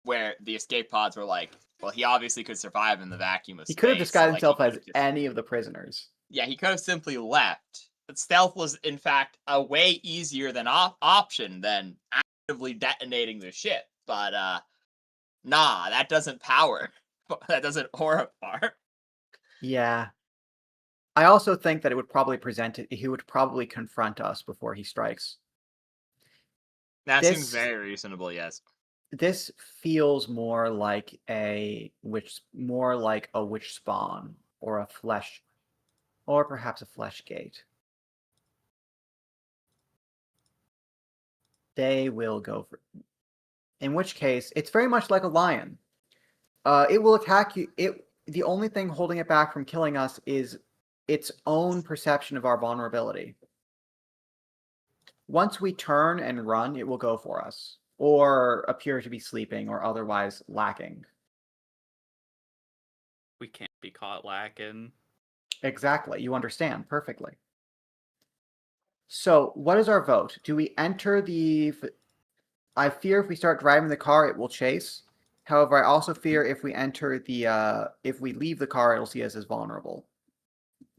Where the escape pods were like, well, he obviously could survive in the vacuum of space. He could have disguised himself as any of the prisoners. Yeah, he could have simply left. But stealth was, in fact, a way easier than option than actively detonating the ship. But, nah, that doesn't power. That doesn't horrify. Yeah. I also think that it would probably he would probably confront us before he strikes. That seems very reasonable, yes. This feels more like a witch spawn, or a flesh, or perhaps a flesh gate. They will go for. In which case, it's very much like a lion. It will attack you. The only thing holding it back from killing us is its own perception of our vulnerability. Once we turn and run, it will go for us, or appear to be sleeping, or otherwise lacking. We can't be caught lacking. Exactly. You understand perfectly. So, what is our vote? Do we enter the... I fear if we start driving the car, it will chase. However, I also fear if we enter the... if we leave the car, it'll see us as vulnerable.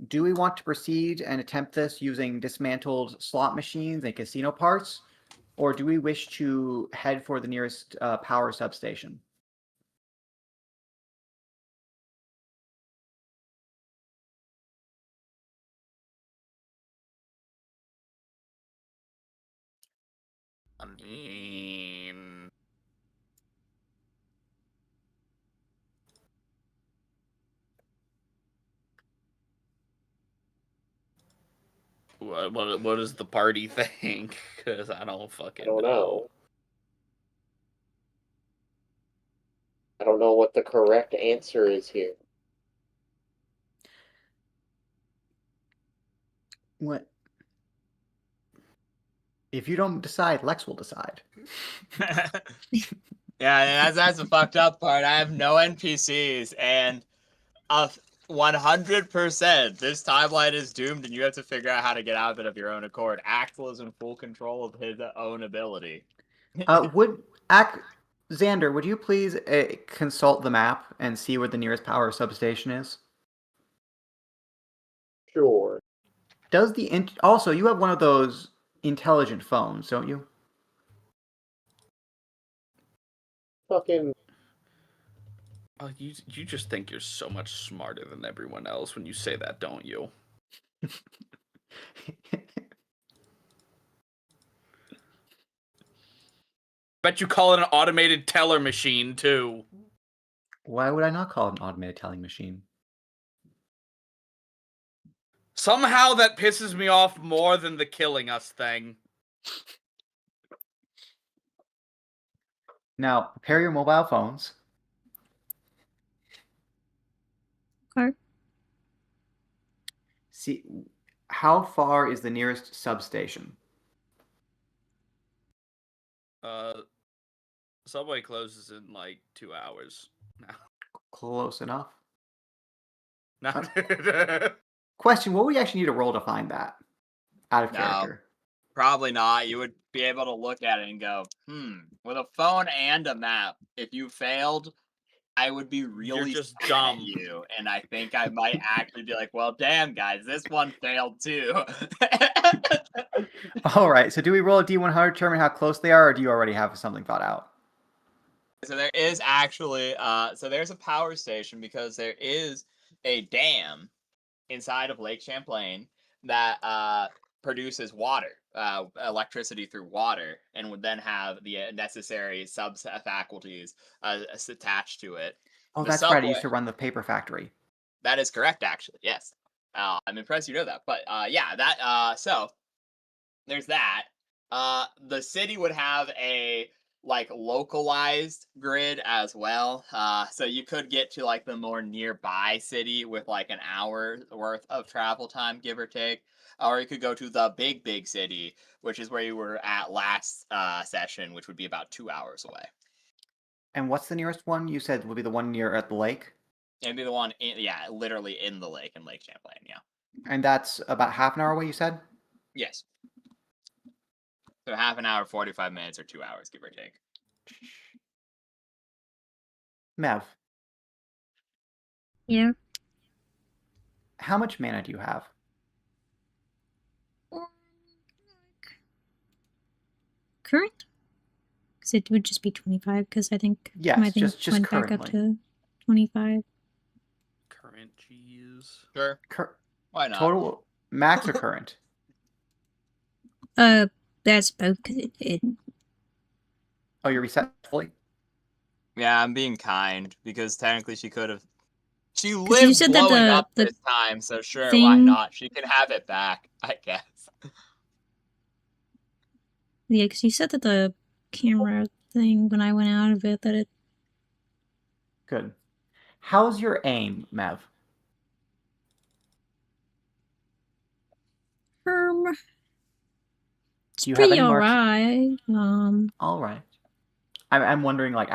Do we want to proceed and attempt this using dismantled slot machines and casino parts? Or do we wish to head for the nearest power substation? I mean, what does the party think? Because I don't fucking know. I don't know what the correct answer is here. What? If you don't decide, Lex will decide. Yeah, that's the fucked up part. I have no NPCs, and 100%, this timeline is doomed, and you have to figure out how to get out of it of your own accord. Axel is in full control of his own ability. Xander, would you please consult the map and see where the nearest power substation is? Sure. Does the also you have one of those intelligent phones, don't you? Fucking. Oh, you just think you're so much smarter than everyone else when you say that, don't you? Bet you call it an automated teller machine too. Why would I not call it an automated telling machine? Somehow that pisses me off more than the killing us thing. Now, prepare your mobile phones. Okay. See, how far is the nearest substation? Subway closes in like 2 hours. Close enough. Now. Question, what would we actually need to roll to find that? Out of No. character. Probably not. You would be able to look at it and go, with a phone and a map, if you failed, I would be really just sad dumb. at you. And I think I might actually be like, well, damn, guys, this one failed too. All right, so do we roll a D100 to determine how close they are, or do you already have something thought out? So there is actually, so there's a power station because there is a dam inside of Lake Champlain that produces water, electricity through water, and would then have the necessary sub-faculties attached to it. Oh, The that's right. I subway- used to run the paper factory. That is correct, actually. Yes, I'm impressed you know that. But yeah, that so there's that. The city would have a like localized grid as well. So you could get to like the more nearby city with like an hour worth of travel time, give or take. Or you could go to the big city, which is where you were at last session, which would be about 2 hours away. And what's the nearest one? You said would be the one near at the lake? It'd be the one, literally in the lake in Lake Champlain, yeah. And that's about half an hour away, you said? Yes. So half an hour, 45 minutes, or 2 hours, give or take. Mev, Yeah. how much mana do you have? Current? Because it would just be 25, because I think Yes, my thing just went back up currently. to 25. Current cheese. Sure. Why not? Total max or current? That's both, because it Oh, you're reset fully? Yeah, I'm being kind because technically she could have. She you lived said that blowing up the this time, so sure, why thing- not? She can have it back, I guess. Yeah, because you said that the camera thing, when I went out of it, that it... Good. How's your aim, Mev? It's Do you have pretty any marks? alright. All right. I'm wondering, like,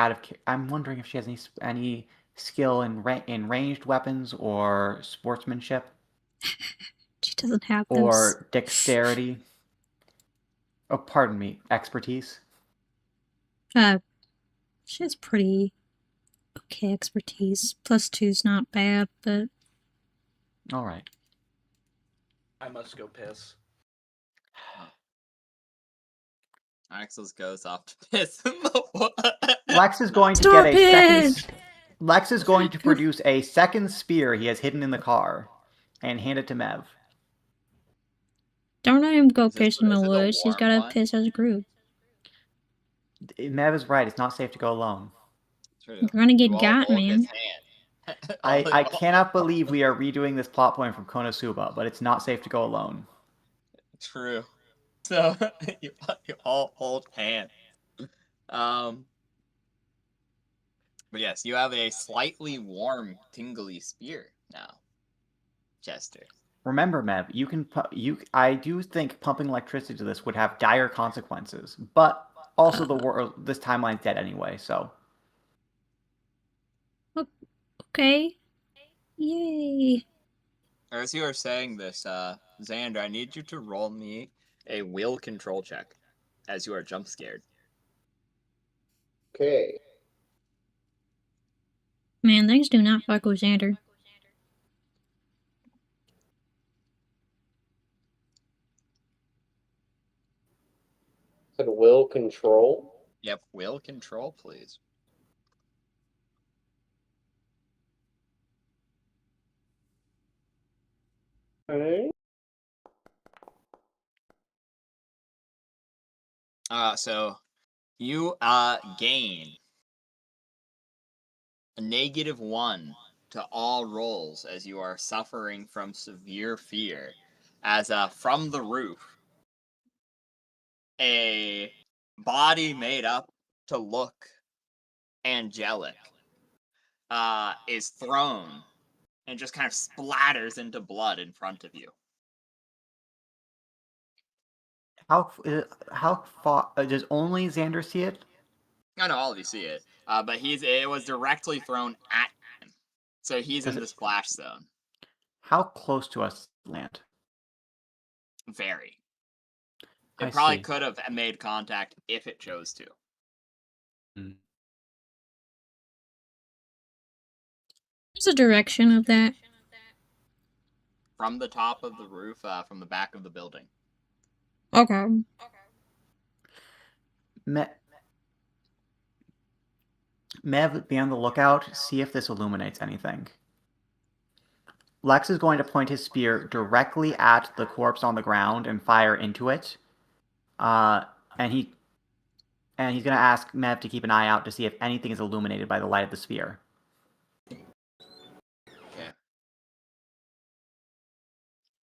I'm wondering if she has any skill in ranged weapons or sportsmanship She doesn't have those. or dexterity. Oh, pardon me, expertise. She has pretty okay expertise. +2's not bad, but All right. I must go piss. Axel's goes off to piss. Lex is going to Stop get a it! second. Lex is going to produce a second spear he has hidden in the car, and hand it to Mev. don't let him go Is this- piss in the is it the woods. He's warm gotta one? piss as a group. Mev is right. It's not safe to go alone. True. You're gonna get You all got, hold his man. hand. I cannot believe we are redoing this plot point from Konosuba, but it's not safe to go alone. True. So you all hold hands. But yes, you have a slightly warm, tingly spear now, Chester. Remember, Mev, I do think pumping electricity to this would have dire consequences, but also this timeline's dead anyway, so. Okay. Yay. As you are saying this, Xander, I need you to roll me a will control check, as you are jump scared. Okay. Man, things do not fuck with Xander. Could will control? Yep, will control, please. Okay. So you gain a -1 to all rolls as you are suffering from severe fear. As from the roof, a body made up to look angelic is thrown and just kind of splatters into blood in front of you. How far does only Xander see it? I know all of you see it, but it was directly thrown at him, so he's in the splash zone. How close to us land? Very. I It probably see. could have made contact if it chose to. What's the direction of that? From the top of the roof, from the back of the building. Okay. Mev, be on the lookout. See if this illuminates anything. Lex is going to point his spear directly at the corpse on the ground and fire into it. And he's going to ask Mev to keep an eye out to see if anything is illuminated by the light of the spear. Okay.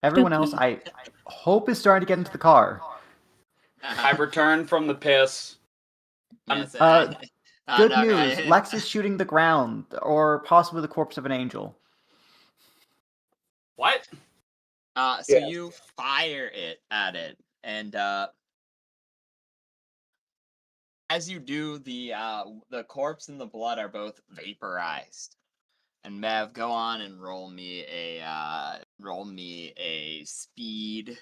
Everyone else, I hope, is starting to get into the car. I've returned from the piss. Yes, Good no, news. Lex is shooting the ground, or possibly the corpse of an angel. What? So you fire it at it, and as you do, the corpse and the blood are both vaporized. And Mev, go on and roll me a speed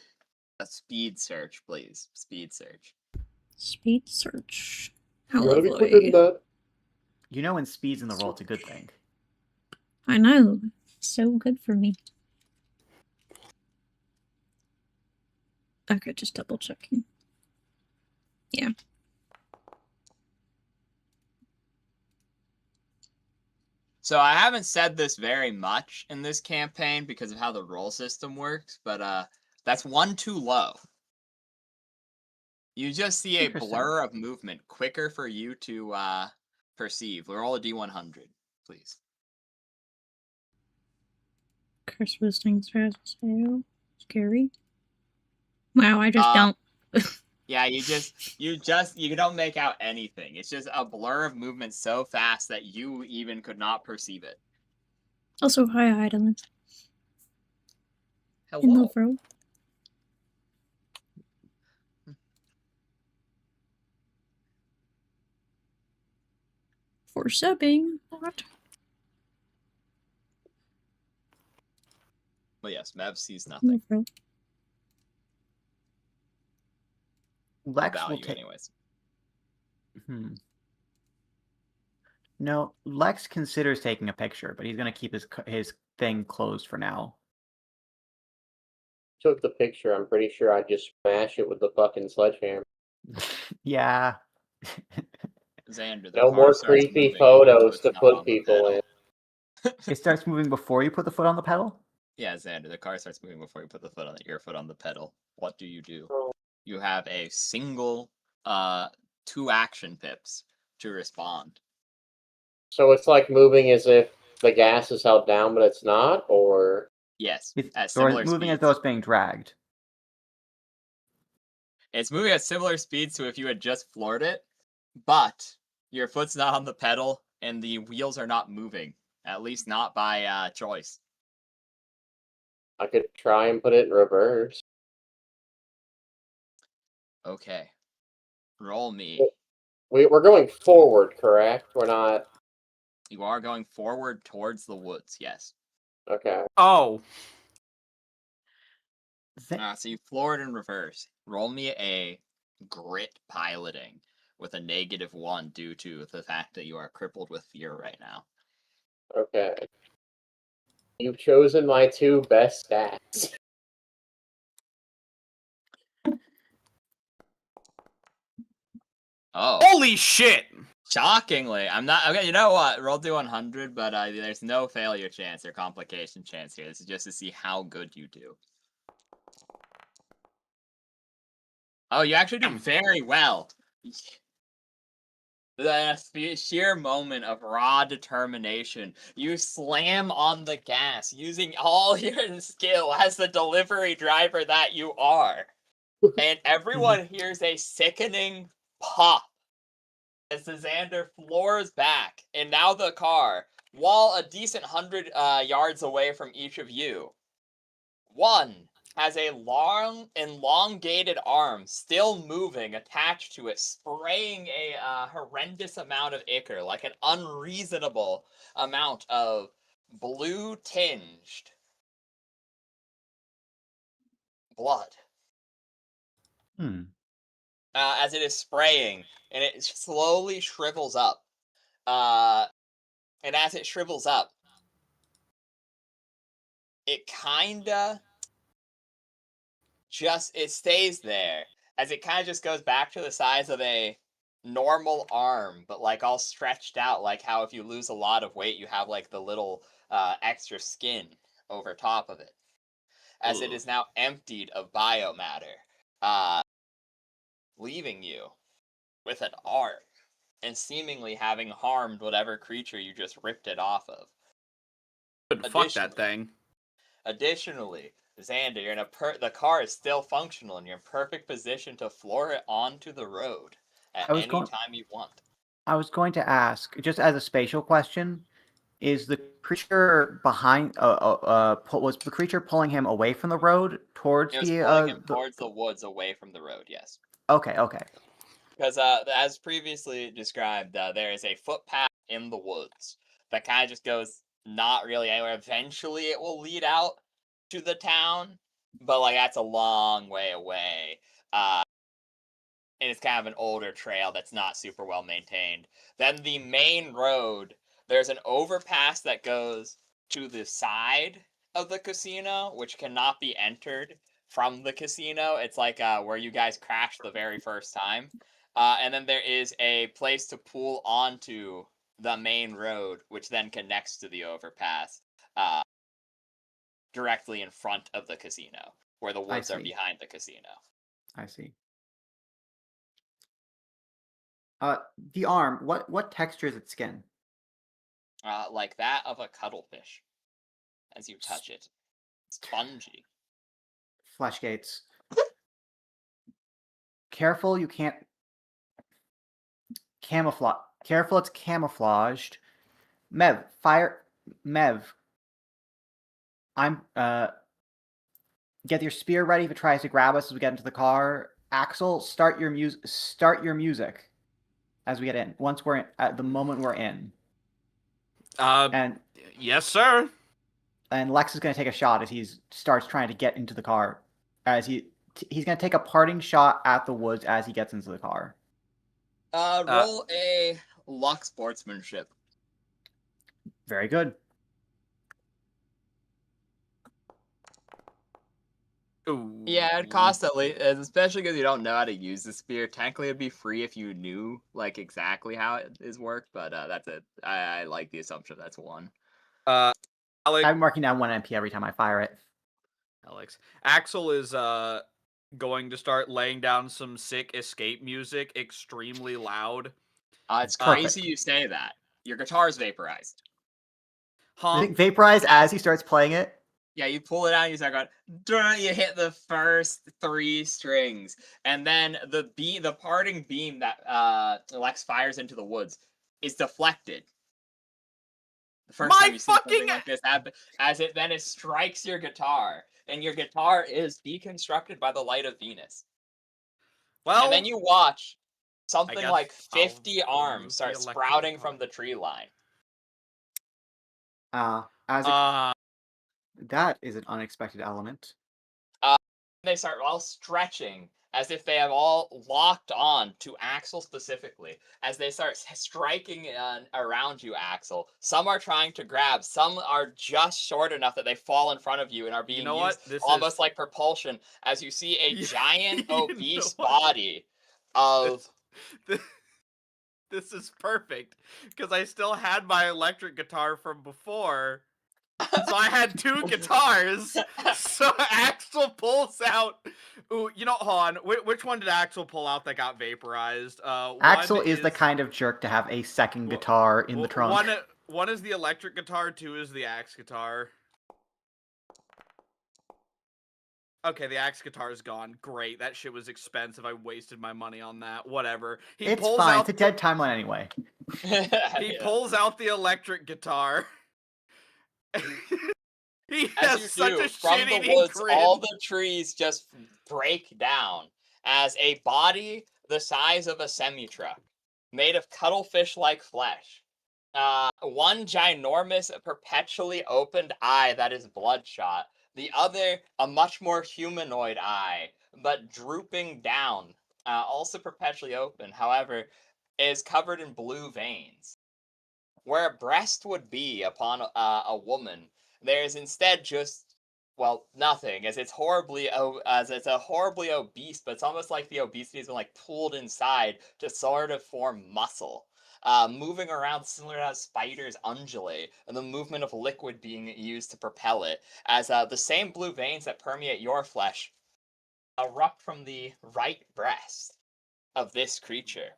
search, please. Speed search. Speed search. How You gotta be quicker than lovely. that. You know when speed's in the roll, it's a good thing. I know. So good for me. Okay, just double checking. Yeah. So I haven't said this very much in this campaign because of how the roll system works, but that's 1 too low. You just see a blur of movement quicker for you to perceive. Roll a D100, please. Curse boosting strategy. Scary. Wow, I just don't. Yeah, you don't make out anything. It's just a blur of movement so fast that you even could not perceive it. Also, hi, Idolin. Hello. In the row. For subbing. What? Well, yes, Mev sees In nothing. the row. Lex Value, will take. anyways. No, Lex considers taking a picture, but he's going to keep his thing closed for now. Took the picture. I'm pretty sure I'd just smash it with the fucking sledgehammer. Yeah. Xander, the No car more starts creepy moving, photos it's to not put on the people in. pedal. It starts moving before you put the foot on the pedal? Yeah, Xander, the car starts moving before you put your foot on the pedal. What do? Oh. You have a single 2 action pips to respond. So it's like moving as if the gas is held down, but it's not, or Yes, at Or similar it's moving speeds. as though it's being dragged. It's moving at similar speeds to if you had just floored it, but your foot's not on the pedal and the wheels are not moving. At least not by choice. I could try and put it in reverse. Okay. Roll me. We're going forward, correct? We're not. You are going forward towards the woods, yes. Okay. Oh. So you floor it in reverse. Roll me a grit piloting with a -1 due to the fact that you are crippled with fear right now. Okay. You've chosen my 2 best stats. Oh, Holy shit! shockingly, I'm not. Okay, you know what? Roll D100, but there's no failure chance or complication chance here. This is just to see how good you do. Oh, you actually do very well. The sheer moment of raw determination. You slam on the gas using all your skill as the delivery driver that you are. And everyone hears a sickening pop as the Xander floors back. And now the car, while a decent 100 yards away from each of you, one has a long, elongated arm still moving attached to it, spraying a horrendous amount of ichor, like an unreasonable amount of blue-tinged blood. As it is spraying, and it slowly shrivels up. And as it shrivels up, it kinda it stays there, as it kind of just goes back to the size of a normal arm, but like all stretched out, like how if you lose a lot of weight, you have like the little extra skin over top of it, as it is now emptied of biomatter, leaving you with an arm and seemingly having harmed whatever creature you just ripped it off of. Fuck that thing. Additionally, Xander, you're in the car is still functional, and you're in perfect position to floor it onto the road at any time you want. I was going to ask, just as a spatial question, is the creature behind? Was the creature pulling him away from the road towards It was pulling him towards the woods, away from the road. Yes. Okay. Because as previously described, there is a footpath in the woods that kind of just goes not really anywhere. Eventually, it will lead out to the town, but like that's a long way away. And it's kind of an older trail that's not super well maintained. Then the main road, there's an overpass that goes to the side of the casino, which cannot be entered from the casino. It's like where you guys crashed the very first time. And then there is a place to pull onto the main road, which then connects to the overpass directly in front of the casino, where the woods are behind the casino. I see. The arm, what texture is its skin? Like that of a cuttlefish, as you touch it. Spongy. Flesh gates. Careful, you can't camouflage. Careful, it's camouflaged. Mev, I'm get your spear ready if it tries to grab us as we get into the car. Axel, start your music as we get in. Once we're in, at the moment we're in. And yes, sir. And Lex is going to take a shot as he starts trying to get into the car. As he's going to take a parting shot at the woods as he gets into the car. Roll a luck sportsmanship. Very good. Ooh. Yeah, it costs at least, especially because you don't know how to use the spear. Technically, it'd be free if you knew like exactly how it is worked, but that's it. I like the assumption that's one. Alex, I'm marking down 1 MP every time I fire it. Axel is going to start laying down some sick escape music, extremely loud. It's crazy you say that. Your guitar is vaporized. I think vaporized as he starts playing it. Yeah, you pull it out and you start going, you hit the first 3 strings. And then the parting beam that Lex fires into the woods is deflected. The first time you see something like this happen, as it strikes your guitar. And your guitar is deconstructed by the light of Venus. Well, and then you watch something like 50 arms start sprouting from the tree line. That is an unexpected element. They start all stretching as if they have all locked on to Axel specifically. As they start striking around you, Axel. Some are trying to grab. Some are just short enough that they fall in front of you and are being used almost like propulsion. As you see a giant obese body of this is perfect because I still had my electric guitar from before. So I had 2 guitars. So Axel pulls out. Ooh, you know, hold on. Which one did Axel pull out that got vaporized? Axel One is the kind of jerk to have a second guitar in the trunk. One is the electric guitar. 2 is the axe guitar. Okay, the axe guitar is gone. Great, that shit was expensive. I wasted my money on that. Whatever. It's fine. It's a dead timeline anyway. He pulls out the electric guitar. He As has you such do, a from the shit-eating woods, grin. all the trees just break down as a body the size of a semi-truck, made of cuttlefish-like flesh. One ginormous, perpetually opened eye that is bloodshot. The other, a much more humanoid eye, but drooping down, also perpetually open, however, is covered in blue veins. Where a breast would be upon a woman, there is instead just, well, nothing, as it's a horribly obese, but it's almost like the obesity has been like pulled inside to sort of form muscle. Moving around similar to how spiders undulate, and the movement of liquid being used to propel it, as the same blue veins that permeate your flesh erupt from the right breast of this creature.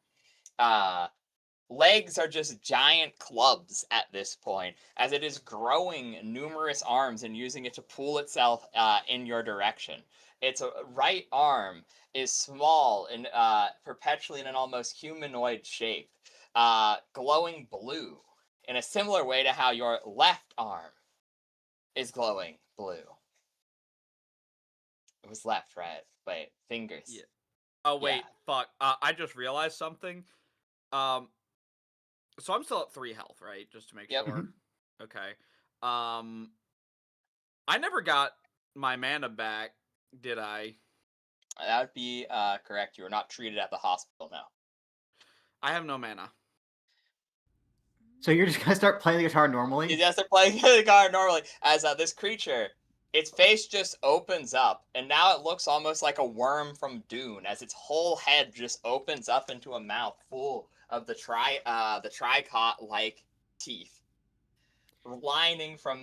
Legs are just giant clubs at this point, as it is growing numerous arms and using it to pull itself in your direction. Its right arm is small and perpetually in an almost humanoid shape, glowing blue, in a similar way to how your left arm is glowing blue. It was left, right? Wait, fingers. Yeah. Oh wait, Yeah. fuck. I just realized something. So I'm still at 3 health, right? Just to make Yep. sure. Okay. I never got my mana back, did I? That would be correct. You were not treated at the hospital now. I have no mana. So you're just gonna start playing the guitar normally? You just are playing the guitar normally, as this creature, its face just opens up, and now it looks almost like a worm from Dune, as its whole head just opens up into a mouth full of the tricot-like teeth, lining from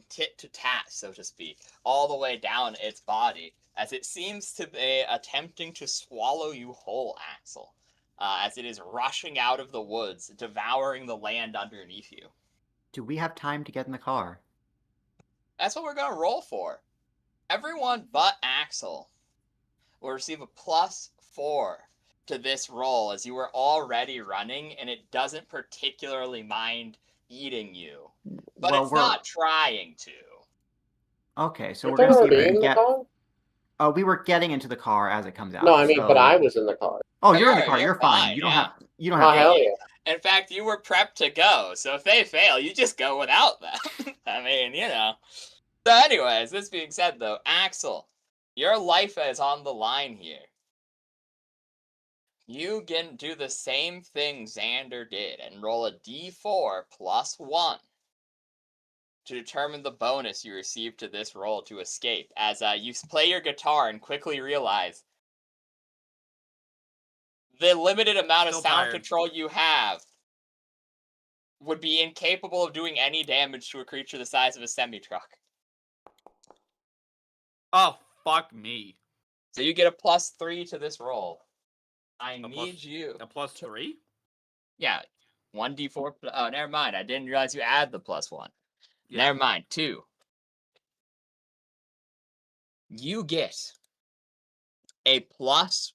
tit to tat, so to speak, all the way down its body, as it seems to be attempting to swallow you whole, Axel, as it is rushing out of the woods, devouring the land underneath you. Do we have time to get in the car? That's what we're gonna roll for. Everyone but Axel will receive a +4 to this roll, as you were already running, and it doesn't particularly mind eating you. But Well, it's not trying to. Okay, so We're we're gonna see if already we in can the get. car? Oh, we were getting into the car as it comes out. No, I mean, so... but I was in the car. Oh, you're in the car. You're You're fine. fine, You don't yeah. have. You don't Oh, have. hell yeah. In fact, you were prepped to go, so if they fail, you just go without them. I mean, you know. So anyways, this being said, though, Axel, your life is on the line here. You can do the same thing Xander did and roll a d4 +1 to determine the bonus you receive to this roll to escape, as you play your guitar and quickly realize the limited amount of Still sound tired. control you have would be incapable of doing any damage to a creature the size of a semi-truck. Oh, fuck me. So you get a +3 to this roll. I A need plus- you. A +3? Yeah, 1d4. Oh, never mind. I didn't realize you add the +1. Yeah. Never mind. 2. You get a +2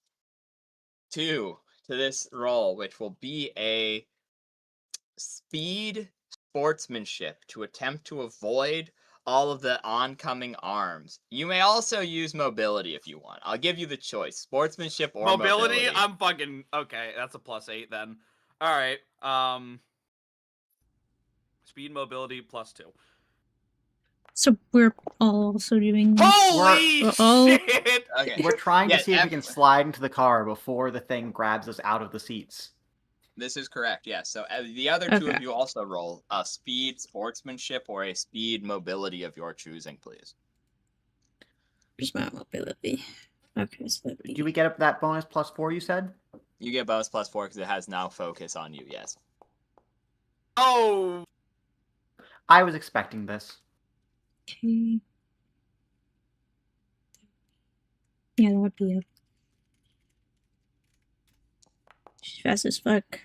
to this roll, which will be a speed sportsmanship to attempt to avoid all of the oncoming arms. You may also use mobility if you want. I'll give you the choice: sportsmanship or mobility. I'm fucking okay. That's a +8 then. All right. Speed, mobility +2. So we're also doing this. Holy Uh-oh. shit! Okay. We're trying to Yeah, see if we can slide into the car before the thing grabs us out of the seats. This is correct, yes. So the other two Okay. of you also roll a speed sportsmanship or a speed mobility of your choosing, please. Here's my mobility. Okay, so that'd be... Do we get up that bonus +4 you said? You get bonus +4 because it has now focus on you, yes. Oh, I was expecting this. Okay. Yeah, that would be it. She's fast as fuck.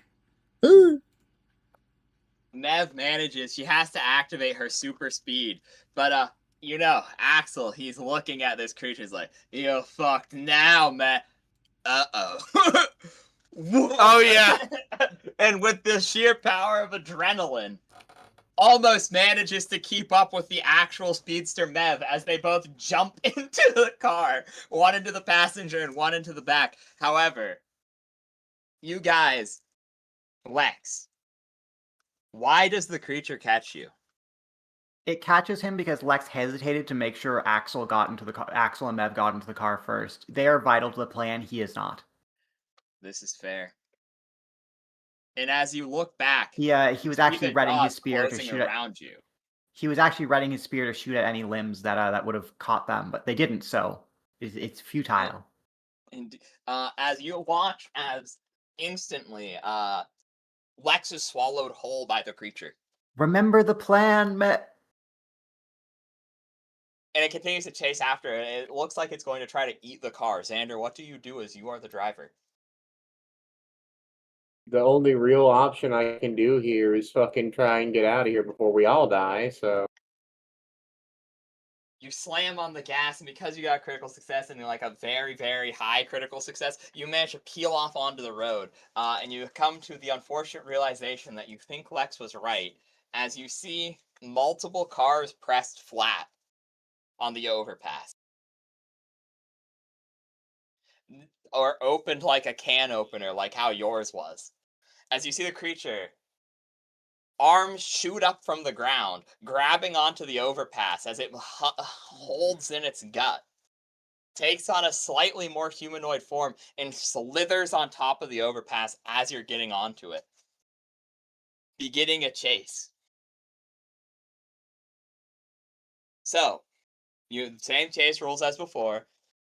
Ooh! Mev manages, she has to activate her super speed. But, you know, Axel, he's looking at this creature, he's like, you fucked now, man. Uh-oh. Oh, yeah. And with the sheer power of adrenaline, almost manages to keep up with the actual speedster Mev as they both jump into the car, one into the passenger and one into the back. However, you guys, Lex, why does the creature catch you? It catches him because Lex hesitated to make sure Axel got into the car. Axel and Mev got into the car first. They are vital to the plan. He is not. This is fair. And as you look back, He was actually the readying his dog spear to closing shoot at. around you. He was actually readying his spear to shoot at any limbs that would have caught them, but they didn't. So it's futile. And as you watch, as instantly, Lex is swallowed whole by the creature. Remember the plan, And it continues to chase after it. It looks like it's going to try to eat the car. Xander, what do you do as you are the driver? The only real option I can do here is fucking try and get out of here before we all die, so... You slam on the gas, and because you got critical success and like a very, very high critical success, you manage to peel off onto the road. And you come to the unfortunate realization that you think Lex was right, as you see multiple cars pressed flat on the overpass. Or opened like a can opener, like how yours was. As you see the creature, arms shoot up from the ground, grabbing onto the overpass as it holds in its gut. Takes on a slightly more humanoid form and slithers on top of the overpass as you're getting onto it. Beginning a chase. So, same chase rules as before.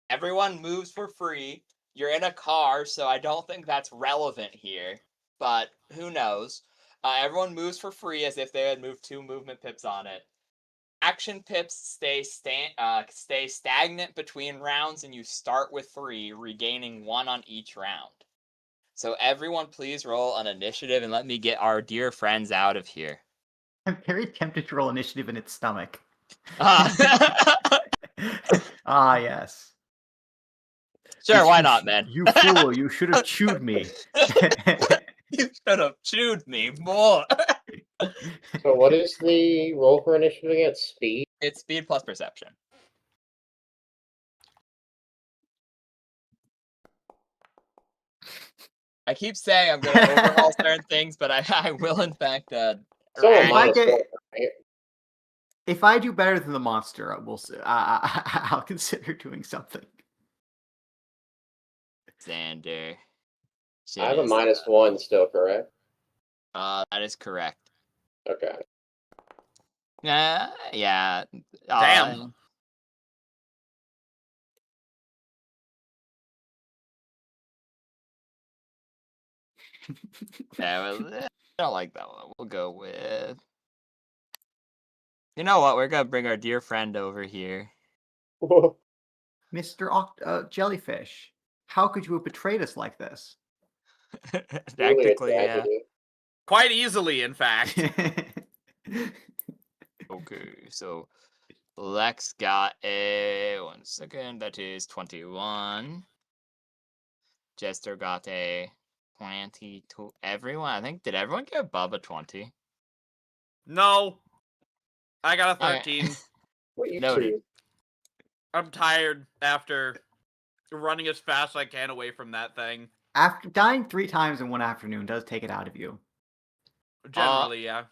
Everyone moves for free. You're in a car, so I don't think that's relevant here. But who knows? Everyone moves for free as if they had moved 2 movement pips on it. Action pips stay stagnant between rounds, and you start with 3, regaining 1 on each round. So everyone please roll an initiative and let me get our dear friends out of here. I'm very tempted to roll initiative in its stomach. Ah, yes. Sure, why not, man? You fool, you should have chewed me. You should have chewed me more. So what is the roll for initiative again? Speed? It's speed plus perception. I keep saying I'm going to overhaul certain things, but I will in fact. So if I do better than the monster, I'll consider doing something. Xander. I have a -1 still, correct? That is correct. Okay. Yeah. Damn. Yeah, I don't like that one. We'll go with. You know what? We're gonna bring our dear friend over here. Mr. Jellyfish, how could you have betrayed us like this? Technically, yeah. Quite easily, in fact. Okay, so Lex got a 1 second. That is 21. Jester got a 22. Everyone, I think, did everyone get above a 20? No. I got a 13. Noted. I'm tired after running as fast as I can away from that thing. After dying 3 times in one afternoon does take it out of you. Generally, yeah.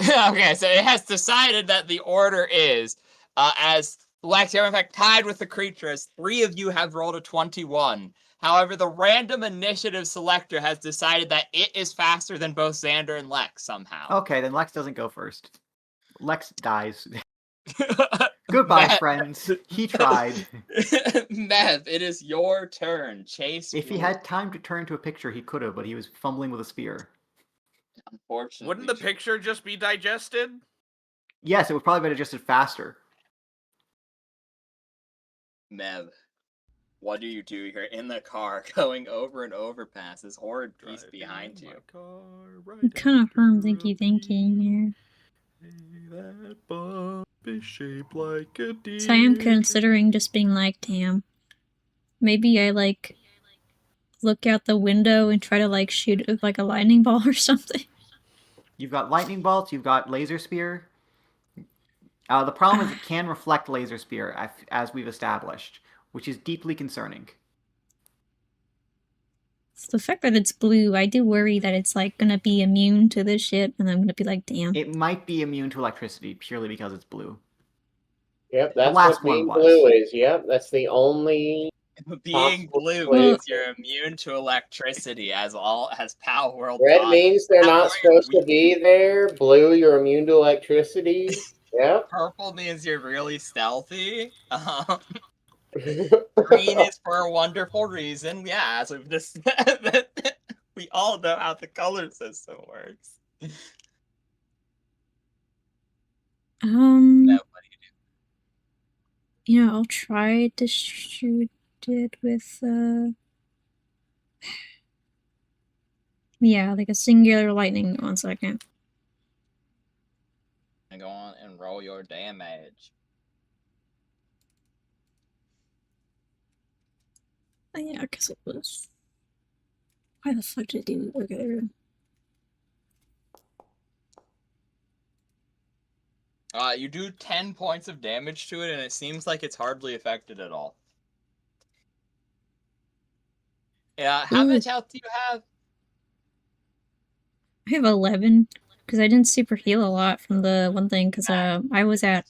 Okay, so it has decided that the order is, as Lex, you're in fact tied with the creature, as 3 of you have rolled a 21. However, the random initiative selector has decided that it is faster than both Xander and Lex somehow. Okay, then Lex doesn't go first. Lex dies. Goodbye, Matt- friends. He tried. Mev, it is your turn. Chase. If he Blue. had time to turn to a picture, he could have, but he was fumbling with a spear. Unfortunately, Wouldn't the picture just be digested? Yes, it would probably be digested faster. Mev, what do? You're in the car going over an overpass. This horrid piece behind you. I'm kind of firm thinky here. That bump is shaped like a deer. So I am considering just being like, damn. Maybe I, like, look out the window and try to, like, shoot it with, like, a lightning ball or something. You've got lightning bolts, you've got laser spear. The problem is it can reflect laser spear, as we've established, which is deeply concerning. So the fact that it's blue, I do worry that it's, like, gonna be immune to this shit, and I'm gonna be like, damn. It might be immune to electricity purely because it's blue. Yep, that's last what being one was. blue is. Yep, that's the only. Being Possible blue way. means you're immune to electricity, as Power World. Red taught. means they're How not are supposed you- to be there. Blue, you're immune to electricity. Yep. Purple means you're really stealthy. Green is for a wonderful reason. Yeah, as we've just we all know how the color system works. Now, what do you do? You know, I'll try to shoot it with, yeah, like a singular lightning. 1 second. And go on and roll your damage. Oh, yeah, because it was... Why the fuck did I do... Okay. You do 10 points of damage to it, and it seems like it's hardly affected at all. Yeah, how much health do you have? I have 11, because I didn't super heal a lot from the one thing, because I was at...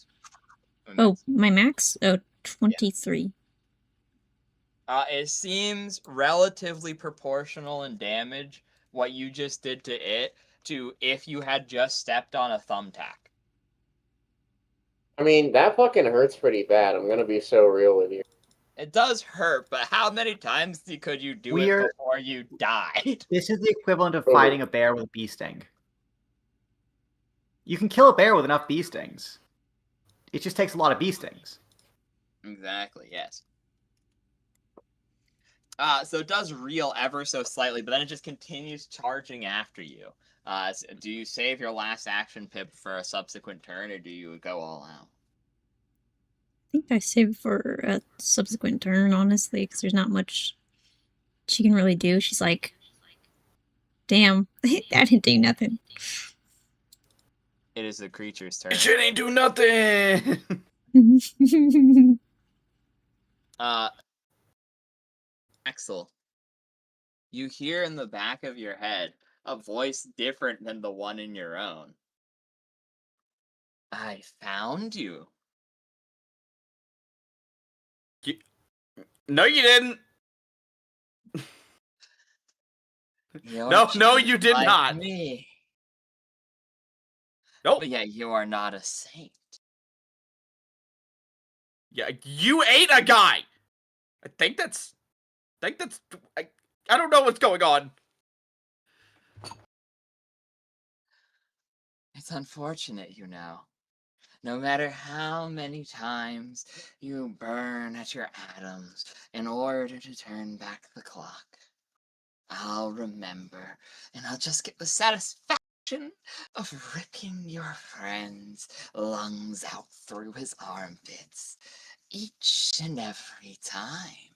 Oh, my max? Oh, 23. It seems relatively proportional in damage, what you just did to it, to if you had just stepped on a thumbtack. I mean, that fucking hurts pretty bad. I'm gonna be so real with you. It does hurt, but how many times could you do it before you died? This is the equivalent of fighting a bear with a bee sting. You can kill a bear with enough bee stings. It just takes a lot of bee stings. Exactly, yes. So it does reel ever so slightly, but then it just continues charging after you. Do you save your last action pip for a subsequent turn, or do you go all out? I think I saved for a subsequent turn, honestly, because there's not much she can really do. She's like, damn, that didn't do nothing. It is the creature's turn. Shit ain't do nothing. Axel, you hear in the back of your head a voice different than the one in your own. I found you. No, you didn't. You're No, you just did like not. Me. Nope. But yet you are not a saint. Yeah, you ate a guy. I think that's. I don't know what's going on. It's unfortunate, you know. No matter how many times you burn at your atoms in order to turn back the clock, I'll remember, and I'll just get the satisfaction of ripping your friend's lungs out through his armpits each and every time.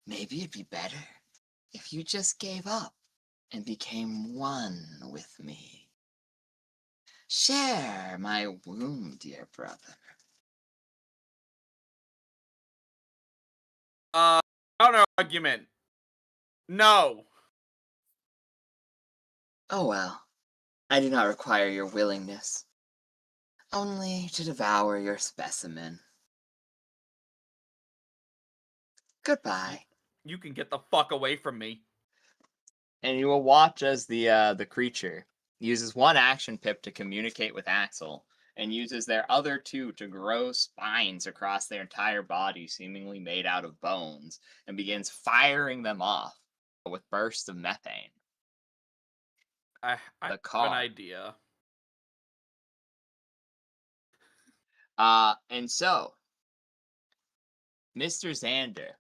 Maybe it'd be better if you just gave up and became one with me. Share my wound, dear brother. Counter argument. No. Oh well, I do not require your willingness. Only to devour your specimen. Goodbye. You can get the fuck away from me. And you will watch as the creature uses one action pip to communicate with Axel, and uses their other two to grow spines across their entire body, seemingly made out of bones, and begins firing them off with bursts of methane. I The have car. an idea. And so, Mr. Xander,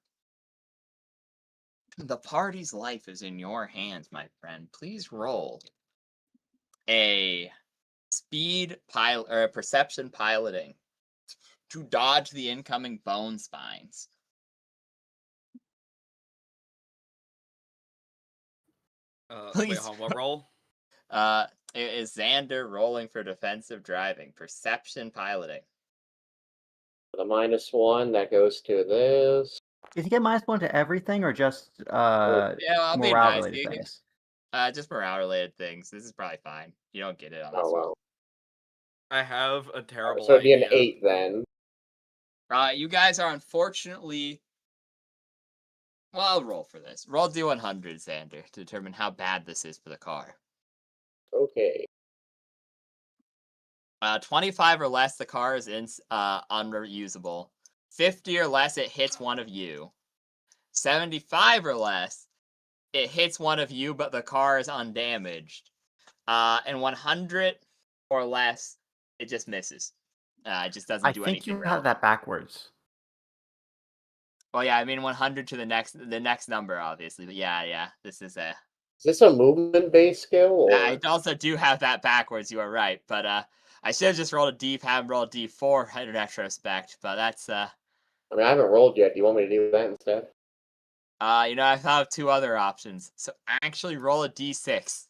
the party's life is in your hands, my friend. Please roll a speed pilot or a perception piloting to dodge the incoming bone spines. Wait, Please. hold on, what roll? It is Xander rolling for defensive driving, perception piloting. The -1 that goes to this. Does he get -1 to everything or just Yeah, I'll be morale nice. related You can- things? Just morale related things. This is probably fine. You don't get it on this Oh one. well. I have a terrible So it'd be idea. an 8 then. You guys are unfortunately. Well, I'll roll for this. Roll D100, Xander, to determine how bad this is for the car. Okay. 25 or less, the car is unusable. 50 or less, it hits one of you. 75 or less, it hits one of you, but the car is undamaged. And 100 or less, it just misses. It just doesn't I do think anything. you have that backwards. Well, yeah, I mean 100 to the next number, obviously. But yeah, this is a. Is this a movement-based skill? Or... I also do have that backwards. You are right, but I should have just rolled a D. Have him roll a D4 in retrospect. But that's I mean, I haven't rolled yet. Do you want me to do that instead? I thought of two other options. So actually roll a D6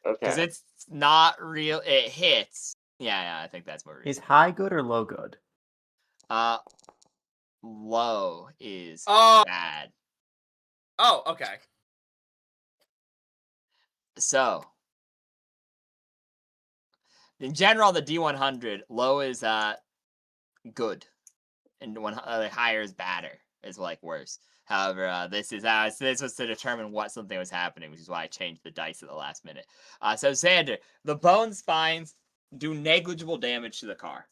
because Okay. it's not real. It hits. Yeah, I think that's more reasonable. Is high good or low good? Low is Oh. bad. Oh, okay. So, in general, the D100 low is good, and higher is badder. Is like worse. However, this was to determine what something was happening, which is why I changed the dice at the last minute. So Xander, the bone spines do negligible damage to the car.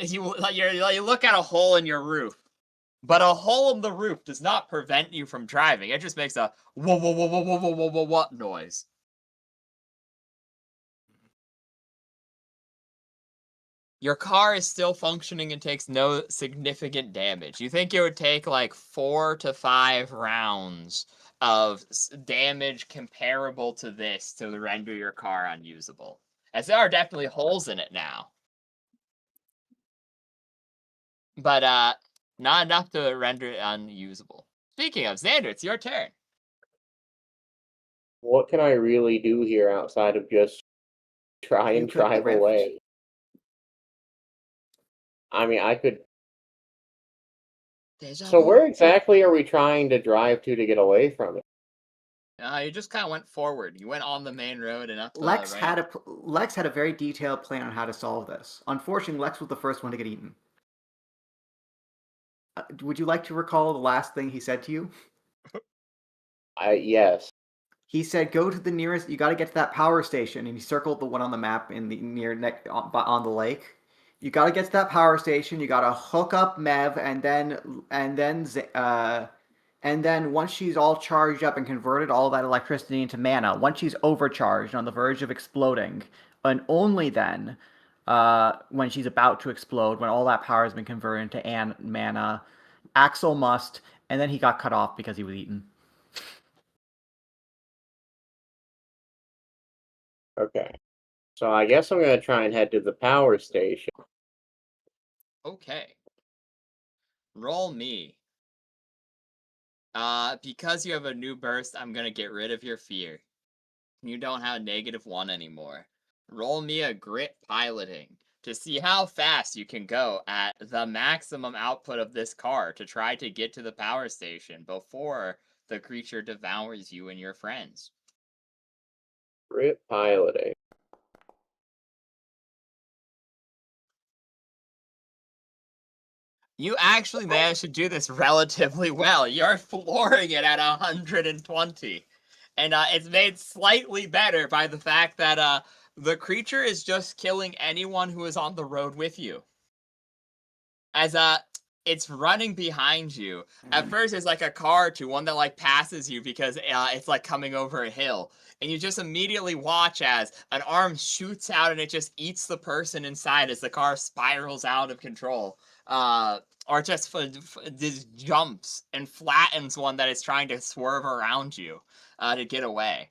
You look at a hole in your roof, but a hole in the roof does not prevent you from driving. It just makes a whoa whoa whoa whoa whoa whoa whoa whoa whoa noise. Your car is still functioning and takes no significant damage. You think it would take like 4 to 5 rounds of damage comparable to this to render your car unusable. As there are definitely holes in it now. But not enough to render it unusable. Speaking of, Xander, it's your turn. What can I really do here outside of just try You and could drive drift. away? I mean, I could. So where exactly are we trying to drive to get away from it? You just kind of went forward. You went on the main road and up the Lex ramp. had a very detailed plan on how to solve this. Unfortunately, Lex was the first one to get eaten. Would you like to recall the last thing he said to you? Yes. He said, "Go to the nearest. You got to get to that power station." And he circled the one on the map in the on the lake. You got to get to that power station. You got to hook up Mev, and then once she's all charged up and converted all that electricity into mana, once she's overcharged on the verge of exploding, and only then, when she's about to explode, when all that power has been converted into mana, Axel must, and then he got cut off because he was eaten. Okay. So I guess I'm going to try and head to the power station. Okay. Roll me. Because you have a new burst, I'm gonna get rid of your fear. You don't have -1 anymore. Roll me a grit piloting to see how fast you can go at the maximum output of this car to try to get to the power station before the creature devours you and your friends. Grit piloting. You actually managed to do this relatively well. You're flooring it at 120. And it's made slightly better by the fact that The creature is just killing anyone who is on the road with you. As it's running behind you. At first, it's like a car to one that like passes you because it's like coming over a hill, and you just immediately watch as an arm shoots out and it just eats the person inside as the car spirals out of control. Or just jumps and flattens one that is trying to swerve around you to get away.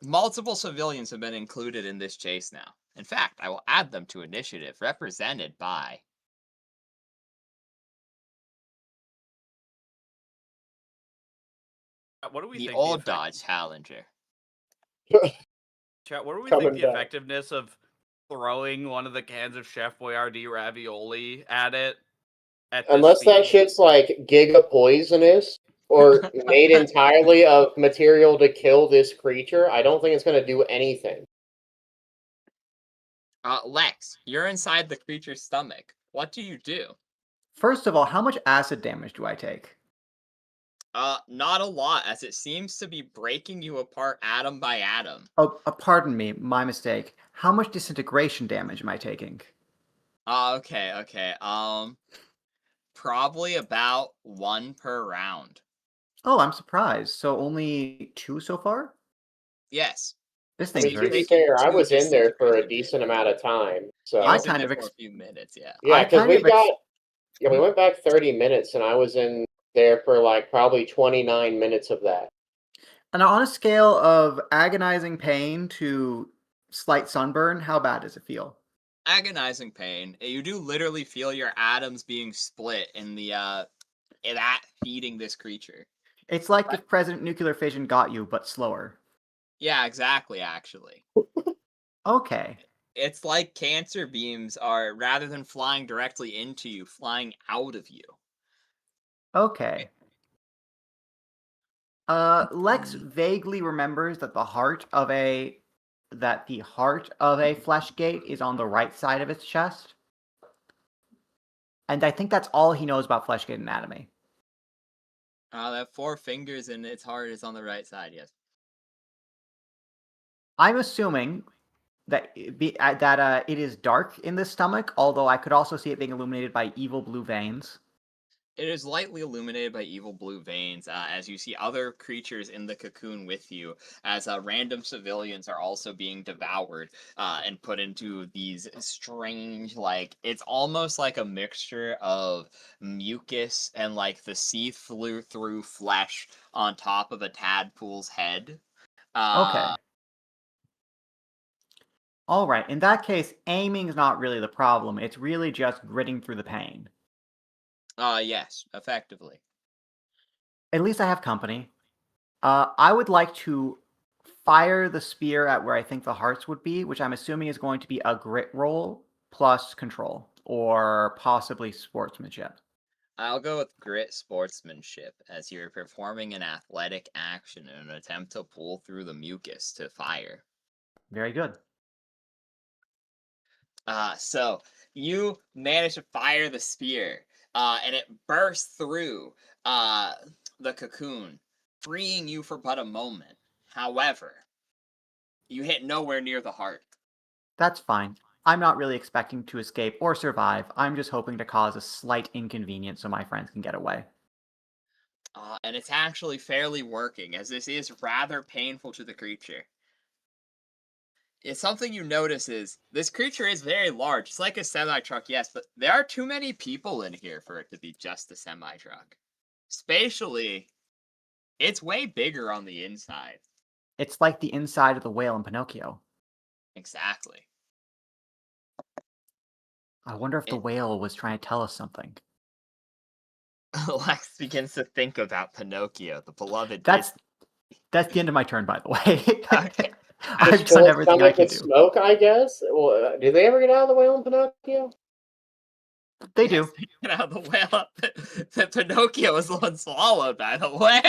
Multiple civilians have been included in this chase now. In fact, I will add them to initiative, represented by What do we the think old effect- Dodge Challenger. Chat, what do we Coming think the back. effectiveness of throwing one of the cans of Chef Boyardee ravioli at it? At this Unless that speed? shit's like giga poisonous or made entirely of material to kill this creature, I don't think it's going to do anything. Lex, you're inside the creature's stomach. What do you do? First of all, how much acid damage do I take? Not a lot, as it seems to be breaking you apart atom by atom. Oh, pardon me, my mistake. How much disintegration damage am I taking? Okay. Probably about 1 per round. Oh, I'm surprised. So only 2 so far? Yes. This I thing's mean, to very... be taking fair, I 2 was in there for a disintegrated decent damage. amount of time. So He I was in kind there of for a few minutes, yeah. yeah, I because kind we of ex- got we went back 30 minutes, and I was in there for like probably 29 minutes of that. And on a scale of agonizing pain to slight sunburn, how bad does it feel? Agonizing pain. You do literally feel your atoms being split in the in that feeding this creature. It's like if President Nuclear Fission got you, but slower. Yeah, exactly, actually. Okay. It's like cancer beams are, rather than flying directly into you, flying out of you. Okay. Lex vaguely remembers that the heart of a flesh gate is on the right side of its chest. And I think that's all he knows about flesh gate anatomy. That 4 fingers and its heart is on the right side, yes. I'm assuming that it is dark in the stomach, although I could also see it being illuminated by evil blue veins. It is lightly illuminated by evil blue veins, as you see other creatures in the cocoon with you, as random civilians are also being devoured and put into these strange, like, it's almost like a mixture of mucus and, like, the see-through flesh on top of a tadpole's head. Okay. All right. In that case, aiming is not really the problem. It's really just gritting through the pain. Yes, effectively. At least I have company. I would like to fire the spear at where I think the hearts would be, which I'm assuming is going to be a grit roll plus control, or possibly sportsmanship. I'll go with grit sportsmanship, as you're performing an athletic action in an attempt to pull through the mucus to fire. Very good. So you manage to fire the spear, and it bursts through the cocoon, freeing you for but a moment. However, you hit nowhere near the heart. That's fine. I'm not really expecting to escape or survive. I'm just hoping to cause a slight inconvenience so my friends can get away. And it's actually fairly working, as this is rather painful to the creature. It's something you notice is this creature is very large. It's like a semi-truck, yes, but there are too many people in here for it to be just a semi-truck. Spatially, it's way bigger on the inside. It's like the inside of the whale in Pinocchio. Exactly. I wonder if the whale was trying to tell us something. Lex begins to think about Pinocchio, the beloved. That's the end of my turn, by the way. Okay. I've done everything I can do. Smoke, I guess. Well, do they ever get out of the whale in Pinocchio? They do. Yes, get out of the whale. The Pinocchio is the one swallowed, by the way.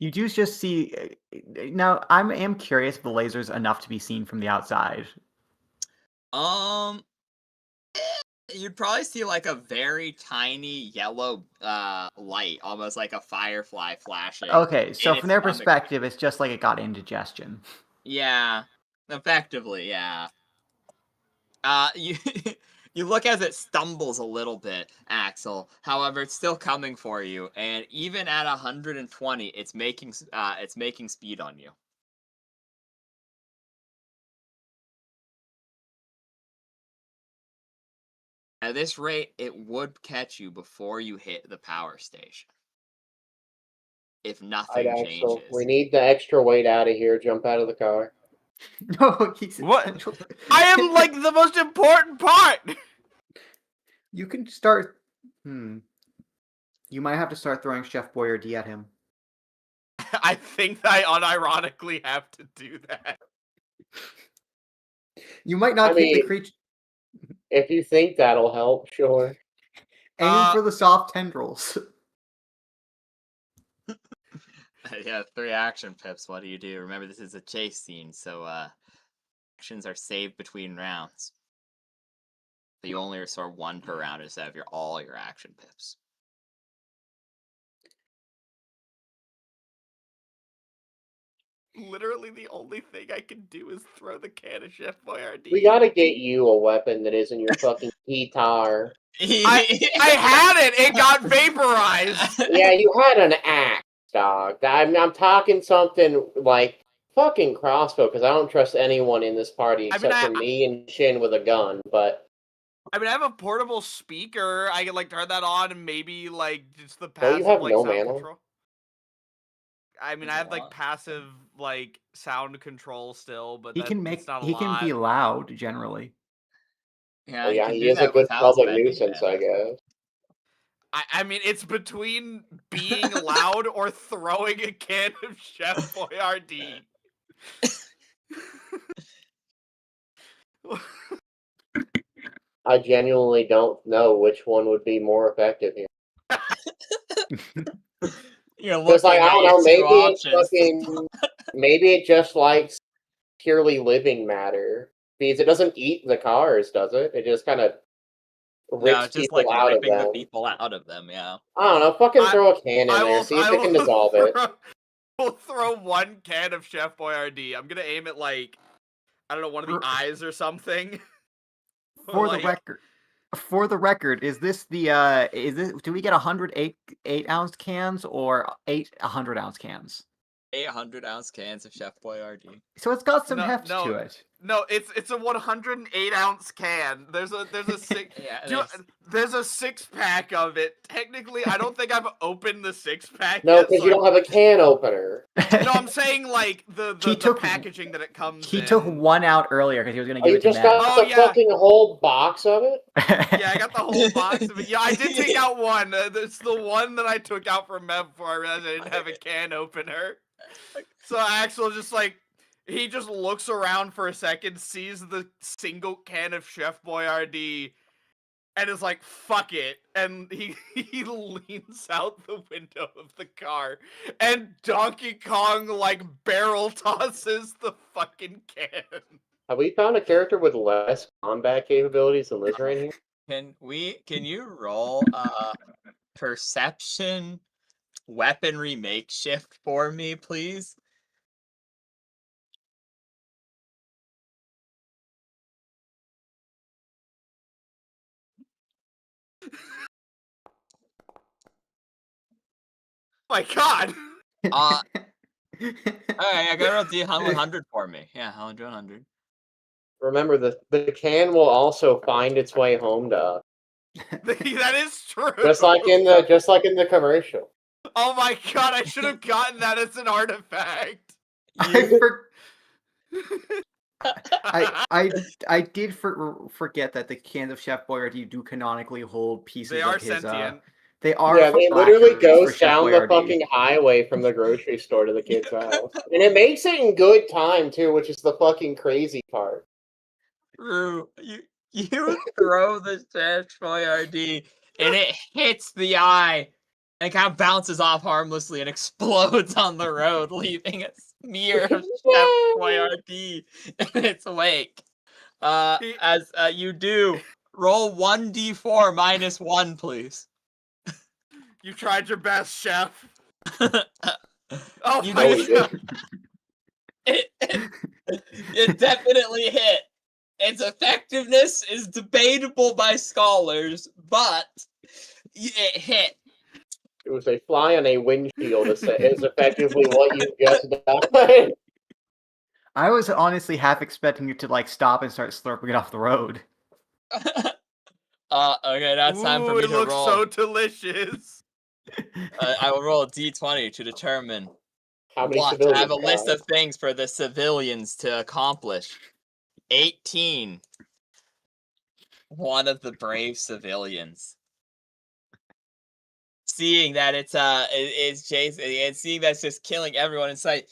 You do just see. Now, I am curious if the laser's enough to be seen from the outside. You'd probably see like a very tiny yellow light, almost like a firefly flashing. Okay, so in from its their stomach. perspective, it's just like it got indigestion. Yeah, effectively, yeah. You you look as it stumbles a little bit, Axel. However, it's still coming for you, and even at 120, it's making speed on you. At this rate, it would catch you before you hit the power station. If nothing Alright, Axel, changes. we need the extra weight out of here. Jump out of the car. No, he's What? essential. I am like the most important part. You can start. You might have to start throwing Chef Boyardee at him. I think I unironically have to do that. You might not I hit the mean- creature. If you think that'll help, sure. Aim for the soft tendrils. Yeah, 3 action pips. What do you do? Remember, this is a chase scene, so actions are saved between rounds. So you only restore 1 per round instead of all your action pips. Literally, the only thing I can do is throw the can of Chef Boyardee. We gotta get you a weapon that isn't your fucking guitar. I had it. It got vaporized. Yeah, you had an axe, dog. I'm talking something like fucking crossbow, because I don't trust anyone in this party except for me and Shin with a gun. But I mean, I have a portable speaker. I can like turn that on and maybe like just the Don't passive you have like no sound mana? control. I mean, I have like passive like sound control still, but He can it's not a He lot. can be loud generally. Yeah, oh, you yeah, can he do is a that good without public spending nuisance, I mana. guess. I mean, it's between being loud or throwing a can of Chef Boyardee. I genuinely don't know which one would be more effective here. You're Because, looking like, I at don't your know, 2 maybe it's options. fucking. Maybe it just likes purely living matter. Because it doesn't eat the cars, does it? It just kind of rips No, it's just people like out of ripping the them. people out of them, yeah. I don't know, fucking throw a can in I there, will- see if I it can will dissolve it. We'll throw 1 can of Chef Boyardee. I'm gonna aim at like, I don't know, one of the eyes or something. For Like- the record, is this do we get 108 8-ounce cans or 8 100-ounce cans? 800-ounce cans of Chef Boyardee. So it's got some No, heft no. to it. No, it's a 108-ounce can. There's a six. Yeah, there's a 6-pack of it. Technically, I don't think I've opened the 6-pack No, yet. because so you don't have a can opener. No, I'm saying like the packaging that it comes He in. took 1 out earlier because he was going to Oh, give you it to just Matt. got Oh, the yeah. fucking whole box of it? Yeah, I got the whole box of it. Yeah, I did take out 1. It's the one that I took out from Mev before I realized I didn't have a can opener. So Axel just like, he just looks around for a second, sees the single can of Chef Boyardee, and is like, fuck it. And he leans out the window of the car, and Donkey Kong, like, barrel tosses the fucking can. Have we found a character with less combat capabilities than Liz right here? Can you roll perception weaponry makeshift for me, please? My god! Alright, I gotta roll D100 for me. Yeah, I'll do 100. Remember, the can will also find its way home to us. That is true. Just like in the commercial. Oh my god, I should have gotten that as an artifact. I did forget that the cans of Chef Boyardee do canonically hold pieces They of are his. sentient. They are. Yeah, they literally flashers goes for Chef down the Boyardee. fucking highway from the grocery store to the kid's house. And it makes it in good time, too, which is the fucking crazy part. Rue, you throw the Chef Boyardee and it hits the eye and kind of bounces off harmlessly and explodes on the road, leaving a smear of Chef Boyardee in its wake. As you do, roll 1d4 minus 1, please. You tried your best, Chef. Oh my god. It definitely hit. Its effectiveness is debatable by scholars, but it hit. It was a fly on a windshield. Is effectively what you just done. I was honestly half expecting you to like stop and start slurping it off the road. Okay, now it's time for Ooh, me it to looks roll. so delicious. I will roll a d20 to determine How many what. civilians I have a list died? of things for the civilians to accomplish. 18. One of the brave civilians. Seeing that it's Jason, and seeing that it's just killing everyone in sight,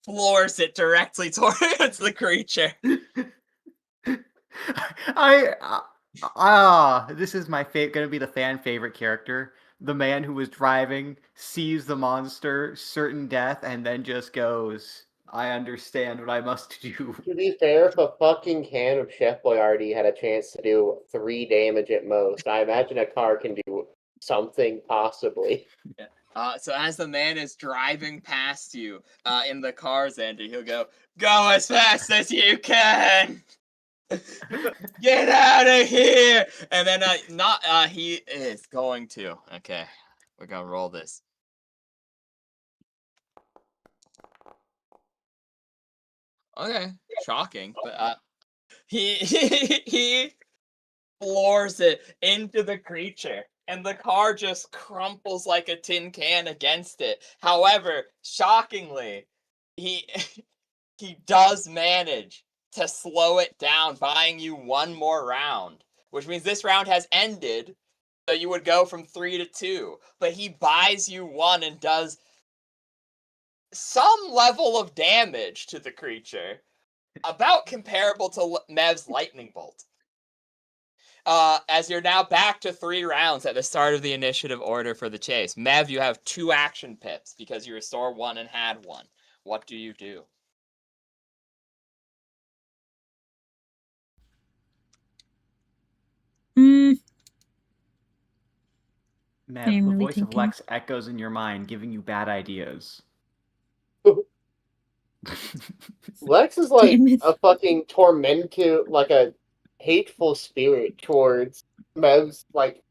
floors it directly towards the creature. This is my gonna be the fan favorite character. The man who was driving, sees the monster, certain death, and then just goes, I understand what I must do. To be fair, if a fucking can of Chef Boyardee had a chance to do 3 damage at most, I imagine a car can do something possibly. So as the man is driving past you, in the car's engine, he'll go as fast as you can! Get out of here! And then, he is going to. Okay, we're gonna roll this. Okay, shocking, but, he floors it into the creature, and the car just crumples like a tin can against it. However, shockingly, he he does manage to slow it down, buying you one more round, which means this round has ended, so you would go from 3 to 2. But he buys you one and does some level of damage to the creature, about comparable to Mev's lightning bolt. As you're now back to 3 rounds at the start of the initiative order for the chase. Mev, you have 2 action pips because you restore 1 and had 1. What do you do? Mev, I'm the really voice of thinking. Lex echoes in your mind, giving you bad ideas. Lex is like Damn it. a fucking tormented, like a hateful spirit towards Mev's like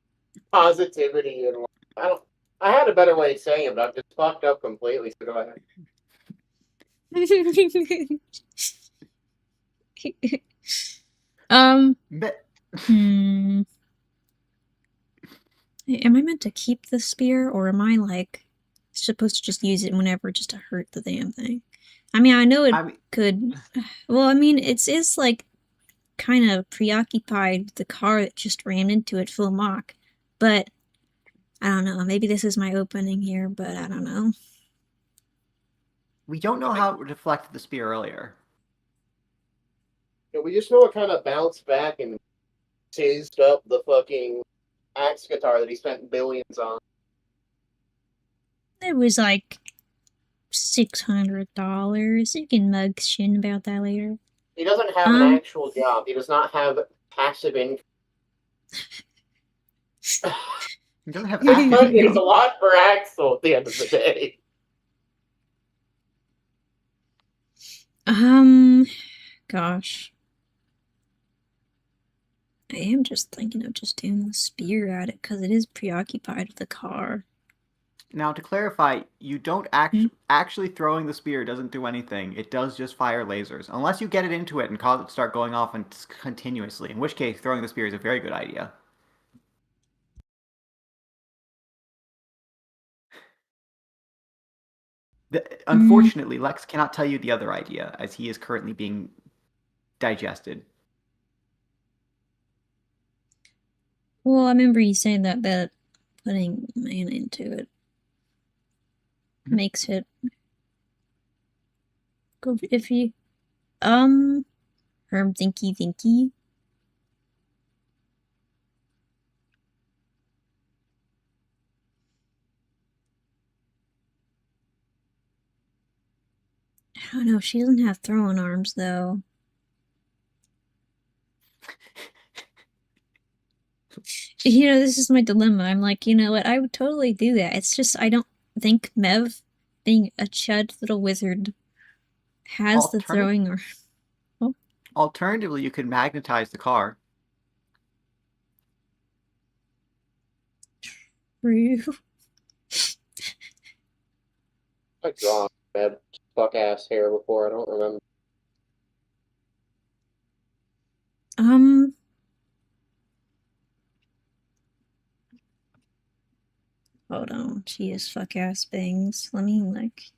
positivity and I had a better way of saying it, but I've just fucked up completely. So go ahead. Hmm. Am I meant to keep the spear, or am I like supposed to just use it whenever just to hurt the damn thing? I mean, I know it could. Well, I mean, it's like kind of preoccupied with the car that just ran into it full mock, but I don't know. Maybe this is my opening here, but I don't know. We don't know how it deflected the spear earlier. We just know it kind of bounced back and seized up the fucking axe guitar that he spent billions on. It was like $600. You can mug Shin about that later. He doesn't have an actual job. He does not have passive income. He doesn't have That active money is a income. lot for Axel at the end of the day. Gosh. I am just thinking of just doing the spear at it because it is preoccupied with the car. Now, to clarify, you don't actually throwing the spear doesn't do anything. It does just fire lasers, unless you get it into it and cause it to start going off and continuously. In which case, throwing the spear is a very good idea. Unfortunately, Lex cannot tell you the other idea, as he is currently being digested. Well, I remember you saying that putting mana into it makes it go iffy. Herm thinky. I don't know, she doesn't have throwing arms though. You know, this is my dilemma. I'm like, you know what, I would totally do that. It's just I don't think Mev, being a chud little wizard, has the throwing or Alternatively, you could magnetize the car. true. I drawn Meb fuck ass hair before. I don't remember. Hold on. She is fuck ass things. Let me like.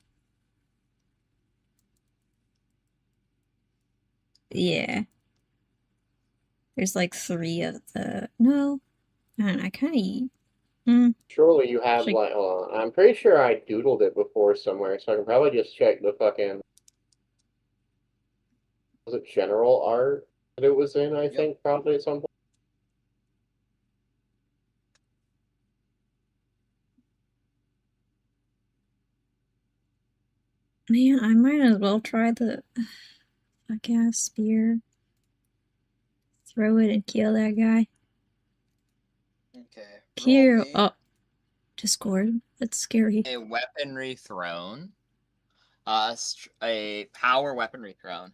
Yeah. There's like 3 of the. No. I kind of. Surely you have Like- like. Hold on. I'm pretty sure I doodled it before somewhere, so I can probably just check the fucking. Was it general art that it was in? I think probably at some point. Man, I might as well try the fuck ass spear. Throw it and kill that guy. Okay. Kill. Roll me Oh. Discord. That's scary. a weaponry thrown. A power weaponry thrown.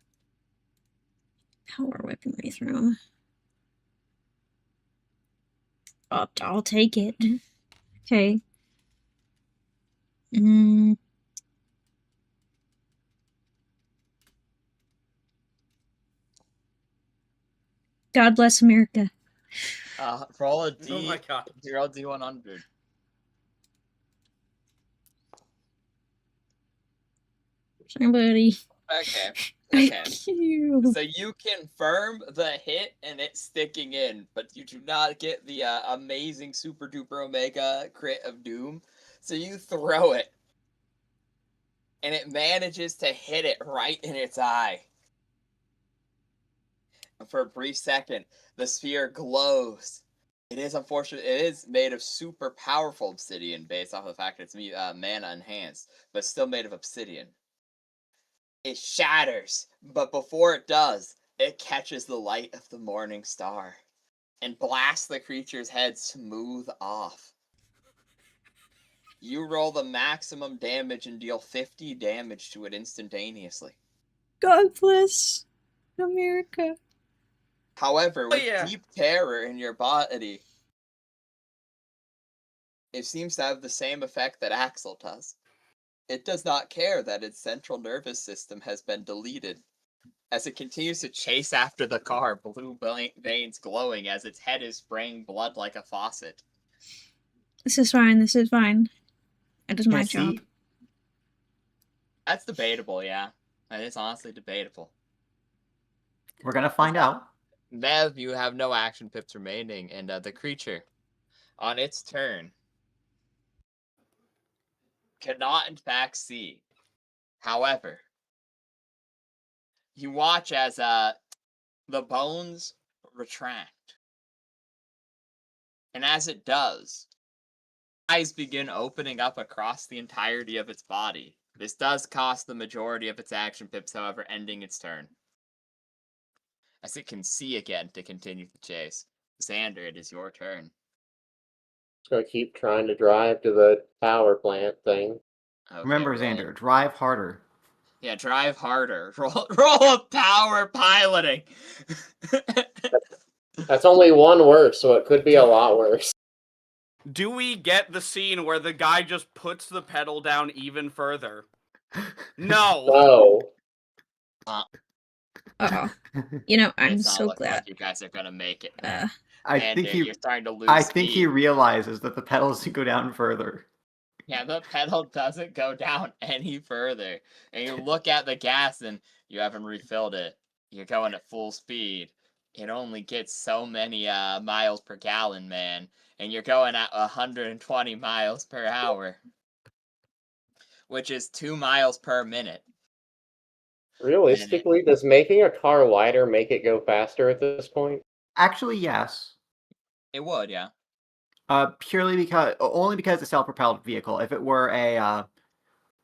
Power weaponry thrown. I'll take it. Okay. God bless America. Roll a D. Oh my god. Roll D100. Somebody. Okay. Okay. Thank you. So you confirm the hit and it's sticking in, but you do not get the amazing super duper omega crit of doom. So you throw it, and it manages to hit it right in its eye. And for a brief second, the sphere glows. It is unfortunate. It is made of super powerful obsidian, based off the fact that it's mana enhanced, but still made of obsidian. It shatters, but before it does, it catches the light of the morning star and blasts the creature's head smooth off. You roll the maximum damage and deal 50 damage to it instantaneously. God bless America. However, with yeah. deep terror in your body, it seems to have the same effect that Axel does. It does not care that its central nervous system has been deleted, as it continues to chase after the car, blue veins glowing as its head is spraying blood like a faucet. This is fine. This is fine. It is my Yeah, job. see? That's debatable, yeah. That is honestly debatable. We're gonna find out. Nev, you have no action pips remaining, and the creature, on its turn, cannot in fact see. However, you watch as the bones retract. And as it does, eyes begin opening up across the entirety of its body. This does cost the majority of its action pips, however, ending its turn. As it can see again to continue the chase. Xander, it is your turn. Just gonna keep trying to drive to the power plant thing. Okay, Remember, roll. Xander, drive harder. Yeah, drive harder. Roll a power piloting. That's only one worse, so it could be a lot worse. Do we get the scene where the guy just puts the pedal down even further? No. No. Uh-oh. You know, I'm It's not so looking glad. like you guys are gonna make it. I And think he. you're starting to lose I think he speed. realizes that the pedals go down further. Yeah, the pedal doesn't go down any further. And you look at the gas and you haven't refilled it. You're going at full speed. It only gets so many miles per gallon, man. And you're going at 120 miles per hour. Which is 2 miles per minute. Realistically, does making a car lighter make it go faster at this point? Actually, yes. It would, yeah. Purely because only because it's a self-propelled vehicle. If it were a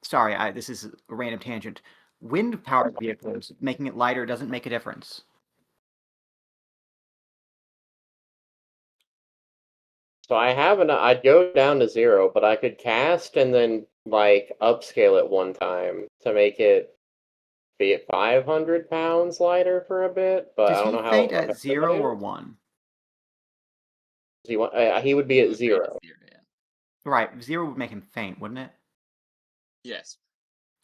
sorry, this is a random tangent. Wind-powered vehicles, making it lighter doesn't make a difference. So I'd go down to 0, but I could cast and then like upscale it one time to make it be it 500 pounds lighter for a bit, but Does I don't he know how faint at effective 0 it or is. 1? He would be at Would 0. be at 0, yeah. Right, 0 would make him faint, wouldn't it? Yes.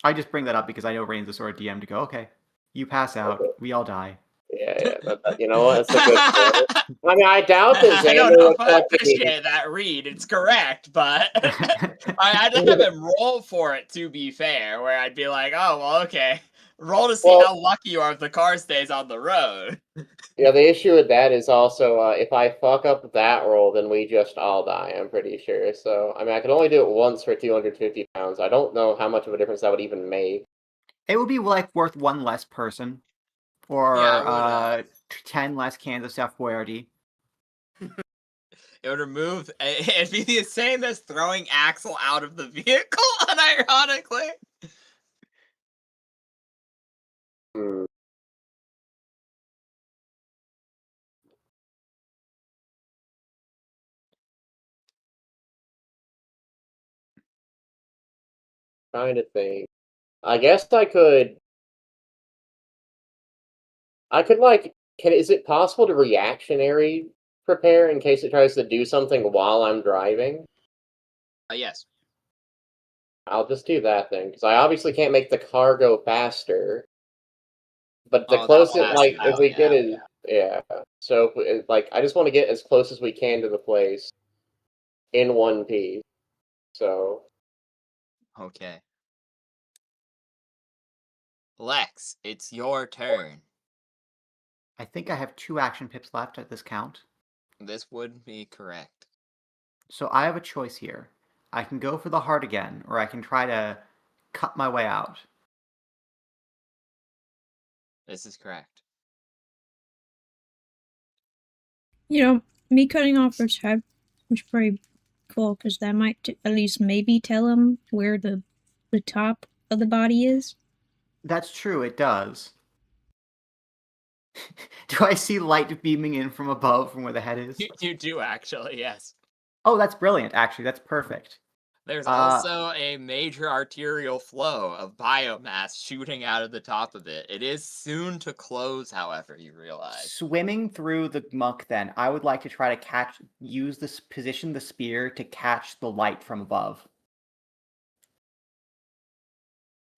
I just bring that up because I know Rain's the sort of DM to go, okay, you pass out, Okay. we all die. Yeah. You know what? That's a good point. I mean, I doubt that I don't Xander know would if I fucking. appreciate that read. It's correct, but I'd have him roll for it, to be fair, where I'd be like, oh, well, okay. Roll to see Well- how lucky you are if the car stays on the road. Yeah, the issue with that is also if I fuck up that roll, then we just all die, I'm pretty sure. So, I mean, I could only do it once for 250 pounds. I don't know how much of a difference that would even make. It would be like worth 1 less person, or Yeah, I would, 10 less cans of Chef Boyardee. It would remove. It'd be the same as throwing Axel out of the vehicle, unironically. Hmm. Trying to think. I guess I could like. Is it possible to reactionary prepare in case it tries to do something while I'm driving? Yes. I'll just do that then, because I obviously can't make the car go faster. But the Oh, that closest, has like, to if we go, get yeah. it, yeah. So, like, I just want to get as close as we can to the place in one piece. So, Okay. Lex, it's your turn. I think I have 2 action pips left at this count. This would be correct. So I have a choice here. I can go for the heart again, or I can try to cut my way out. This is correct. You know, me cutting off his head was pretty cool because that might at least maybe tell him where the top of the body is. That's true, it does. Do I see light beaming in from above from where the head is? You do, actually, yes. Oh, that's brilliant, actually. That's perfect. There's also a major arterial flow of biomass shooting out of the top of it. It is soon to close, however, you realize. Swimming through the muck, then, I would like to try to position the spear to catch the light from above.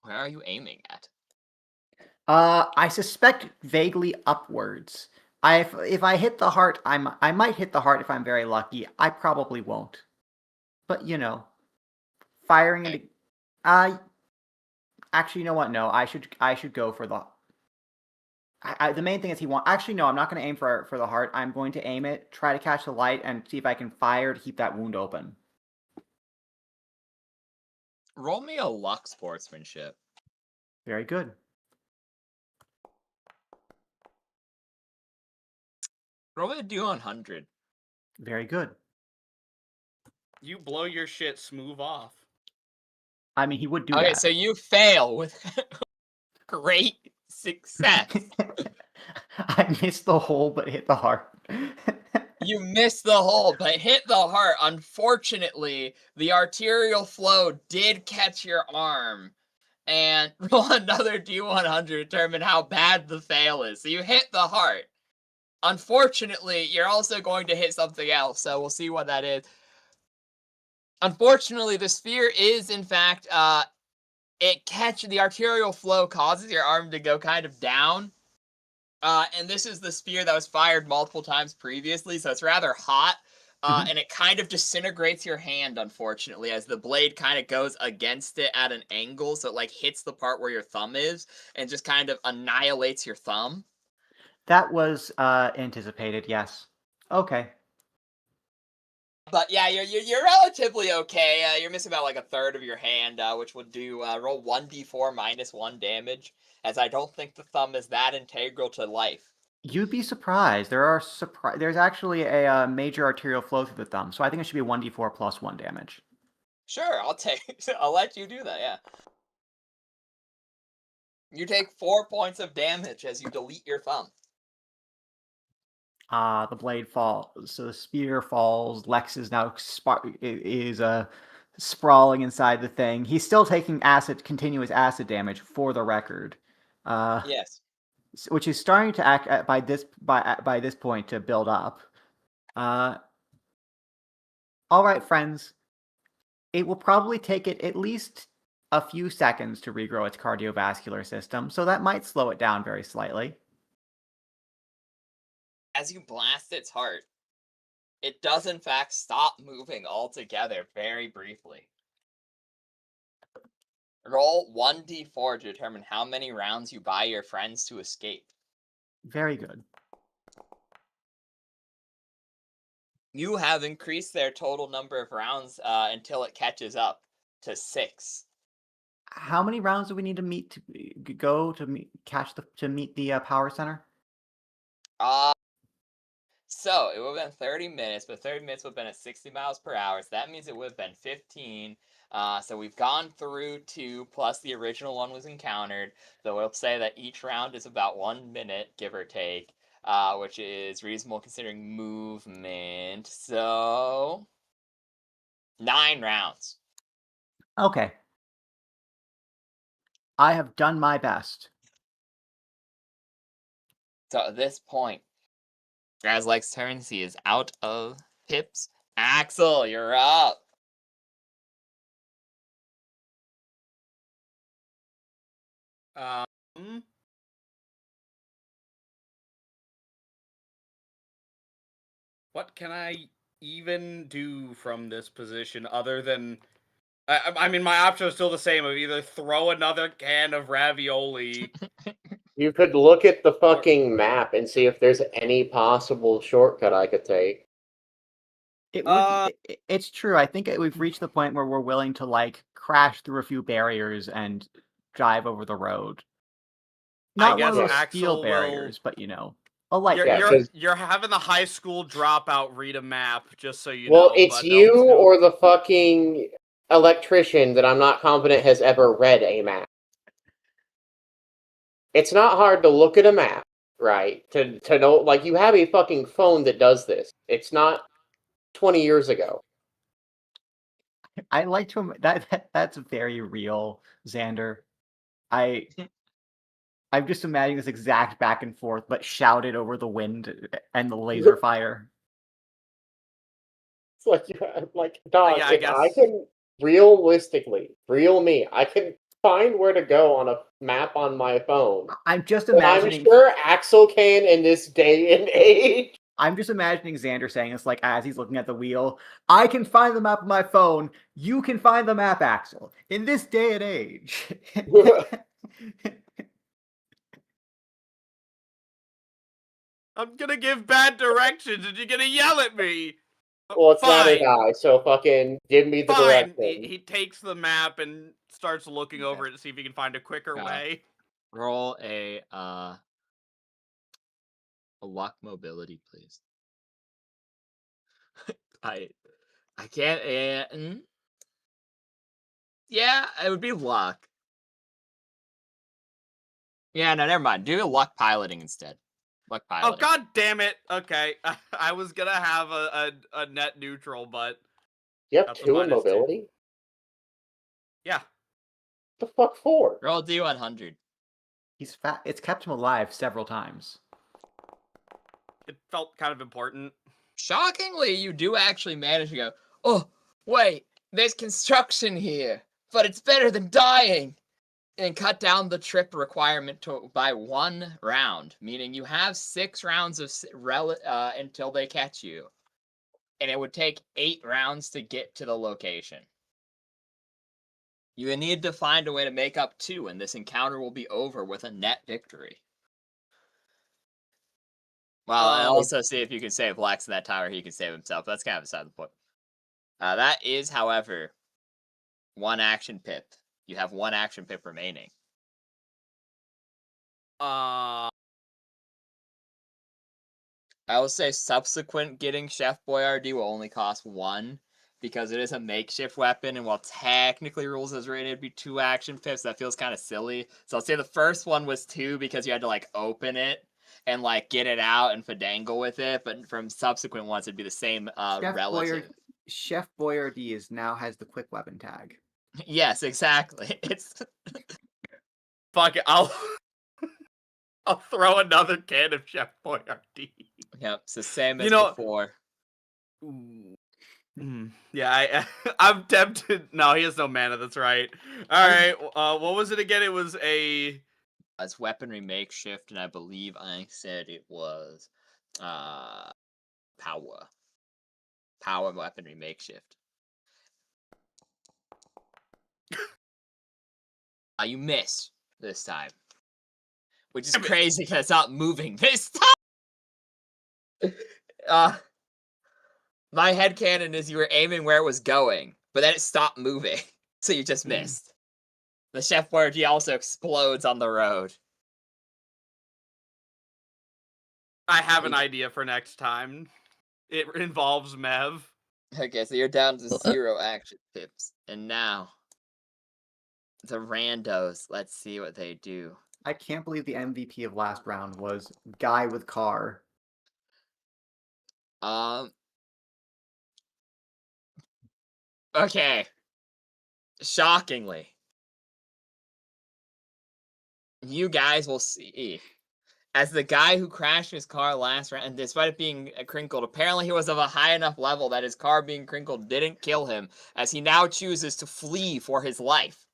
Where are you aiming at? I suspect vaguely upwards. If I hit the heart, I might hit the heart if I'm very lucky. I probably won't. But you know, firing into actually, you know what? No, I should go for the. The main thing is he wants. Actually, no, I'm not going to aim for the heart. I'm going to aim it, try to catch the light, and see if I can fire to keep that wound open. Roll me a luck sportsmanship. Very good. Roll me a D100. Very good. You blow your shit smooth off. I mean, he would do Okay, that. so you fail with great success. I missed the hole, but hit the heart. You missed the hole, but hit the heart. Unfortunately, the arterial flow did catch your arm. And roll another D100 to determine how bad the fail is. So you hit the heart. Unfortunately, you're also going to hit something else, so we'll see what that is. Unfortunately, the sphere is, in fact, the arterial flow causes your arm to go kind of down. And this is the spear that was fired multiple times previously, so it's rather hot. And it kind of disintegrates your hand, unfortunately, as the blade kind of goes against it at an angle, so it like hits the part where your thumb is, and just kind of annihilates your thumb. That was anticipated, yes. Okay. But yeah, you're relatively okay. You're missing about like a third of your hand, which would do roll 1d4 minus 1 damage, as I don't think the thumb is that integral to life. You'd be surprised. There's actually a major arterial flow through the thumb, so I think it should be 1d4 plus 1 damage. Sure, I'll let you do that, yeah. You take 4 points of damage as you delete your thumb. The blade falls. So the spear falls. Lex is now sprawling inside the thing. He's still taking continuous acid damage, for the record. Yes. which is starting to act by this point to build up. All right, friends. It will probably take it at least a few seconds to regrow its cardiovascular system, so that might slow it down very slightly. As you blast its heart, it does in fact stop moving altogether very briefly. Roll 1d4 to determine how many rounds you buy your friends to escape. Very good. You have increased their total number of rounds until it catches up to 6. How many rounds do we need to meet to meet the power center? So it would have been 30 minutes, but 30 minutes would have been at 60 miles per hour. So that means it would have been 15. So we've gone through 2, plus the original one was encountered. So we'll say that each round is about 1 minute, give or take, which is reasonable considering movement. So 9 rounds. Okay. I have done my best. So at this point, Grazlike's turn. He is out of pips. Axel, you're up. What can I even do from this position other than... I mean, my option is still the same of either throw another can of ravioli. You could look at the fucking map and see if there's any possible shortcut I could take. It's true. I think we've reached the point where we're willing to like crash through a few barriers and drive over the road. Not one of those steel barriers, but a light. You're having the high school dropout read a map, just so you know. Well, it's you or the fucking electrician that I'm not confident has ever read a map. It's not hard to look at a map, right? To know, like, you have a fucking phone that does this. It's not 20 years ago. I like to that's very real, Xander. I'm just imagining this exact back and forth, but shouted over the wind and the laser fire. It's like dog. Yeah, I can realistically, I can find where to go on a map on my phone. I'm just imagining. I'm sure Axel can in this day and age. I'm just imagining Xander saying this like as he's looking at the wheel. I can find the map on my phone. You can find the map, Axel. In this day and age. I'm gonna give bad directions and you're gonna yell at me. Well, it's not a die, so fucking give me the direction. He takes the map and starts looking over it to see if he can find a quicker way. Roll a luck mobility, please. I can't. Yeah, it would be luck. Yeah, no, never mind. Do a luck piloting instead. Luck piloting. Oh, god damn it. Okay. I was gonna have a net neutral, but... You have 2 in mobility? 2. Yeah. The fuck for? Roll a D100. He's fat. It's kept him alive several times. It felt kind of important. Shockingly, you do actually manage to go, oh, wait, there's construction here, but it's better than dying. And cut down the trip requirement by 1 round, meaning you have 6 rounds of until they catch you. And it would take 8 rounds to get to the location. You need to find a way to make up 2, and this encounter will be over with a net victory. Well, I'll also see if you can save Lex in that time, or he can save himself. That's kind of beside the point. That is, however, 1 action pip. You have 1 action pip remaining. I will say subsequent getting Chef Boyardee will only cost 1, because it is a makeshift weapon, and while technically rules as written, it'd be 2 action pips. That feels kind of silly. So I'll say the first one was 2 because you had to like open it and like get it out and fadangle with it, but from subsequent ones it'd be the same relative. Chef Boyardee now has the quick weapon tag. Yes, exactly. It's fuck it. I'll throw another can of Chef Boyardee. Yep, it's the same You as know- before. Ooh. Yeah, I'm tempted. No, he has no mana. That's right. All right. What was it again? It was a. It's weaponry makeshift, and I believe I said it was power. Power weaponry makeshift. You missed this time. Which is crazy because it's not moving this time. My headcanon is you were aiming where it was going, but then it stopped moving. So you just missed. The Chef Boyardee also explodes on the road. I have an idea for next time. It involves Mev. Okay, so you're down to 0 action pips. And now, the randos. Let's see what they do. I can't believe the MVP of last round was guy with car. Okay. Shockingly, you guys will see. As the guy who crashed his car last round, and despite it being crinkled, apparently he was of a high enough level that his car being crinkled didn't kill him, as he now chooses to flee for his life.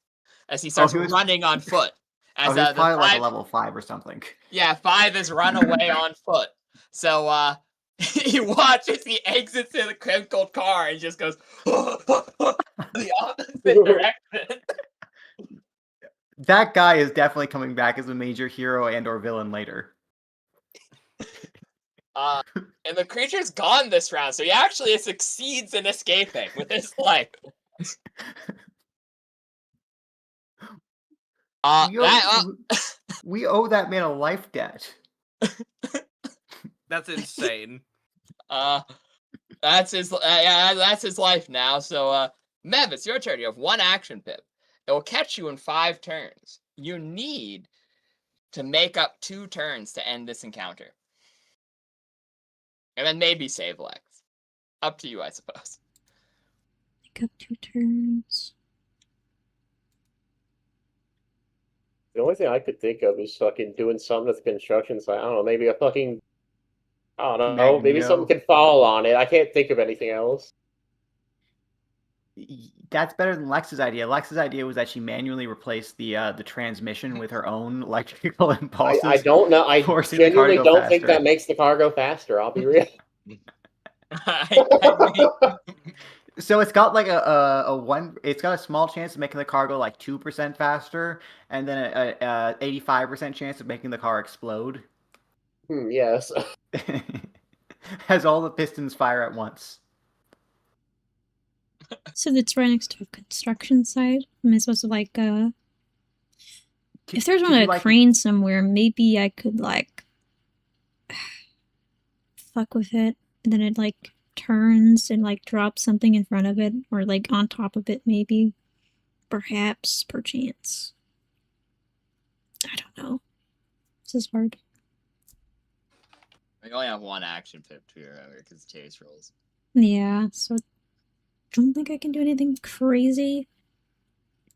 As he starts running on foot. As he was probably like a level 5 or something. Yeah, 5 is run away on foot. So, he watches, he exits in the crinkled car and just goes the opposite direction. That guy is definitely coming back as a major hero and or villain later. And the creature's gone this round, so he actually succeeds in escaping with his life. We owe that man a life debt. That's insane. That's his life now. So, Mev, it's your turn. You have 1 action pip. It will catch you in 5 turns. You need to make up 2 turns to end this encounter. And then maybe save Lex. Up to you, I suppose. Make up 2 turns. The only thing I could think of is fucking doing something at the construction site. I don't know, maybe a fucking... I don't know, maybe something could fall on it. I can't think of anything else. That's better than Lex's idea. Lex's idea was that she manually replaced the transmission with her own electrical impulses. I don't know. I genuinely don't think that makes the car go faster. I'll be real. So it's got like it's got a small chance of making the car go like 2% faster, and then a 85% chance of making the car explode. Yes. Has all the pistons fire at once. So it's right next to a construction site. Am I supposed to like if there's a crane somewhere, maybe I could like fuck with it, and then it like turns and like drops something in front of it, or like on top of it, maybe. Perhaps, perchance. I don't know. This is hard. We only have 1 action pip to remember because chase rolls. Yeah, so I don't think I can do anything crazy.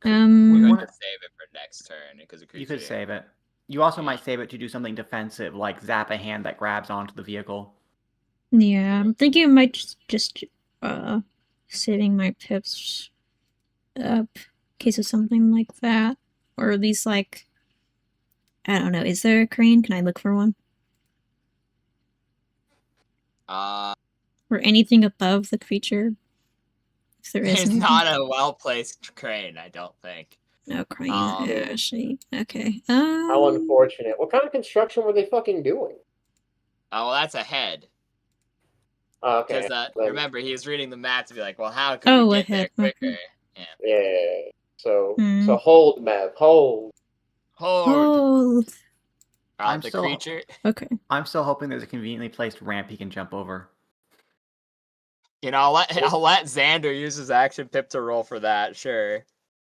We're going to save it for next turn because you could save it. You also might save it to do something defensive, like zap a hand that grabs onto the vehicle. Yeah, I'm thinking I might just saving my pips up in case of something like that, or at least like I don't know. Is there a crane? Can I look for one? Or anything above the creature? If there is, it's not a well-placed crane, I don't think. No crane, actually. Okay. How unfortunate. What kind of construction were they fucking doing? Oh, well, that's ahead. Okay. Because remember, he was reading the map to be like, well, how could we get there quicker? Yeah. So hold, Mev. Hold. The creature. Okay. I'm still hoping there's a conveniently placed ramp he can jump over. You know, I'll let Xander use his action pip to roll for that. Sure,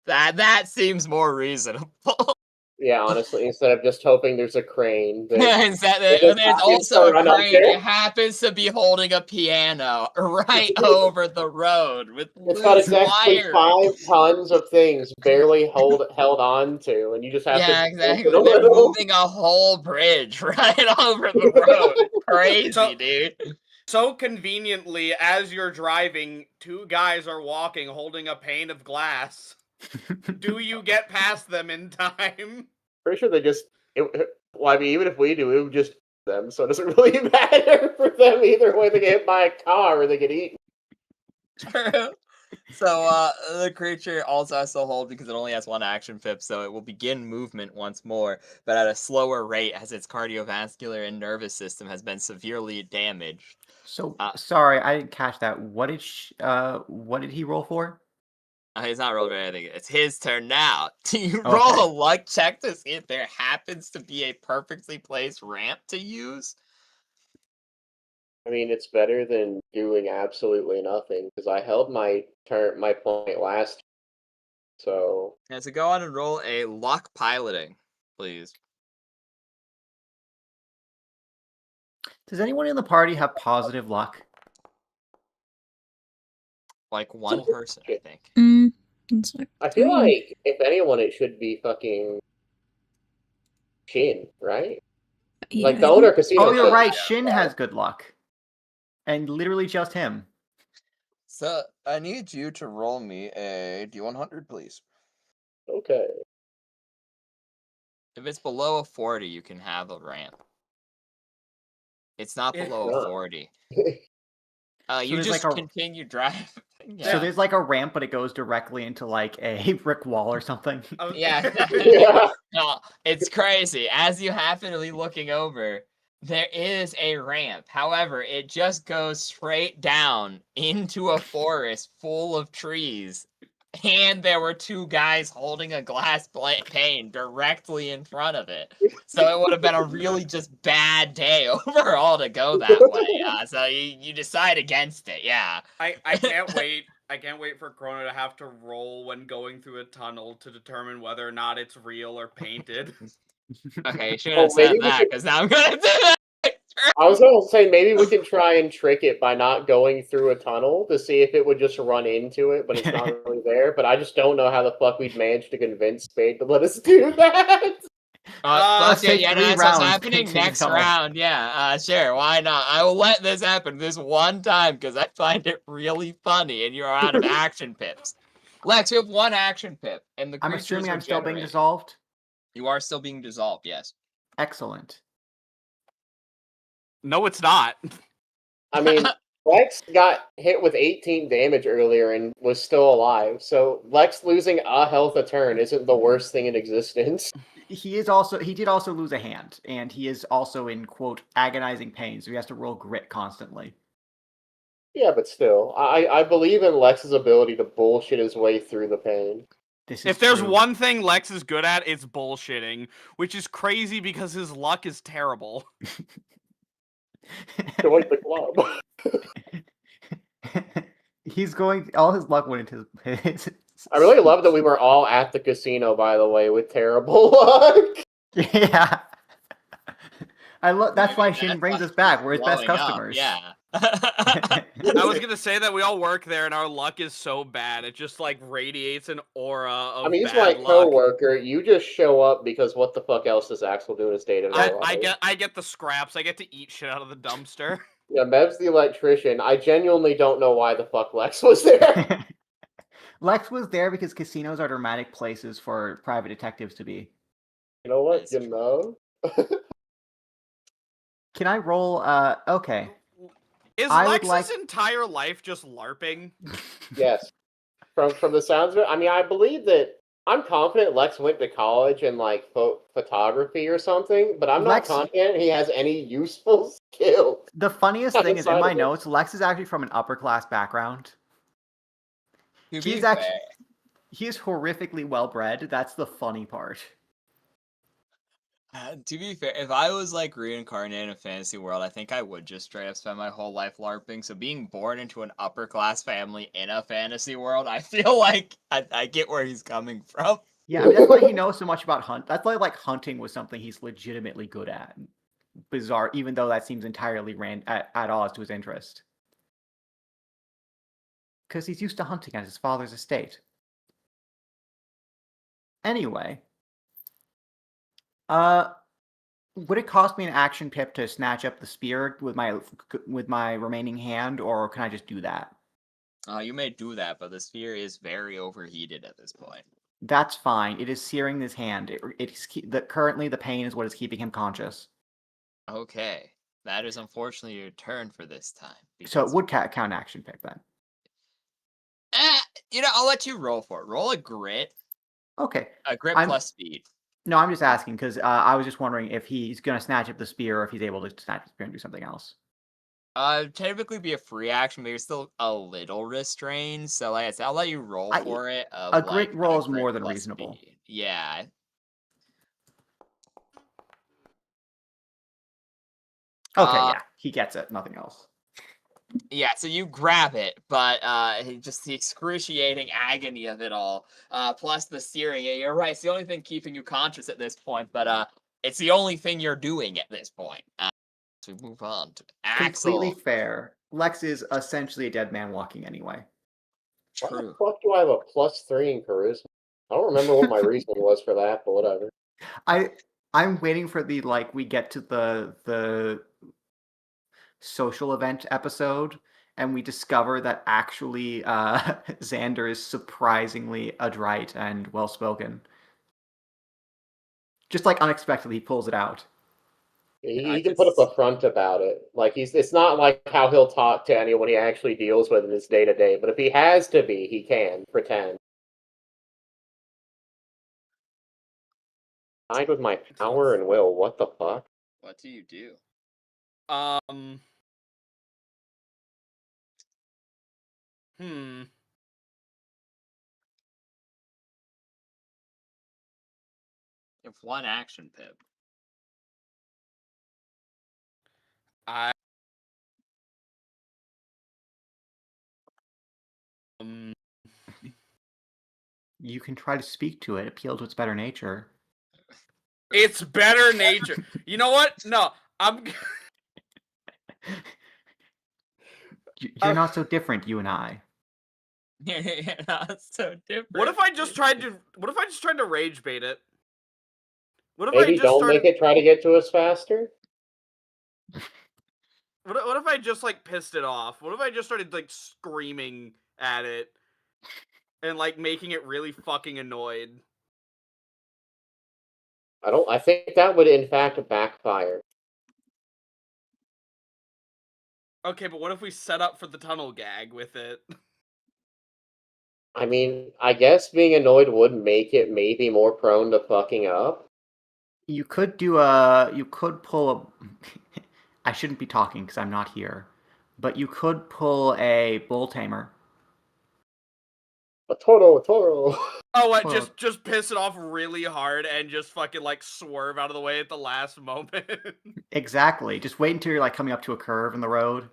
that seems more reasonable. Yeah, honestly, instead of just hoping there's a crane. Instead, They just there's happens to also a run up crane. there. It happens to be holding a piano right over the road with It's got loose exactly wiring. 5 tons of things barely held on to, and you just have to Yeah, move it exactly. a They're little. moving a whole bridge right over the road. It's crazy, So- dude. So conveniently, as you're driving, 2 guys are walking holding a pane of glass. Do you get past them in time? Pretty sure they just. Well, I mean, even if we do, it would just them, so it doesn't really matter for them either way. They get hit by a car or they get eaten. True. So the creature also has to hold because it only has 1 action pip, so it will begin movement once more, but at a slower rate as its cardiovascular and nervous system has been severely damaged. So sorry, I didn't catch that. What did he roll for? He's not rolled for anything. It's his turn now. Do you Okay. roll a luck check to see if there happens to be a perfectly placed ramp to use? I mean, it's better than doing absolutely nothing because I held my point last. So Yeah, so go on and roll a luck piloting, please. Does anyone in the party have positive luck? Like 1 person, I think. It's like I feel 3. like if anyone, it should be fucking Shin, right? Yeah, Like I the think- owner of casino. Oh, you're should right. be Shin that. has good luck, and literally just him. So I need you to roll me a D100, please. Okay. If it's below a 40, you can have a ramp. It's not It's below a not. 40. So You there's just like a- continue driving. So there's like a ramp, but it goes directly into like a brick wall or something. Yeah. Yeah. No, it's crazy. As you happen to be looking over, there is a ramp. However, it just goes straight down into a forest full of trees. And there were 2 guys holding a glass pane directly in front of it. So it would have been a really just bad day overall to go that way. So you decide against it, yeah. I can't wait. I can't wait for Chrono to have to roll when going through a tunnel to determine whether or not it's real or painted. Okay, you should Oh, have said maybe we that, should- because now I'm gonna do that. I was gonna say maybe we can try and trick it by not going through a tunnel to see if it would just run into it, but it's not really there. But I just don't know how the fuck we'd manage to convince Spade to let us do that. Let's take yeah, 3 that's rounds what's happening painting the next tunnel. round. Yeah, sure, why not? I will let this happen this one time because I find it really funny, and you're out of action pips. Lex, you have 1 action pip, and the I'm creatures assuming I'm still being regenerate. dissolved. You are still being dissolved, yes. Excellent. No, it's not. I mean, Lex got hit with 18 damage earlier and was still alive. So Lex losing a health a turn isn't the worst thing in existence. He did also lose a hand, and he is also in quote agonizing pain, so he has to roll grit constantly. Yeah, but still, I believe in Lex's ability to bullshit his way through the pain. This is If there's true. one thing Lex is good at, it's bullshitting, which is crazy because his luck is terrible. Join the club. He's going. All his luck went into his. I really love that we were all at the casino, by the way, with terrible luck. Yeah. I love. That's Maybe why Shin brings us back. We're his best blowing up, customers. yeah. I was gonna say that we all work there and our luck is so bad. It just like radiates an aura of I mean, he's bad my luck. coworker. You just show up because what the fuck else does Axel do in his day-to-day life? I get the scraps. I get to eat shit out of the dumpster. Yeah, Mev's the electrician. I genuinely don't know why the fuck Lex was there. Lex was there because casinos are dramatic places for private detectives to be. You know what? That's You know? Can I roll? Okay. Is I would Lex's like- entire life just LARPing? Yes. From the sounds of it, I mean, I believe that I'm confident Lex went to college in like photography or something, but I'm Lex- not confident he has any useful skill. The funniest thing is in Outside my of it. notes. Lex is actually from an upper class background. To be He's fair, actually he is horrifically well bred. That's the funny part. to be fair, if I was like reincarnated in a fantasy world, I think I would just straight up spend my whole life LARPing. So being born into an upper class family in a fantasy world, I feel like I get where he's coming from. Yeah, I mean, that's why he knows so much about hunt. That's why like hunting was something he's legitimately good at. Bizarre, even though that seems entirely at odds to his interest. Because he's used to hunting at his father's estate. Anyway, would it cost me an action pip to snatch up the spear with my remaining hand, or can I just do that? You may do that, but the sphere is very overheated at this point. That's fine. It is searing his hand. Currently the pain is what is keeping him conscious. Okay, that is unfortunately your turn for this time. So it would count action pick then. I'll let you roll for it. Roll a grit. Okay. A grit plus speed. No, I'm just asking because I was just wondering if he's going to snatch up the spear or if he's able to snatch the spear and do something else. Technically be a free action, but you're still a little restrained. So like I said, I'll let you roll for it. A grit roll is more than reasonable. Speed. Yeah. Okay, yeah, he gets it. Nothing else. Yeah, so you grab it, but just the excruciating agony of it all, plus the searing. Yeah, you're right. It's the only thing keeping you conscious at this point, but it's the only thing you're doing at this point. So we move on to Axel. Completely fair. Lex is essentially a dead man walking anyway. Why the True. fuck do I have a +3 in charisma? I don't remember what my reasoning was for that, but whatever. I'm waiting for we get to the social event episode and we discover that actually Xander is surprisingly adroit and well spoken. Just like unexpectedly he pulls it out. He can put up a front about it. Like it's not like how he'll talk to anyone he actually deals with in his day-to-day, but if he has to be, he can pretend. Tied with my power and will, what the fuck? What do you do? You have one action pip. You can try to speak to it, appeal to its better nature. It's better nature. You know what? No, You're not so different, you and I. You're not so different. What if I just tried to rage bait it? What if Maybe don't make it try to get to us faster? What if I just like pissed it off? What if I just started like screaming at it and like making it really fucking annoyed? I think that would in fact backfire. Okay, but what if we set up for the tunnel gag with it? I mean, I guess being annoyed would make it maybe more prone to fucking up. You could pull a I shouldn't be talking because I'm not here. But you could pull a bull tamer. A Toro. Oh, what? Just piss it off really hard and just fucking like swerve out of the way at the last moment. Exactly. Just wait until you're like coming up to a curve in the road.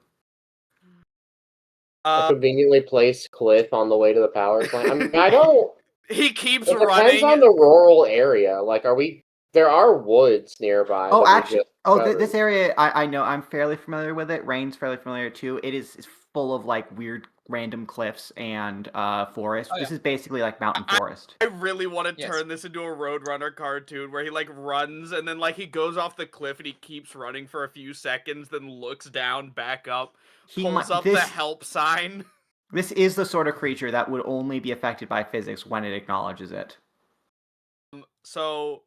A conveniently placed cliff on the way to the power plant. I mean, I don't. He keeps it running. Depends on the rural area. Like, there are woods nearby. Oh, actually, this area, I know, I'm fairly familiar with it. Rain's fairly familiar too. It's full of like weird random cliffs and forest. This is basically like mountain forest. I really want to turn this into a Roadrunner cartoon where he like runs and then like he goes off the cliff and he keeps running for a few seconds, then looks down, back up, pulls up the help sign. This is the sort of creature that would only be affected by physics when it acknowledges it. So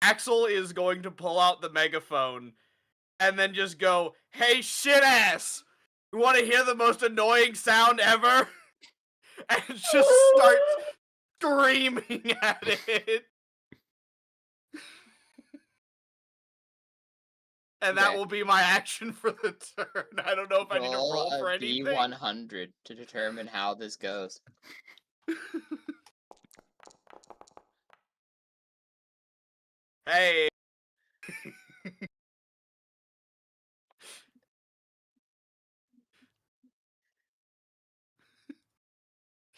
Axel is going to pull out the megaphone and then just go, "Hey, shit ass! You want to hear the most annoying sound ever?" And just start screaming at it. And that will be my action for the turn. I don't know if I need to roll for anything. D100 to determine how this goes. Hey.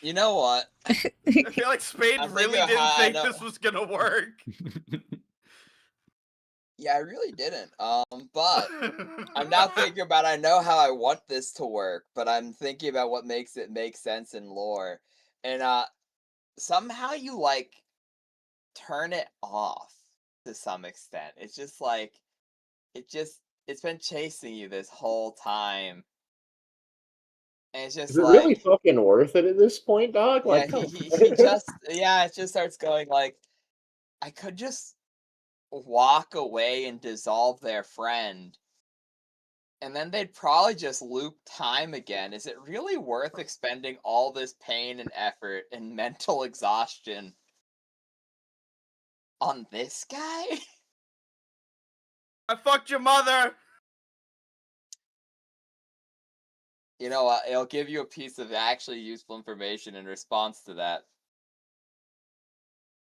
You know what? I feel like Spade I'm really thinking didn't how I think know- this was gonna work. Yeah, I really didn't. But I'm now thinking about I know how I want this to work, but I'm thinking about what makes it make sense in lore. And somehow you like turn it off to some extent. It's just like it's been chasing you this whole time. And it's just Is it really like fucking worth it at this point, dog? yeah, Like, he just it just starts going like I could just walk away and dissolve their friend. And then they'd probably just loop time again. Is it really worth expending all this pain and effort and mental exhaustion on this guy? I fucked your mother. You know what? It'll give you a piece of actually useful information in response to that.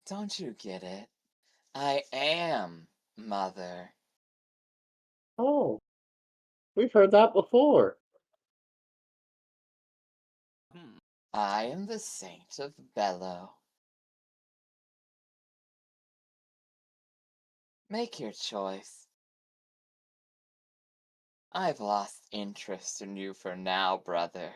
Don't you get it? I am mother. oh, we've heard that before. I am the saint of Bello. Make your choice. I've lost interest in you for now, brother.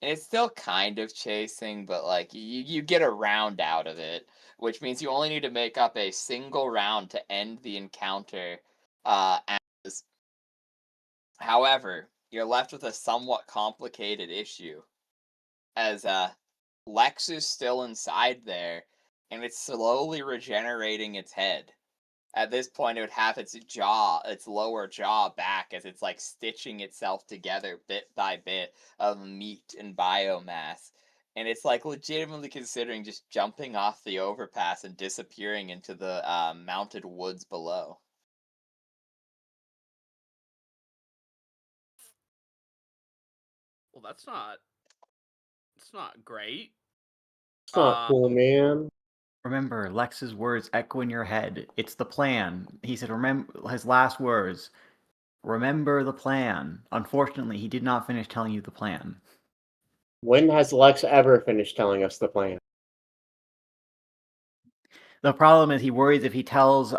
And it's still kind of chasing, but like you get a round out of it, which means you only need to make up a single round to end the encounter. As however, you're left with a somewhat complicated issue, as Lex is still inside there, and it's slowly regenerating its head. At this point, it would have its lower jaw back as it's like stitching itself together bit by bit of meat and biomass. And it's like legitimately considering just jumping off the overpass and disappearing into the mounted woods below. Well, that's not. It's not great. It's not cool, man. Remember, Lex's words echo in your head. It's the plan. He said, remember his last words. Remember the plan. Unfortunately, he did not finish telling you the plan. When has Lex ever finished telling us the plan? The problem is he worries if he tells, he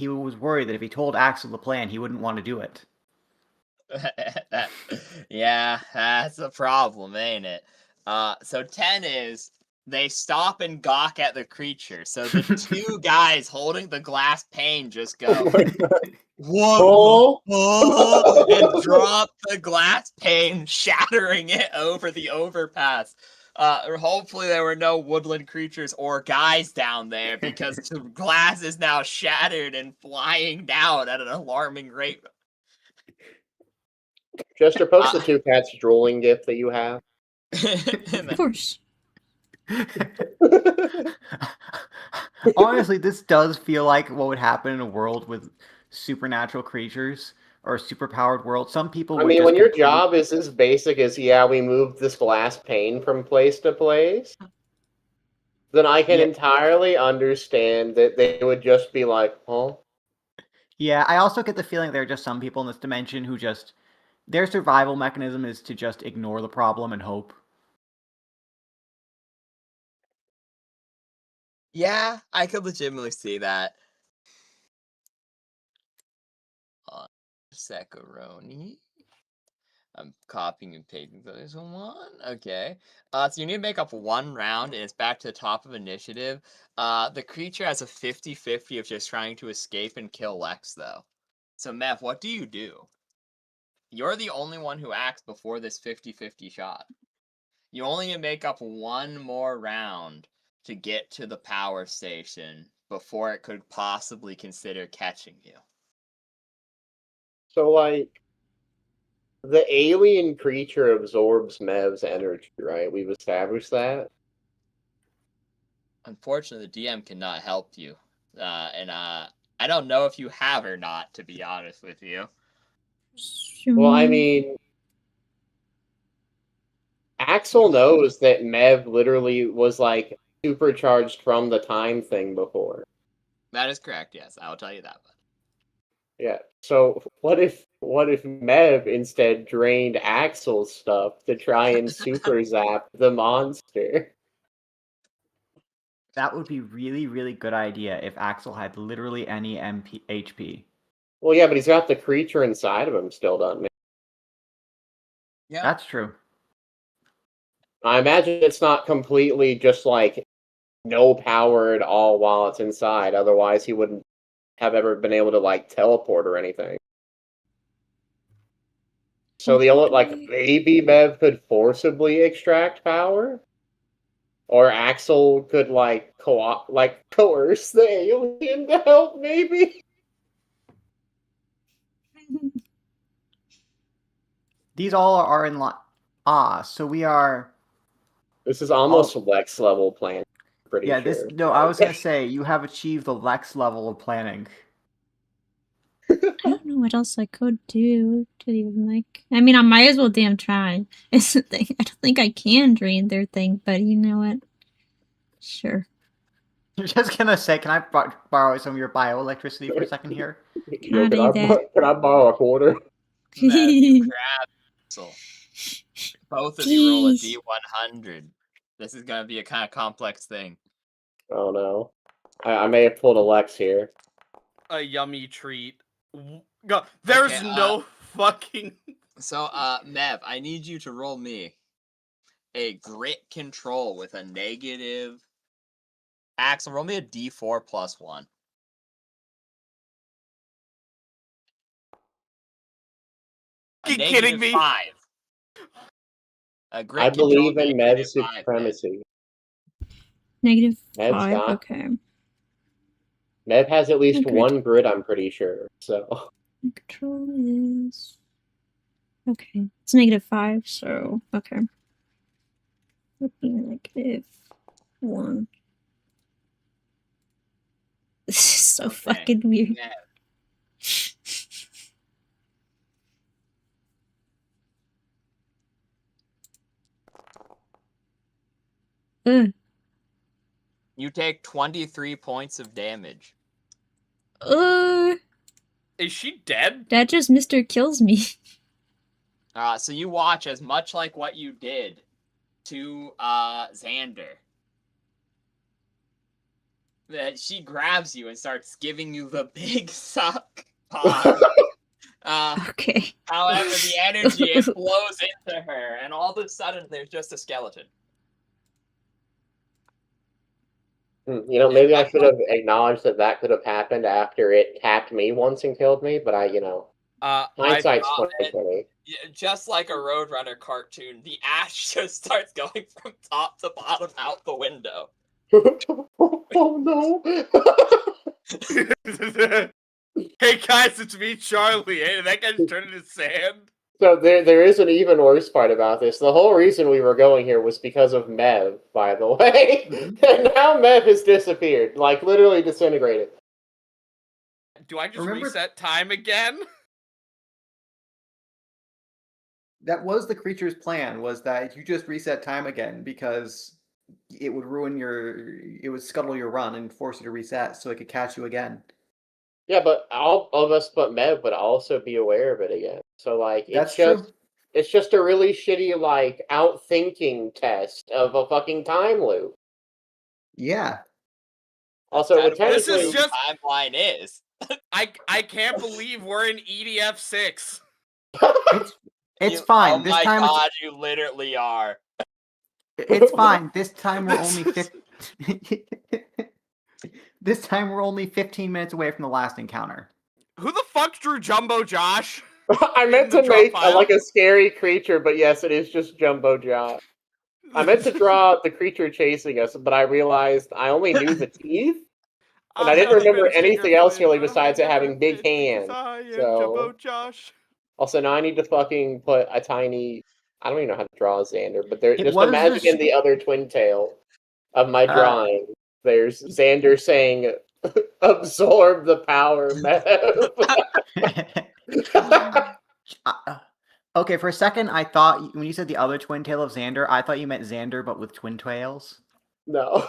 was worried that if he told Axel the plan, he wouldn't want to do it. Yeah, that's the problem, ain't it? So 10 is they stop and gawk at the creature. So the two guys holding the glass pane just go, Oh, whoa, and drop the glass pane, shattering it over the overpass. Hopefully there were no woodland creatures or guys down there because the glass is now shattered and flying down at an alarming rate. Jester, post the two cats drooling gif that you have. Of course. Honestly, this does feel like what would happen in a world with supernatural creatures or a superpowered world. Some people I would mean, just when your job is as basic as, yeah, we moved this glass pane from place to place, then I can entirely understand that they would just be like, huh? Yeah, I also get the feeling there are just some people in this dimension who just their survival mechanism is to just ignore the problem and hope. Yeah, I could legitimately see that. Secaroni. I'm copying and pasting this one. Okay. So you need to make up one round, and it's back to the top of initiative. The creature has a 50-50 of just trying to escape and kill Lex, though. So, Mev, what do you do? You're the only one who acts before this 50-50 shot. You only need to make up one more round to get to the power station before it could possibly consider catching you. So, like, the alien creature absorbs Mev's energy, right? We've established that. Unfortunately, the DM cannot help you. I don't know if you have or not, to be honest with you. Well, I mean, Axel knows that Mev literally was, like, supercharged from the time thing before. That is correct, yes. I will tell you that much. Yeah, so what if What if Mev instead drained Axel's stuff to try and super zap the monster? That would be really, really good idea if Axel had literally any HP. Well, yeah, but he's got the creature inside of him still, doesn't he? Yeah. That's true. I imagine it's not completely just like no power at all while it's inside. Otherwise, he wouldn't have ever been able to like teleport or anything. So the only like maybe Mev could forcibly extract power, or Axel could like coerce the alien to help. Maybe. These all are in line. So we are. This is almost Lex level plan. Pretty Yeah, sure. No, I was gonna say you have achieved the Lex level of planning. I don't know what else I could do to even like. I mean, I might as well damn try. It's the thing. I don't think I can drain their thing, but you know what? Sure. You're just gonna say, can I borrow some of your bioelectricity for a second here? Yo, do that? can I borrow a quarter? Mev, you grab Axel. Both of you roll a Jeez. D100. This is gonna be a kind of complex thing. Oh no. I may have pulled a Lex here. A yummy treat. There's Okay, no fucking. So, Mev, I need you to roll me a grit control with a negative. Axel, roll me a D4 plus 1. A Fucking kidding me? 5. A grit I believe control in negative Mev's 5, supremacy. -5. got- Okay. Mev has at least Agreed. one grid, I'm pretty sure. So Control is okay. It's -5, so okay. Would be -1. This is so Okay. fucking weird. Mev, Ugh. you take 23 points of damage. Is she dead? That just Mr. Kills me. So you watch as much like what you did to Xander, that she grabs you and starts giving you the big suck pod. Okay. However, the energy it flows into her, and all of a sudden there's just a skeleton. you know, maybe I should have acknowledged that could have happened after it tapped me once and killed me. But hindsight's 20/20. Just like a Roadrunner cartoon, the ash just starts going from top to bottom out the window. Oh no! Hey guys, it's me, Charlie. Hey, that guy just turned into sand. So there is an even worse part about this. The whole reason we were going here was because of Mev, by the way. And now Mev has disappeared. Like, literally disintegrated. Do I just Remember- reset time again? That was the creature's plan, was that you just reset time again because it would it would scuttle your run and force you to reset so it could catch you again. Yeah, but all of us but Mev would also be aware of it again. So, like, That's true. It's just a really shitty, like, outthinking test of a fucking time loop. Yeah. Also, it would That's This is technically... what just- the timeline is. I can't believe we're in EDF 6. It's fine. Oh This my time god, you literally are. it's fine. This time we're This only is- This time we're only 15 minutes away from the last encounter. Who the fuck drew Jumbo Josh? I meant In the to make drop like a scary creature, but yes, it is just Jumbo Josh. I meant to draw the creature chasing us, but I realized I only knew the teeth, and I didn't remember anything else really besides it having big hands. I am so- Jumbo Josh. Also, now I need to fucking put a tiny... I don't even know how to draw Xander, but It just was imagine the in the other twin tail of my drawing, there's Xander saying, absorb the power, Mev. Okay, for a second, I thought when you said the other twin tail of Xander, I thought you meant Xander, but with twin tails. No.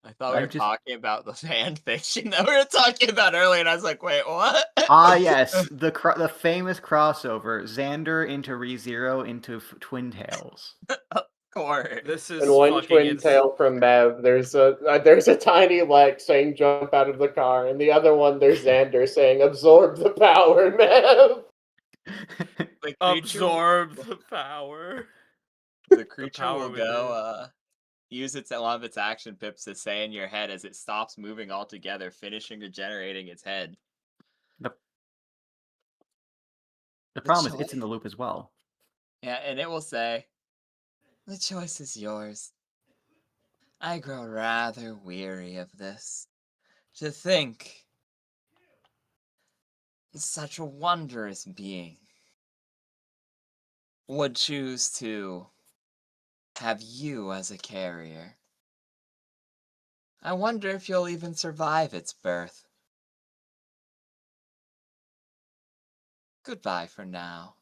I thought we I'm were just- talking about the fan fiction that we were talking about earlier, and I was like, wait, what? Ah, yes, the famous crossover, Xander into ReZero into Twin Tails. Core. This is And one fucking twin tail from Mev. There's a tiny Lex saying "jump out of the car," and the other one there's Xander saying "absorb the power, Mev." The creature, absorb the power. the creature power will within. go use one of its action pips to say in your head as it stops moving altogether, finishing regenerating its head. The problem is it's in the loop as well. Yeah, and it will say, "The choice is yours. I grow rather weary of this. To think such a wondrous being would choose to have you as a carrier. I wonder if you'll even survive its birth. Goodbye for now."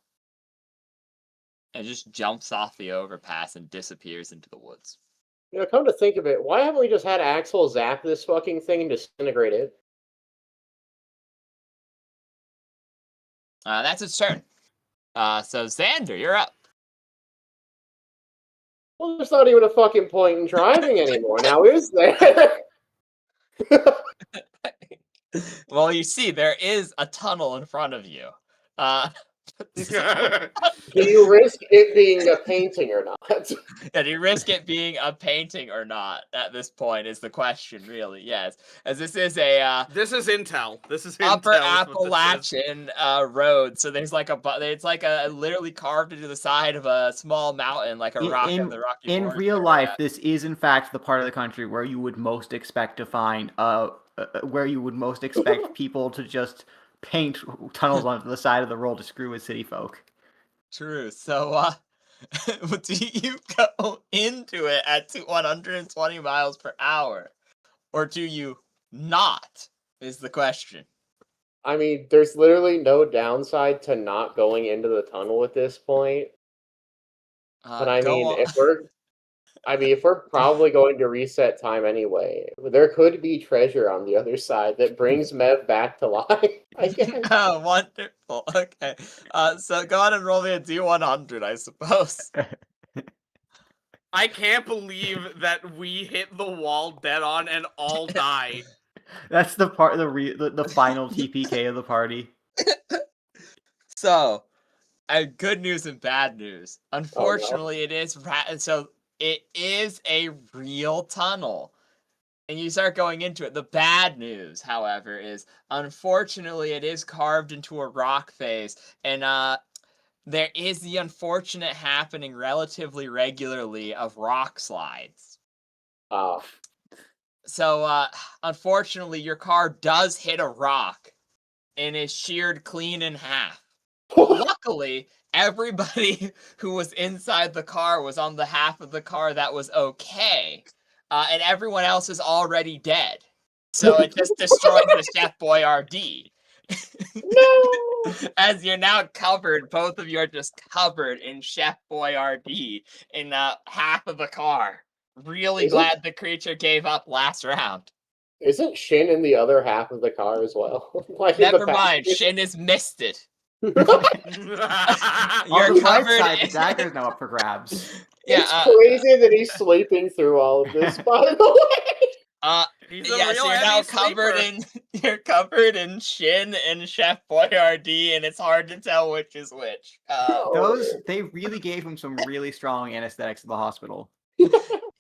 And just jumps off the overpass and disappears into the woods. You know, come to think of it, why haven't we just had Axel zap this fucking thing and disintegrate it? That's its turn. So Xander, you're up. Well, there's not even a fucking point in driving anymore. Now, is there? Well, you see, there is a tunnel in front of you. Do you risk it being a painting or not? Yeah, do you risk it being a painting or not? At this point, is the question, really? Yes, as this is a This is Intel. This is Upper Intel. is what this is. Appalachian road. So there's like it's like a literally carved into the side of a small mountain, like a rock in the Rocky In Forest real area. life, this is in fact the part of the country where you would most expect to find people to just paint tunnels onto the side of the road to screw with city folk. True. So, do you go into it at 120 miles per hour, or do you not? Is the question. I mean, there's literally no downside to not going into the tunnel at this point. But I mean, if we're probably going to reset time anyway, there could be treasure on the other side that brings Mev back to life, I guess. Oh, wonderful. Okay. So go on and roll me a D100, I suppose. I can't believe that we hit the wall dead on and all die. That's the part, the final TPK of the party. So, good news and bad news. Unfortunately, it is it is a real tunnel. And you start going into it. The bad news, however, is unfortunately it is carved into a rock face, and there is the unfortunate happening relatively regularly of rock slides. So, unfortunately, your car does hit a rock and is sheared clean in half. Luckily, everybody who was inside the car was on the half of the car that was okay. And everyone else is already dead. So it just destroyed the Chef Boyardee. No! As you're now covered, both of you are just covered in Chef Boyardee in half of the car. Really glad the creature gave up last round. Isn't Shin in the other half of the car as well? Like Never mind, Shin has missed it. On You're the bright covered side, the in- dagger's now up for grabs. Yeah, It's crazy that he's sleeping through all of this, by the way. He's a Yeah, real so you're now heavy covered sleeper. you're covered in Shin and Chef Boyardee, and it's hard to tell which is which. They really gave him some really strong anesthetics at the hospital.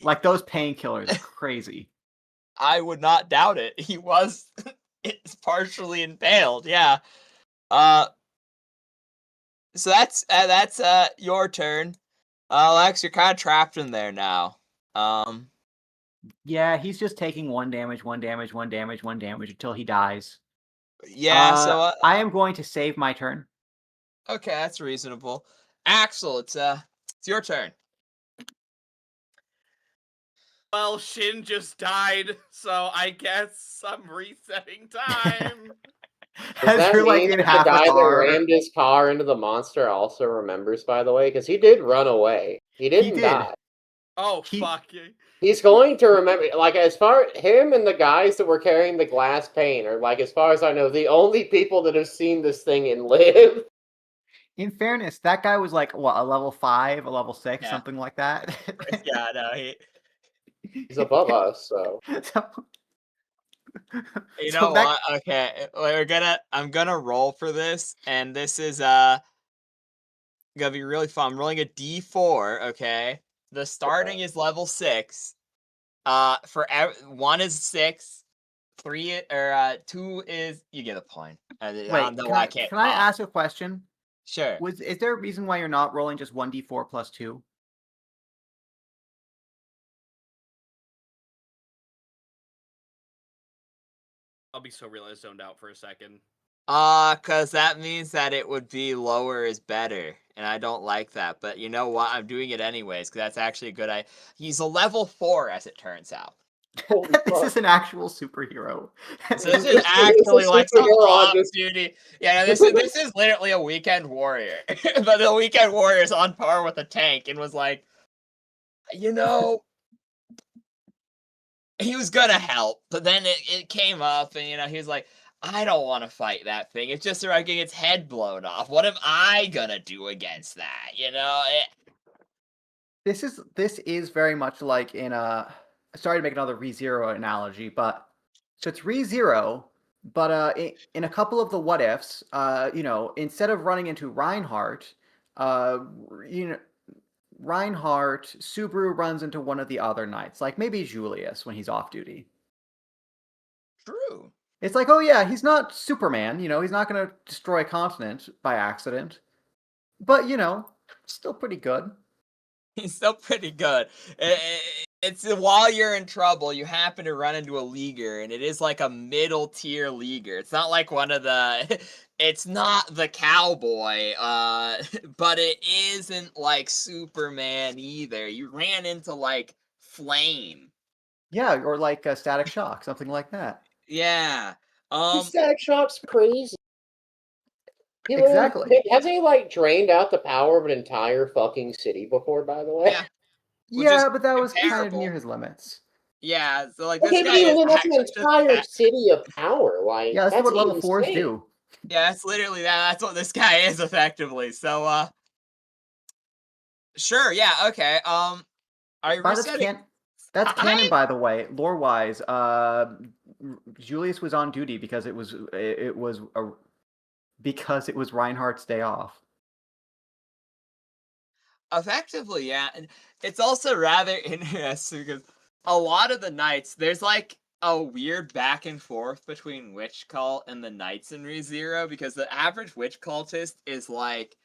Like those painkillers, crazy. I would not doubt it. He was it's partially impaled, yeah. So that's your turn. Lex, you're kind of trapped in there now. Yeah, he's just taking one damage until he dies. Yeah, so I am going to save my turn. okay, that's reasonable. Axel, it's your turn. Well, Shin just died, so I guess I'm resetting time. Does that You're, like, mean in that half the a guy that car. rammed his car into the monster also remembers, by the way? Because he did run away. He didn't did. die. Oh, He- fuck. He's going to remember, like, as far him and the guys that were carrying the glass pane are, like, as far as I know, the only people that have seen this thing and live. In fairness, that guy was like what, a level 5, a level 6, Yeah. something like that. Yeah, no, He's above us, so. you So know that- what? Okay, I'm gonna roll for this, and this is gonna be really fun. I'm rolling a D4. Okay, the starting is level 6. One is 6, 3 or 2 is you get a point. Wait, no, can I I, can't. can I ask a question? Sure. Is there a reason why you're not rolling just 1d4 plus 2? I'll be so real, I zoned out for a second. Cause that means that it would be lower is better, and I don't like that. But you know what? I'm doing it anyways, cause that's actually a good idea. He's a level 4, as it turns out. Holy This fuck. is an actual superhero. So this This is is actually like some superhero on prop just- duty. Yeah, no, this is literally a weekend warrior. But the weekend warrior is on par with a tank, and was like, you know, he was gonna help, but then it came up, and he was like, I don't want to fight that thing. It's just around getting its head blown off. What am I gonna do against that? This is very much like in a. Sorry to make another ReZero analogy, but so it's ReZero, but in a couple of the what ifs, instead of running into Reinhardt, Reinhardt, Subaru runs into one of the other knights, like maybe Julius when he's off duty. True. It's like, oh yeah, he's not Superman, he's not going to destroy a continent by accident, but still pretty good. He's still pretty good. It's while you're in trouble, you happen to run into a leaguer, and it is like a middle tier leaguer. It's not like one of the. It's not the cowboy, but it isn't like Superman either. You ran into like Flame. Yeah, or like a Static Shock, something like that. Yeah. This Static Shock's crazy. Exactly. Hasn't he, like, drained out the power of an entire fucking city before, by the way? Yeah. Which is Yeah, but that was kind of comparable. near his limits. Yeah. So like Okay, this but guy is even that's an actually just entire city of power. Like, Yeah, that's what level 4s insane. do. Yeah, that's literally that. That's what this guy is effectively. So, sure, yeah, okay. I resetting. That's canon, by the way, lore-wise. Julius was on duty because it was Reinhardt's day off. Effectively, yeah, and it's also rather interesting because a lot of the knights, there's like a weird back and forth between witch cult and the knights in ReZero, because the average witch cultist is like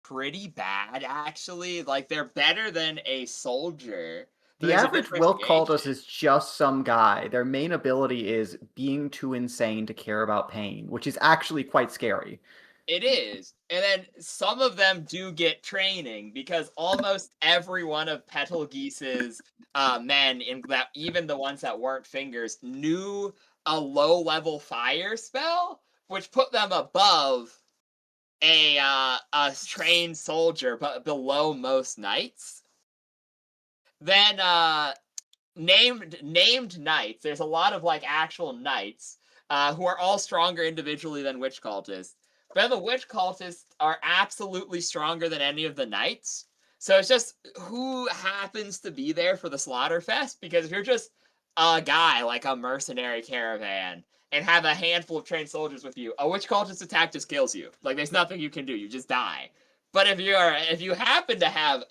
pretty bad actually. Like they're better than a soldier. The average Wilk cultist is just some guy. Their main ability is being too insane to care about pain, which is actually quite scary. It is. And then some of them do get training, because almost every one of Petalgeese's men, even the ones that weren't fingers, knew a low-level fire spell, which put them above a trained soldier, but below most knights. Then named knights. There's a lot of like actual knights who are all stronger individually than witch cultists. But the witch cultists are absolutely stronger than any of the knights. So it's just who happens to be there for the Slaughterfest. Because if you're just a guy, like a mercenary caravan, and have a handful of trained soldiers with you, a witch cultist attack just kills you. Like, there's nothing you can do. You just die. But if you happen to have,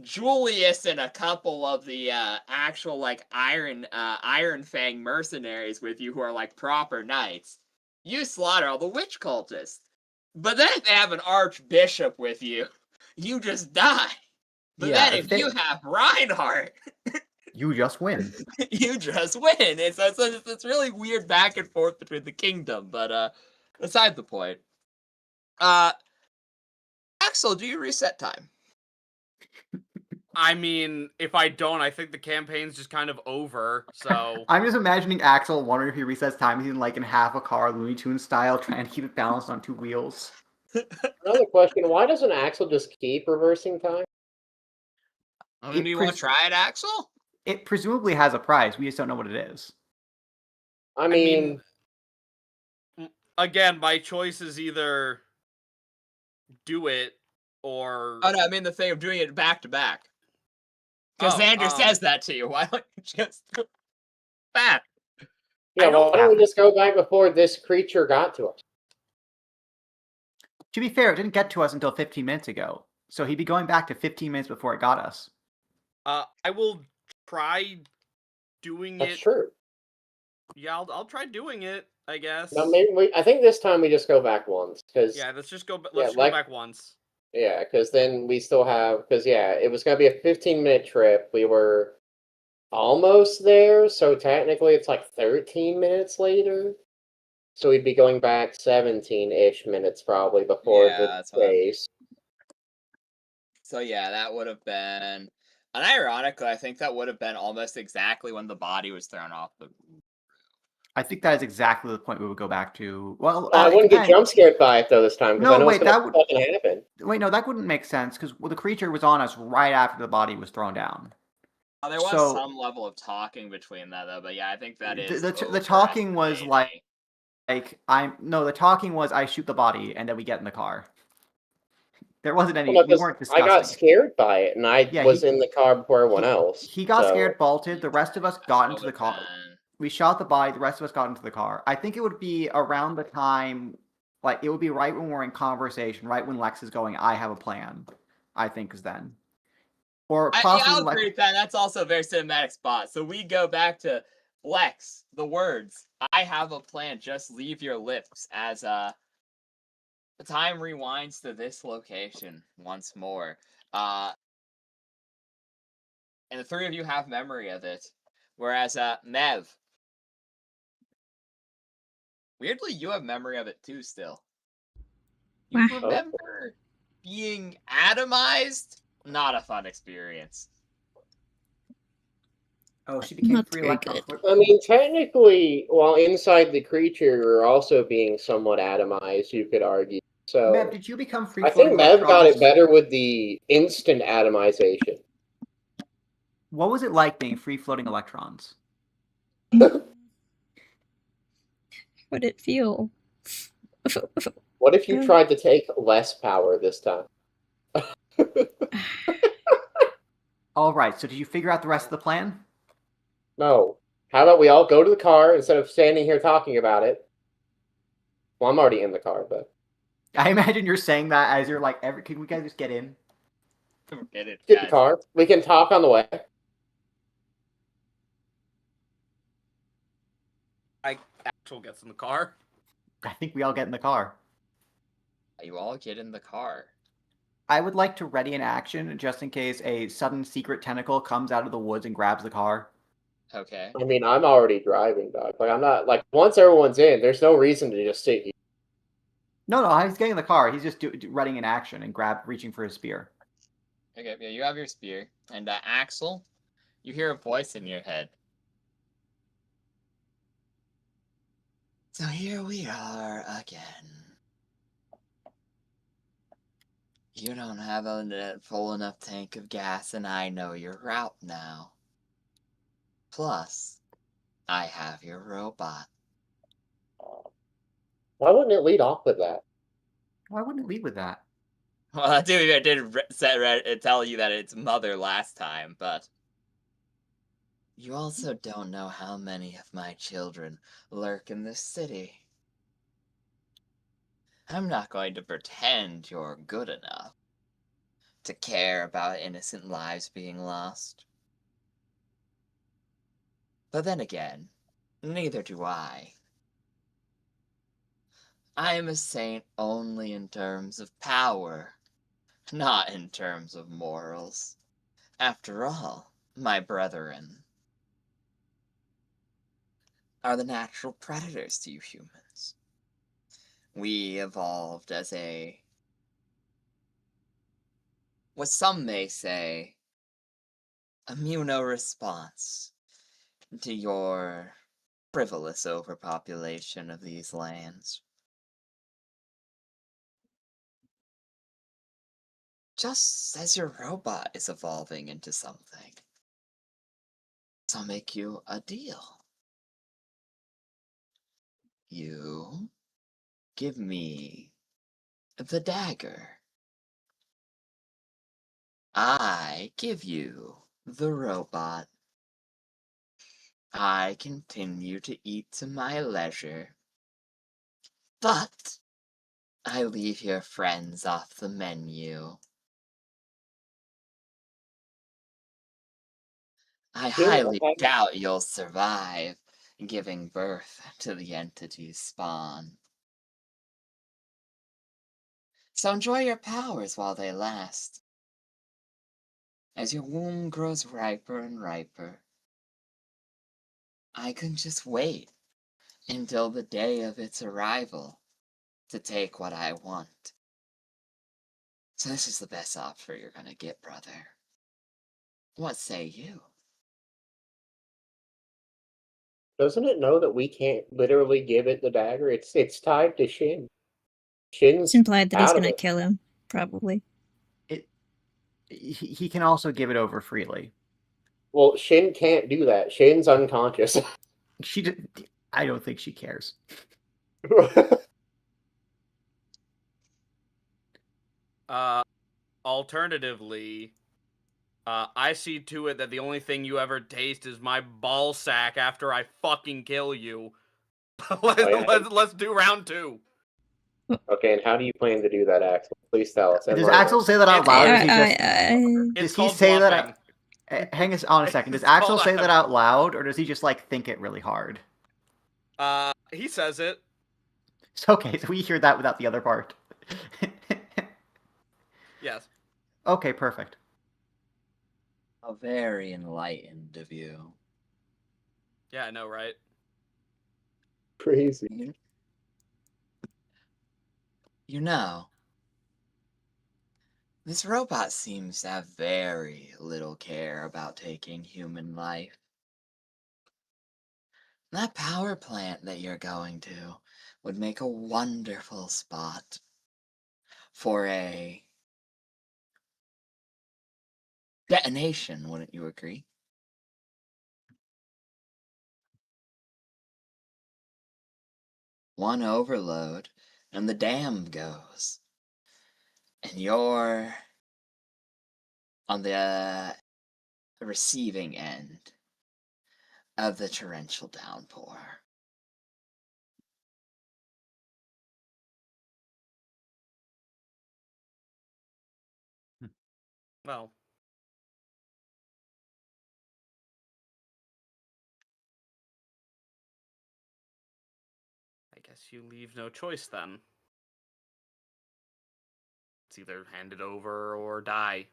Julius and a couple of the actual like Iron Fang mercenaries with you who are like proper knights, you slaughter all the witch cultists. But then if they have an archbishop with you, you just die. But Yeah, then if you have Reinhardt, you just win. you just win. It's really weird back and forth between the kingdom. But aside the point, Axel, do you reset time? I mean, if I don't, I think the campaign's just kind of over, so... I'm just imagining Axel wondering if he resets time. He's in half a car, Looney Tunes style, trying to keep it balanced on 2 wheels. Another question, why doesn't Axel just keep reversing time? I mean, do you want to try it, Axel? It presumably has a prize. We just don't know what it is. I mean, again, my choice is either do it or. Oh no, I mean the thing of doing it back to back. Because Oh, Xander says that to you. Why don't you just go back? yeah, I don't why don't we have- just go back before this creature got to us? To be fair, it didn't get to us until 15 minutes ago. So he'd be going back to 15 minutes before it got us. I will try doing That's it. true. Yeah, I'll try doing it, I guess. No, maybe I think this time we just go back once, because Yeah, let's just go. Yeah, Let's go back once. yeah, because then we still have, because yeah, it was gonna be a 15-minute trip. We were almost there, so technically it's like 13 minutes later. So we'd be going back 17-ish minutes probably before Yeah, the that's what I'm- chase. So yeah, that would have been. And ironically, I think that would have been almost exactly when the body was thrown off the. I think that is exactly the point we would go back to. Well, I it wouldn't get depends. jump scared by it though this time, because No, I know wait, it's gonna that would- fucking happen. Wait, no, that wouldn't make sense because the creature was on us right after the body was thrown down. There was So- some level of talking between that though, but yeah, I think that is The talking was overestimating. the talking was I shoot the body and then we get in the car. There wasn't any. Well, no, we 'cause weren't I discussing. got scared by it, and I Yeah, was in the car before everyone else. He got so- scared, bolted. The rest of us got into the Would've car. been- We shot the body. The rest of us got into the car. I think it would be around the time, like it would be right when we're in conversation, right when Lex is going, I have a plan. I think is then. Or yeah, possibly I'll Lex. agree with that. That's also a very cinematic spot. So we go back to Lex, the words, I have a plan, just leave your lips, as the time rewinds to this location once more. And the three of you have memory of it. Whereas Mev, weirdly you have memory of it too still. You Wow. remember being atomized? Not a fun experience. Oh, she became Not free very electrons. good. I mean, technically, while inside the creature, you're also being somewhat atomized, you could argue. So Mev, did you become free? I think Mev got it better with the instant atomization. What was it like being free floating electrons? How would it feel? What if you Good. tried to take less power this time? All right. So did you figure out the rest of the plan? No. How about we all go to the car instead of standing here talking about it? Well, I'm already in the car, but I imagine you're saying that as you're like, can we guys just get in? Forget it, get the guys. car. We can talk on the way. Axel gets in the car. I think we all get in the car. You all get in the car. I would like to ready an action just in case a sudden secret tentacle comes out of the woods and grabs the car. Okay. I mean, I'm already driving, dog. Like, I'm not, like, once everyone's in, there's no reason to just sit here. No, he's getting in the car. He's just readying an action and reaching for his spear. Okay, yeah, you have your spear. And Axel, you hear a voice in your head. So here we are again. You don't have a full enough tank of gas, and I know your route now. Plus, I have your robot. Why wouldn't it lead off with that? Why wouldn't it lead with that? Well, I did tell you that it's mother last time, but you also don't know how many of my children lurk in this city. I'm not going to pretend you're good enough to care about innocent lives being lost. But then again, neither do I. I am a saint only in terms of power, not in terms of morals. After all, my brethren are the natural predators to you humans. We evolved as what some may say, immunoresponse to your frivolous overpopulation of these lands. just as your robot is evolving into something. So I'll make you a deal. You give me the dagger. I give you the robot. I continue to eat to my leisure. But I leave your friends off the menu. I highly doubt you'll survive giving birth to the entity's spawn. So enjoy your powers while they last. As your womb grows riper and riper, I can just wait until the day of its arrival to take what I want. So this is the best offer you're gonna get, brother. What say you? Doesn't it know that we can't literally give it the dagger? It's tied to Shin. Shin's It's implied that he's out of gonna it. kill him, probably. He can also give it over freely. Well, Shin can't do that. Shin's unconscious. I don't think she cares. Alternatively, I see to it that the only thing you ever taste is my ball sack after I fucking kill you. Let's do round 2. Okay, and how do you plan to do that, Axel? Please tell us. Does Axel say that out loud? Or does he just? It's Does he called say bluffing. that? Hang on a second. Does It's Axel called say that out loud, or does he just like think it really hard? He says it. It's okay. So we hear that without the other part. Yes. Okay, perfect. How very enlightened of you. Yeah, I know, right? Crazy. You know, this robot seems to have very little care about taking human life. That power plant that you're going to would make a wonderful spot for a detonation, wouldn't you agree? One overload, and the dam goes. And you're on the receiving end of the torrential downpour. Well. I guess you leave no choice then. It's either hand it over or die.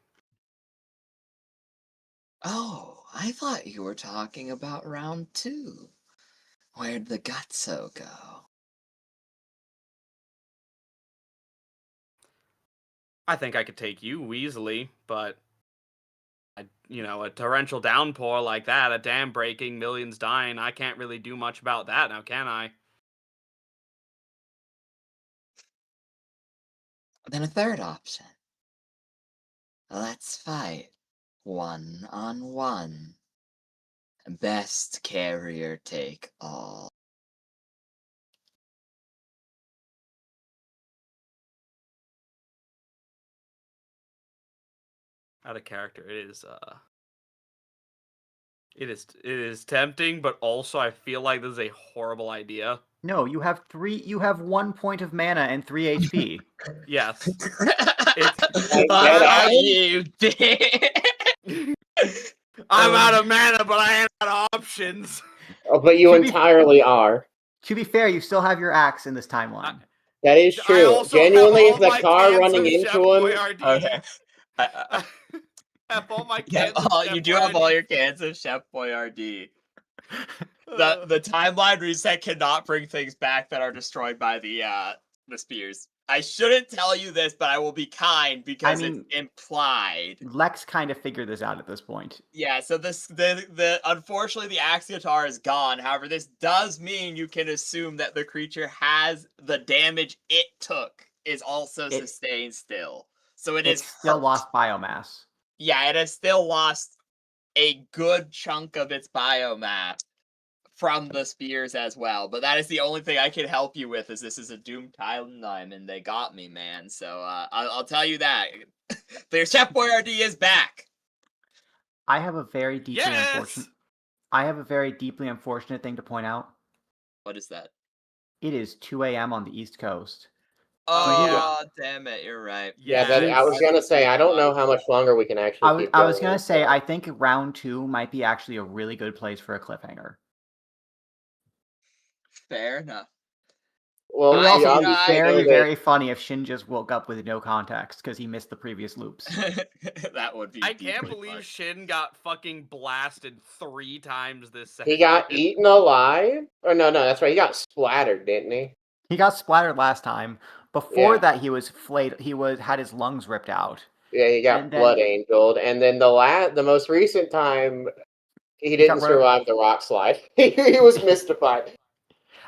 Oh, I thought you were talking about round 2. Where'd the gutso go? I think I could take you easily, but a torrential downpour like that, a dam breaking, millions dying, I can't really do much about that now, can I? Then a third option. Let's fight 1-on-1. Best carrier take all. Out of character, it is tempting, but also I feel like this is a horrible idea. No, you have 1 point of mana and 3 HP. Yes. You did. I'm out of mana, but I am out of options. Oh, but you entirely are. To be fair, you still have your axe in this timeline. That is true. Genuinely, if the car running into him. Okay. I have all my You do have all your cans of Chef Boyardee. The timeline reset cannot bring things back that are destroyed by the spears. I shouldn't tell you this, but I will be kind because it's implied. Lex kind of figured this out at this point. Yeah, so the unfortunately the axe guitar is gone. However, this does mean you can assume that the creature has the damage it took is also sustained still. So it It's is still hurt. lost biomass. Yeah, it has still lost a good chunk of its biomass from the spears as well. But that is the only thing I can help you with, is this is a doomed timeline, and they got me, man. So I'll tell you that. Their Chef Boyardee is back. I have a very deeply unfortunate. Yes. I have a very deeply unfortunate thing to point out. What is that? It is 2 a.m. on the East Coast. Oh, damn it! You're right. Yeah, I was gonna say, I don't know how much longer we can actually keep I was going gonna with say, that. I think round 2 might be actually a really good place for a cliffhanger. Fair enough. Well, It would we also be obviously very, know that very funny if Shin just woke up with no context because he missed the previous loops. That would be. I can't deeply believe funny. Shin got fucking blasted 3 times this session. he got eaten alive. Or no, that's right. He got splattered, didn't he? He got splattered last time. Before Yeah. that, he was flayed. He had his lungs ripped out. Yeah, he got And then- blood angeled, and then the most recent time, he didn't got survive the rock slide. He was mystified.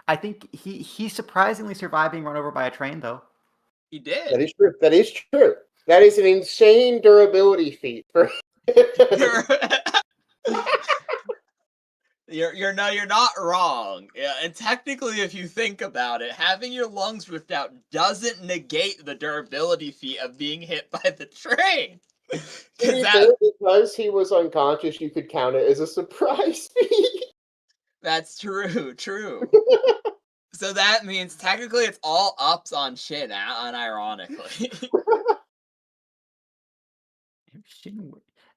I think he surprisingly survived being run over by a train, though. He did. That is true. That is true. That is an insane durability feat for. You're not wrong. Yeah, and technically, if you think about it, having your lungs ripped out doesn't negate the durability feat of being hit by the train. Because he was unconscious, you could count it as a surprise feat. That's true. So that means technically it's all ups on Shin, unironically.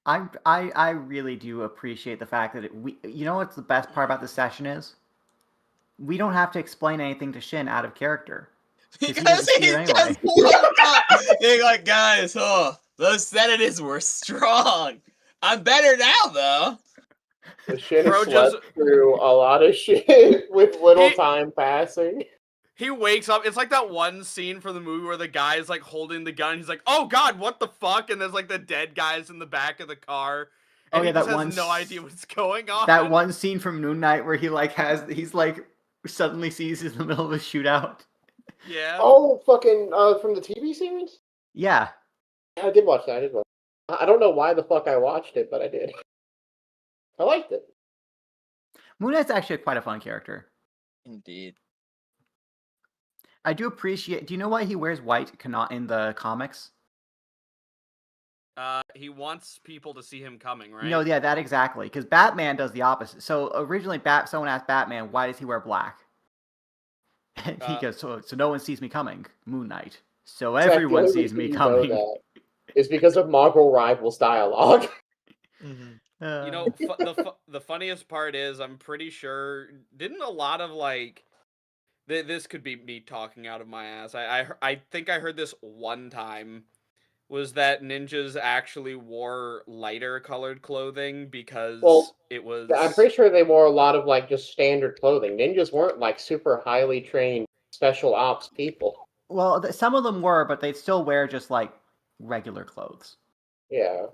I really do appreciate the fact that you know what's the best part about this session is? We don't have to explain anything to Shin out of character. Because he just woke up being like, guys, those sedatives were strong. I'm better now, though. Shin Bro slept just- through a lot of shit with little time passing. He wakes up. It's like that one scene from the movie where the guy is like holding the gun. He's like, "Oh God, what the fuck?" And there's like the dead guys in the back of the car, and he just has no idea what's going on. That one scene from Moon Knight where he's like suddenly sees he's in the middle of a shootout. Yeah. Oh, fucking from the TV series? Yeah. I did watch that. I don't know why the fuck I watched it, but I did. I liked it. Moon Knight's actually quite a fun character. Indeed. I do appreciate. Do you know why he wears white in the comics? He wants people to see him coming, right? No, yeah, that exactly. Because Batman does the opposite. So originally, someone asked Batman, "Why does he wear black?" And he goes, "So no one sees me coming." Moon Knight. So everyone sees me coming. It's because of Marvel Rivals dialogue. You know, the funniest part is, I'm pretty sure, didn't a lot of like, this could be me talking out of my ass. I think I heard this one time, was that ninjas actually wore lighter colored clothing because it was. I'm pretty sure they wore a lot of like just standard clothing. Ninjas weren't like super highly trained special ops people. Well, some of them were, but they'd still wear just like regular clothes. Yeah.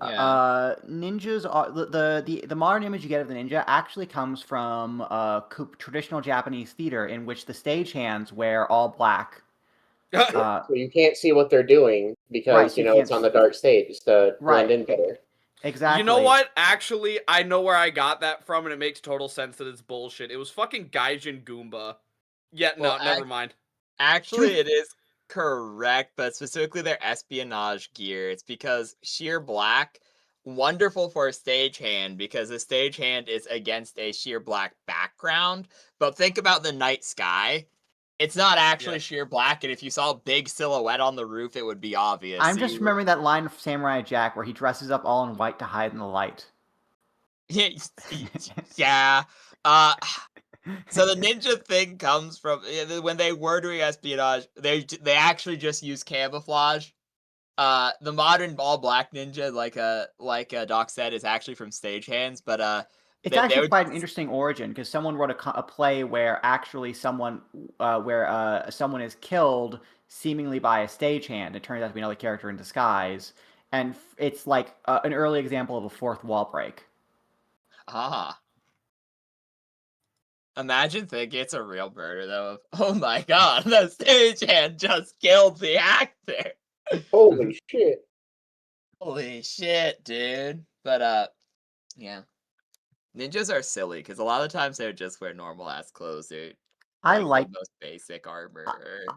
Ninjas are the modern image you get of the ninja actually comes from traditional Japanese theater, in which the stagehands wear all black. So you can't see what they're doing because it's on the dark stage to blend in better. Exactly. You know what? Actually, I know where I got that from, and it makes total sense that it's bullshit. It was fucking Gaijin Goomba. Never mind. Actually, it is correct, but specifically their espionage gear. It's because sheer black, wonderful for a stagehand, because the stagehand is against a sheer black background. But think about the night sky. It's not actually sheer black, and if you saw a big silhouette on the roof, it would be obvious. I'm just remembering that line of Samurai Jack where he dresses up all in white to hide in the light. Yeah. So the ninja thing comes from when they were doing espionage. They actually just use camouflage. The modern all black ninja, like Doc said, is actually from stagehands. But it's actually quite an interesting origin, because someone wrote a play where actually someone is killed seemingly by a stagehand. It turns out to be another character in disguise, and it's like an early example of a fourth wall break. Imagine thinking it's a real murder, though. Oh my god, the stagehand just killed the actor. Holy shit. Holy shit, dude. But yeah. Ninjas are silly because a lot of times they just wear normal ass clothes. They're I like like the most basic armor.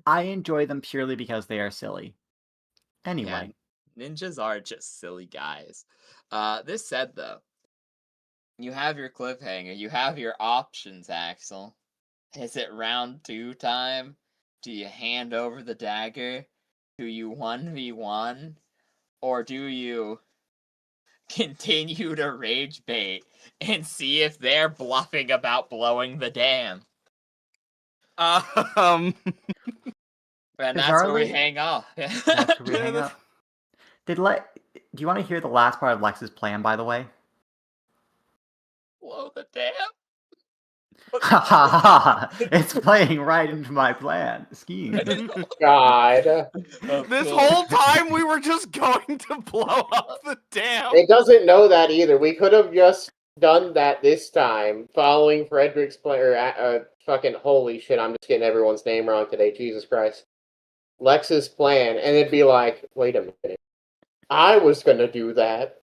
I enjoy them purely because they are silly. Yeah, Anyway, ninjas are just silly guys. This said though, you have your cliffhanger, you have your options, Axel. Is it round 2 time? Do you hand over the dagger? Do you 1v1? Or do you continue to rage bait and see if they're bluffing about blowing the dam? And that's where we Bizarrely- hang off. that's where we hang up. Do you want to hear the last part of Lex's plan, by the way? Blow the dam? Ha ha ha! It's playing right into my plan scheme. God. This whole time we were just going to blow up the dam. It doesn't know that either. We could have just done that this time, following Frederick's plan. Or, fucking holy shit! I'm just getting everyone's name wrong today. Jesus Christ. Lex's plan, and it'd be like, wait a minute, I was gonna do that.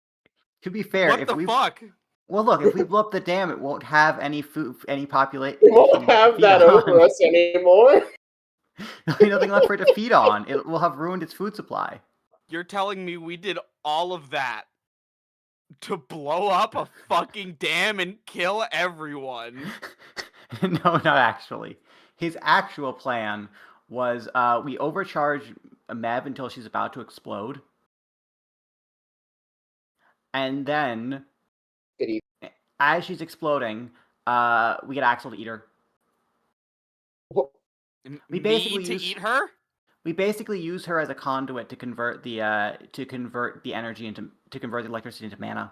To be fair, What if the we fuck? well look, if we blow up the dam, it won't have any food, any population. We won't have that over us anymore. There'll be nothing left for it to feed on. It will have ruined its food supply. You're telling me we did all of that to blow up a fucking dam and kill everyone? No, not actually. His actual plan was we overcharge Mev until she's about to explode. And then, as she's exploding, we get Axel to eat her. We basically eat her? We basically use her as a conduit to convert the energy to convert the electricity into mana.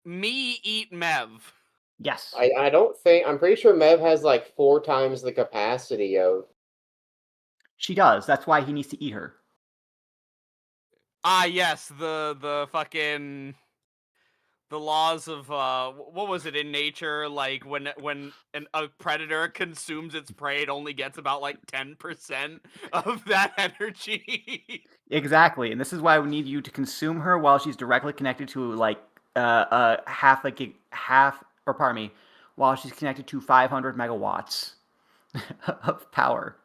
Me eat Mev. Yes. I don't think, I'm pretty sure Mev has like 4 times the capacity of. She does. That's why he needs to eat her. Ah, yes, the fucking the laws of what was it in nature? Like when a predator consumes its prey, it only gets about like 10% of that energy. Exactly, and this is why we need you to consume her while she's directly connected to like while she's connected to 500 megawatts of power.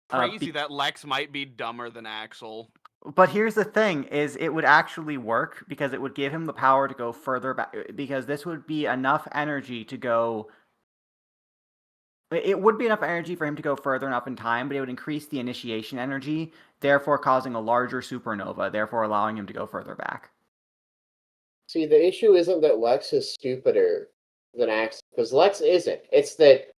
Crazy that Lex might be dumber than Axel. But here's the thing: is it would actually work because it would give him the power to go further back. Because this would be enough energy to go. It would be enough energy for him to go further enough in time, but it would increase the initiation energy, therefore causing a larger supernova, therefore allowing him to go further back. See, the issue isn't that Lex is stupider than Axel, because Lex isn't. It's that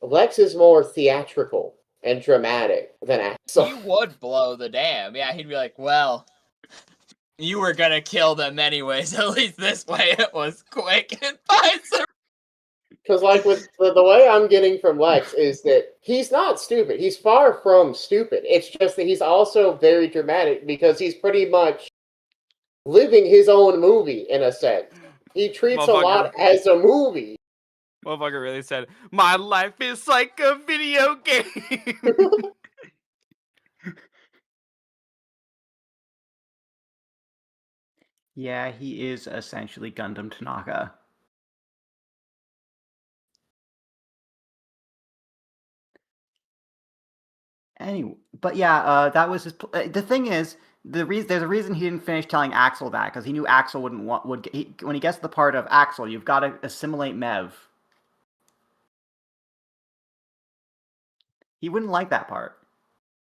Lex is more theatrical and dramatic than Axel. He would blow the dam. Yeah, he'd be like, well, you were gonna kill them anyways. At least this way it was quick and fine. Because, like, with the way I'm getting from Lex is that he's not stupid. He's far from stupid. It's just that he's also very dramatic because he's pretty much living his own movie, in a sense. He treats a lot as a movie. Motherfucker really said, my life is like a video game. Yeah, he is essentially Gundam Tanaka. Anyway, but yeah, that was his. The thing is, there's a reason he didn't finish telling Axel that because he knew Axel wouldn't want when he gets to the part of Axel, you've got to assimilate Mev. He wouldn't like that part.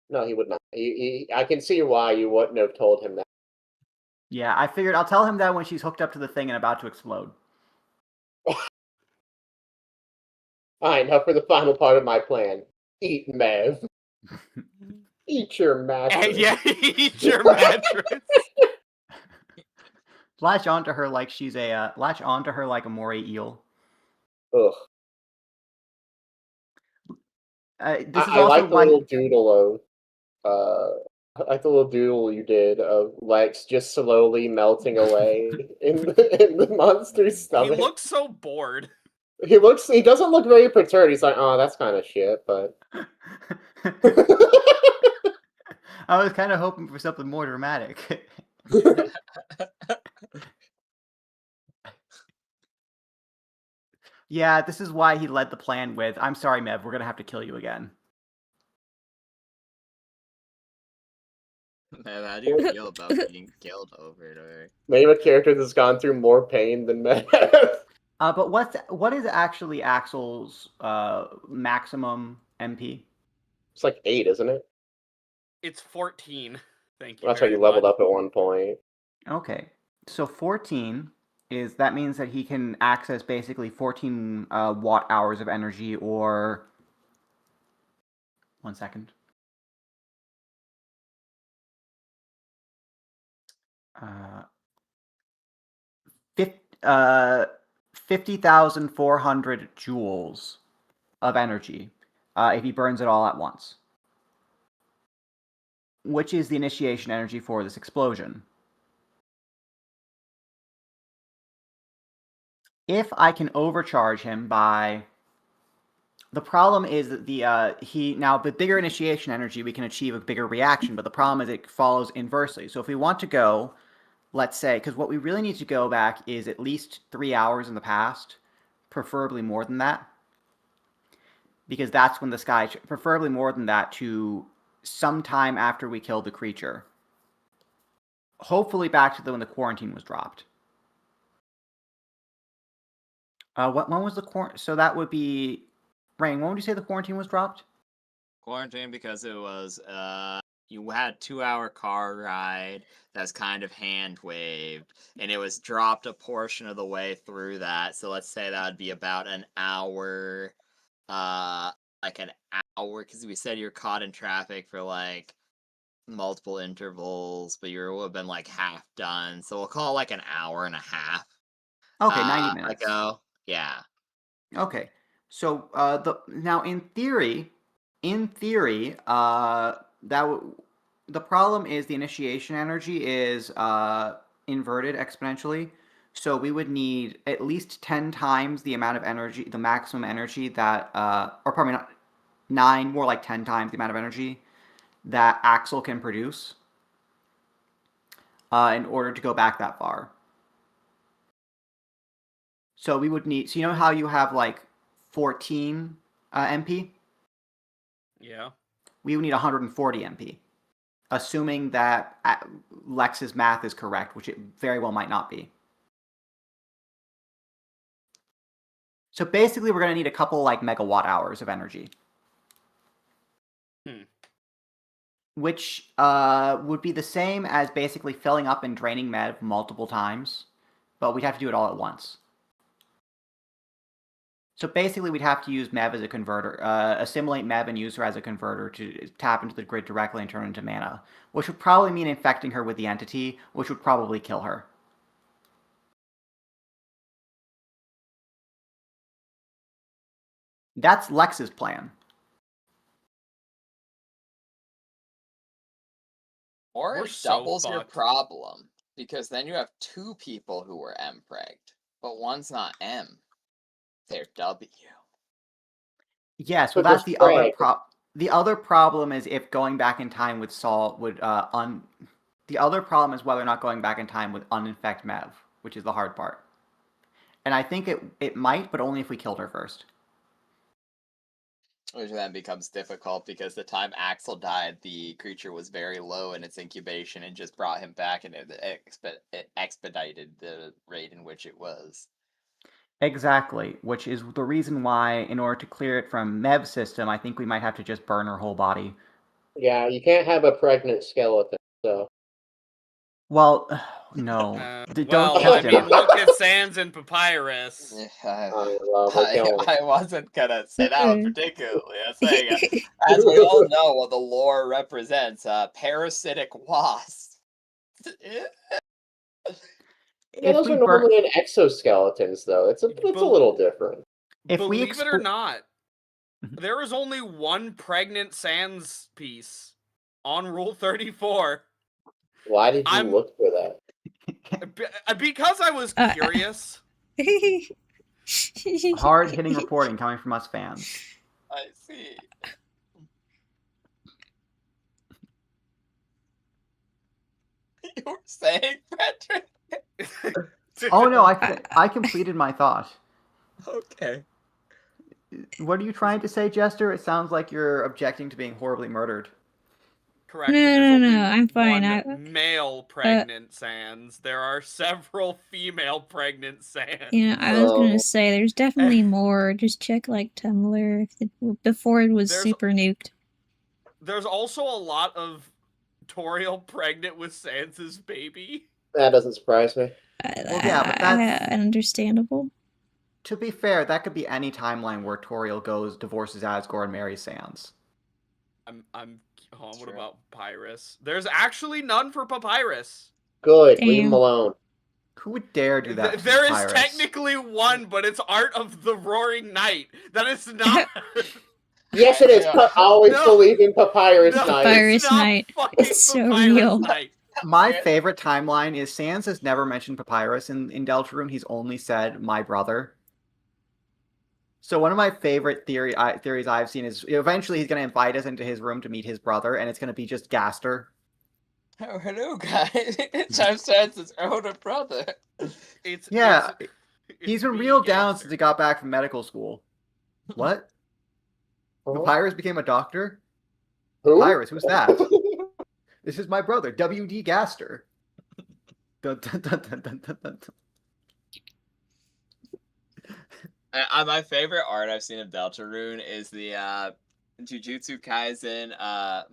No, he would not. I can see why you wouldn't have told him that. Yeah, I figured I'll tell him that when she's hooked up to the thing and about to explode. Alright, now for the final part of my plan. Eat Mev. Eat your mattress. Yeah, eat your mattress. Latch onto her like she's a moray eel. Ugh. This is I also like the why... little doodle I like the little doodle you did of Lex just slowly melting away in the monster's stomach. He looks so bored. He doesn't look very perturbed. He's like, oh, that's kind of shit, but. I was kind of hoping for something more dramatic. Yeah, this is why he led the plan with, I'm sorry, Mev, we're gonna have to kill you again. Man, how do you feel about being killed over and over? Name a character that's gone through more pain than Mev. But what is actually Axel's maximum MP? It's like 8, isn't it? It's 14. Thank you. That's how very you leveled much. up at one point. Okay, so 14 that means that he can access basically 14 watt hours of energy, or 1 second. 50,400 joules of energy if he burns it all at once, which is the initiation energy for this explosion. If I can overcharge him by... The problem is that now with bigger initiation energy, we can achieve a bigger reaction, but the problem is it follows inversely. So if we want to go, let's say, because what we really need to go back is at least 3 hours in the past, preferably more than that, because that's when the sky, preferably more than that, to sometime after we killed the creature. Hopefully back to when the quarantine was dropped. When was the quarantine? So that would be... Rain, when would you say the quarantine was dropped? Quarantine because it was, you had a 2-hour car ride that's kind of hand-waved, and it was dropped a portion of the way through that, so let's say that would be about an hour, like an hour, because we said you're caught in traffic for, like, multiple intervals, but you would have been, like, half done, so we'll call it, like, an hour and a half. Okay, 90 minutes. Ago. Yeah. Okay. So now in theory, the problem is the initiation energy is inverted exponentially. So we would need at least 10 times the amount of energy, the maximum energy that, or probably not 9, more like 10 times the amount of energy that Axel can produce in order to go back that far. So we would need, so you know how you have like 14 MP? Yeah. We would need 140 MP, assuming that Lex's math is correct, which it very well might not be. So basically, we're going to need a couple like megawatt hours of energy. Which would be the same as basically filling up and draining Mev multiple times, but we'd have to do it all at once. So basically, we'd have to use Mev as a converter, assimilate Mev and use her as a converter to tap into the grid directly and turn into mana, which would probably mean infecting her with the entity, which would probably kill her. That's Lex's plan. Or We're it so doubles your fucked. problem, because then you have 2 people who were M-pregged, but one's not M. They're W. Yes, well, But that's there's the other Craig. The other problem is if going back in time with Saul would The other problem is whether or not going back in time would uninfect Mev, which is the hard part. And I think it might, but only if we killed her first. Which then becomes difficult because the time Axel died, the creature was very low in its incubation and just brought him back, and it expedited the rate in which it was. Exactly, which is the reason why, in order to clear it from Mev's system, I think we might have to just burn her whole body. Yeah, you can't have a pregnant skeleton, so. Well, no. Don't Well, tempt I him. mean, look at Sans and Papyrus. I wasn't gonna say that one particularly. I was saying, as we all know, what the lore represents, parasitic wasps. Yeah, those are normally in exoskeletons, though. It's a little different. Believe it or not, there is only one pregnant Sans piece on Rule 34. Why did you look for that? Because I was curious. Hard-hitting reporting coming from us fans. I see. You were saying, Patrick? Oh no, I completed my thought. Okay. What are you trying to say, Jester? It sounds like you're objecting to being horribly murdered. Correction. No, There's no, only no, I'm fine. one male pregnant Sans. There are several female pregnant Sans. You know, I was gonna Oh. say there's definitely more. Just check like Tumblr before it was There's- super nuked. There's also a lot of Toriel pregnant with Sans's baby. That doesn't surprise me. Well, yeah, but that's- understandable. To be fair, that could be any timeline where Toriel goes, divorces Asgore, and marries Sans. What True. about Papyrus? There's actually none for Papyrus. Good. Leave him Damn. alone. Who would dare do that? to There is Papyrus? technically one, but it's Art of the Roaring Night. That is not. Yes, it is. Yeah. Always No. believe in Papyrus No, Night. Papyrus it's not Night. fucking It's so Papyrus real. Night. My favorite timeline is Sans has never mentioned Papyrus in Deltarune. He's only said my brother. So one of my favorite theories I've seen is eventually he's going to invite us into his room to meet his brother, and it's going to be just Gaster. Oh, hello, guys. It's our Sans's older brother. Yeah, it's He's been me, reeled down Gaster. since he got back from medical school. What? Huh? Papyrus became a doctor? Who? Papyrus, who's that? This is my brother, W.D. Gaster. Dun, dun, dun, dun, dun, dun, dun. My favorite art I've seen of Deltarune is the Jujutsu Kaisen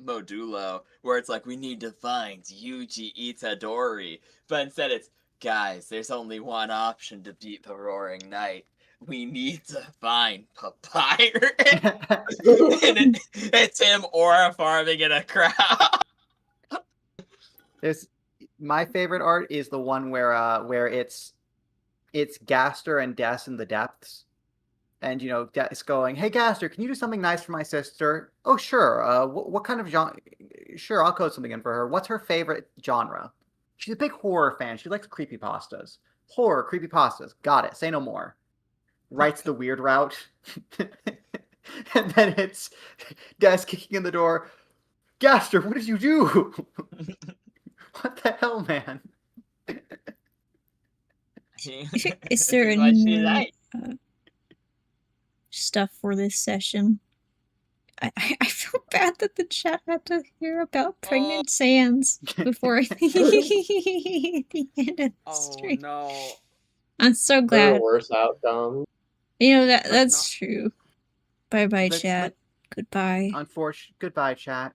Modulo, where it's like, we need to find Yuji Itadori. But instead it's, guys, there's only one option to beat the Roaring Night. We need to find Papyrus. And it's him aura farming in a crowd. My favorite art is the one where it's Gaster and Des in the depths. And, you know, Des going, hey, Gaster, can you do something nice for my sister? Oh, sure. What kind of genre? Sure, I'll code something in for her. What's her favorite genre? She's a big horror fan. She likes creepypastas. Horror, creepypastas. Got it. Say no more. Writes the weird route. And then it's Des kicking in the door. Gaster, what did you do? What the hell, man? Is there That's what she any likes. stuff for this session? I feel bad that the chat had to hear about pregnant Sans before the end of the Oh stream. no. I'm so There glad. are worse outcomes. You know But that's true. Bye bye, Let's- chat. Goodbye. Unfortunately, goodbye, chat.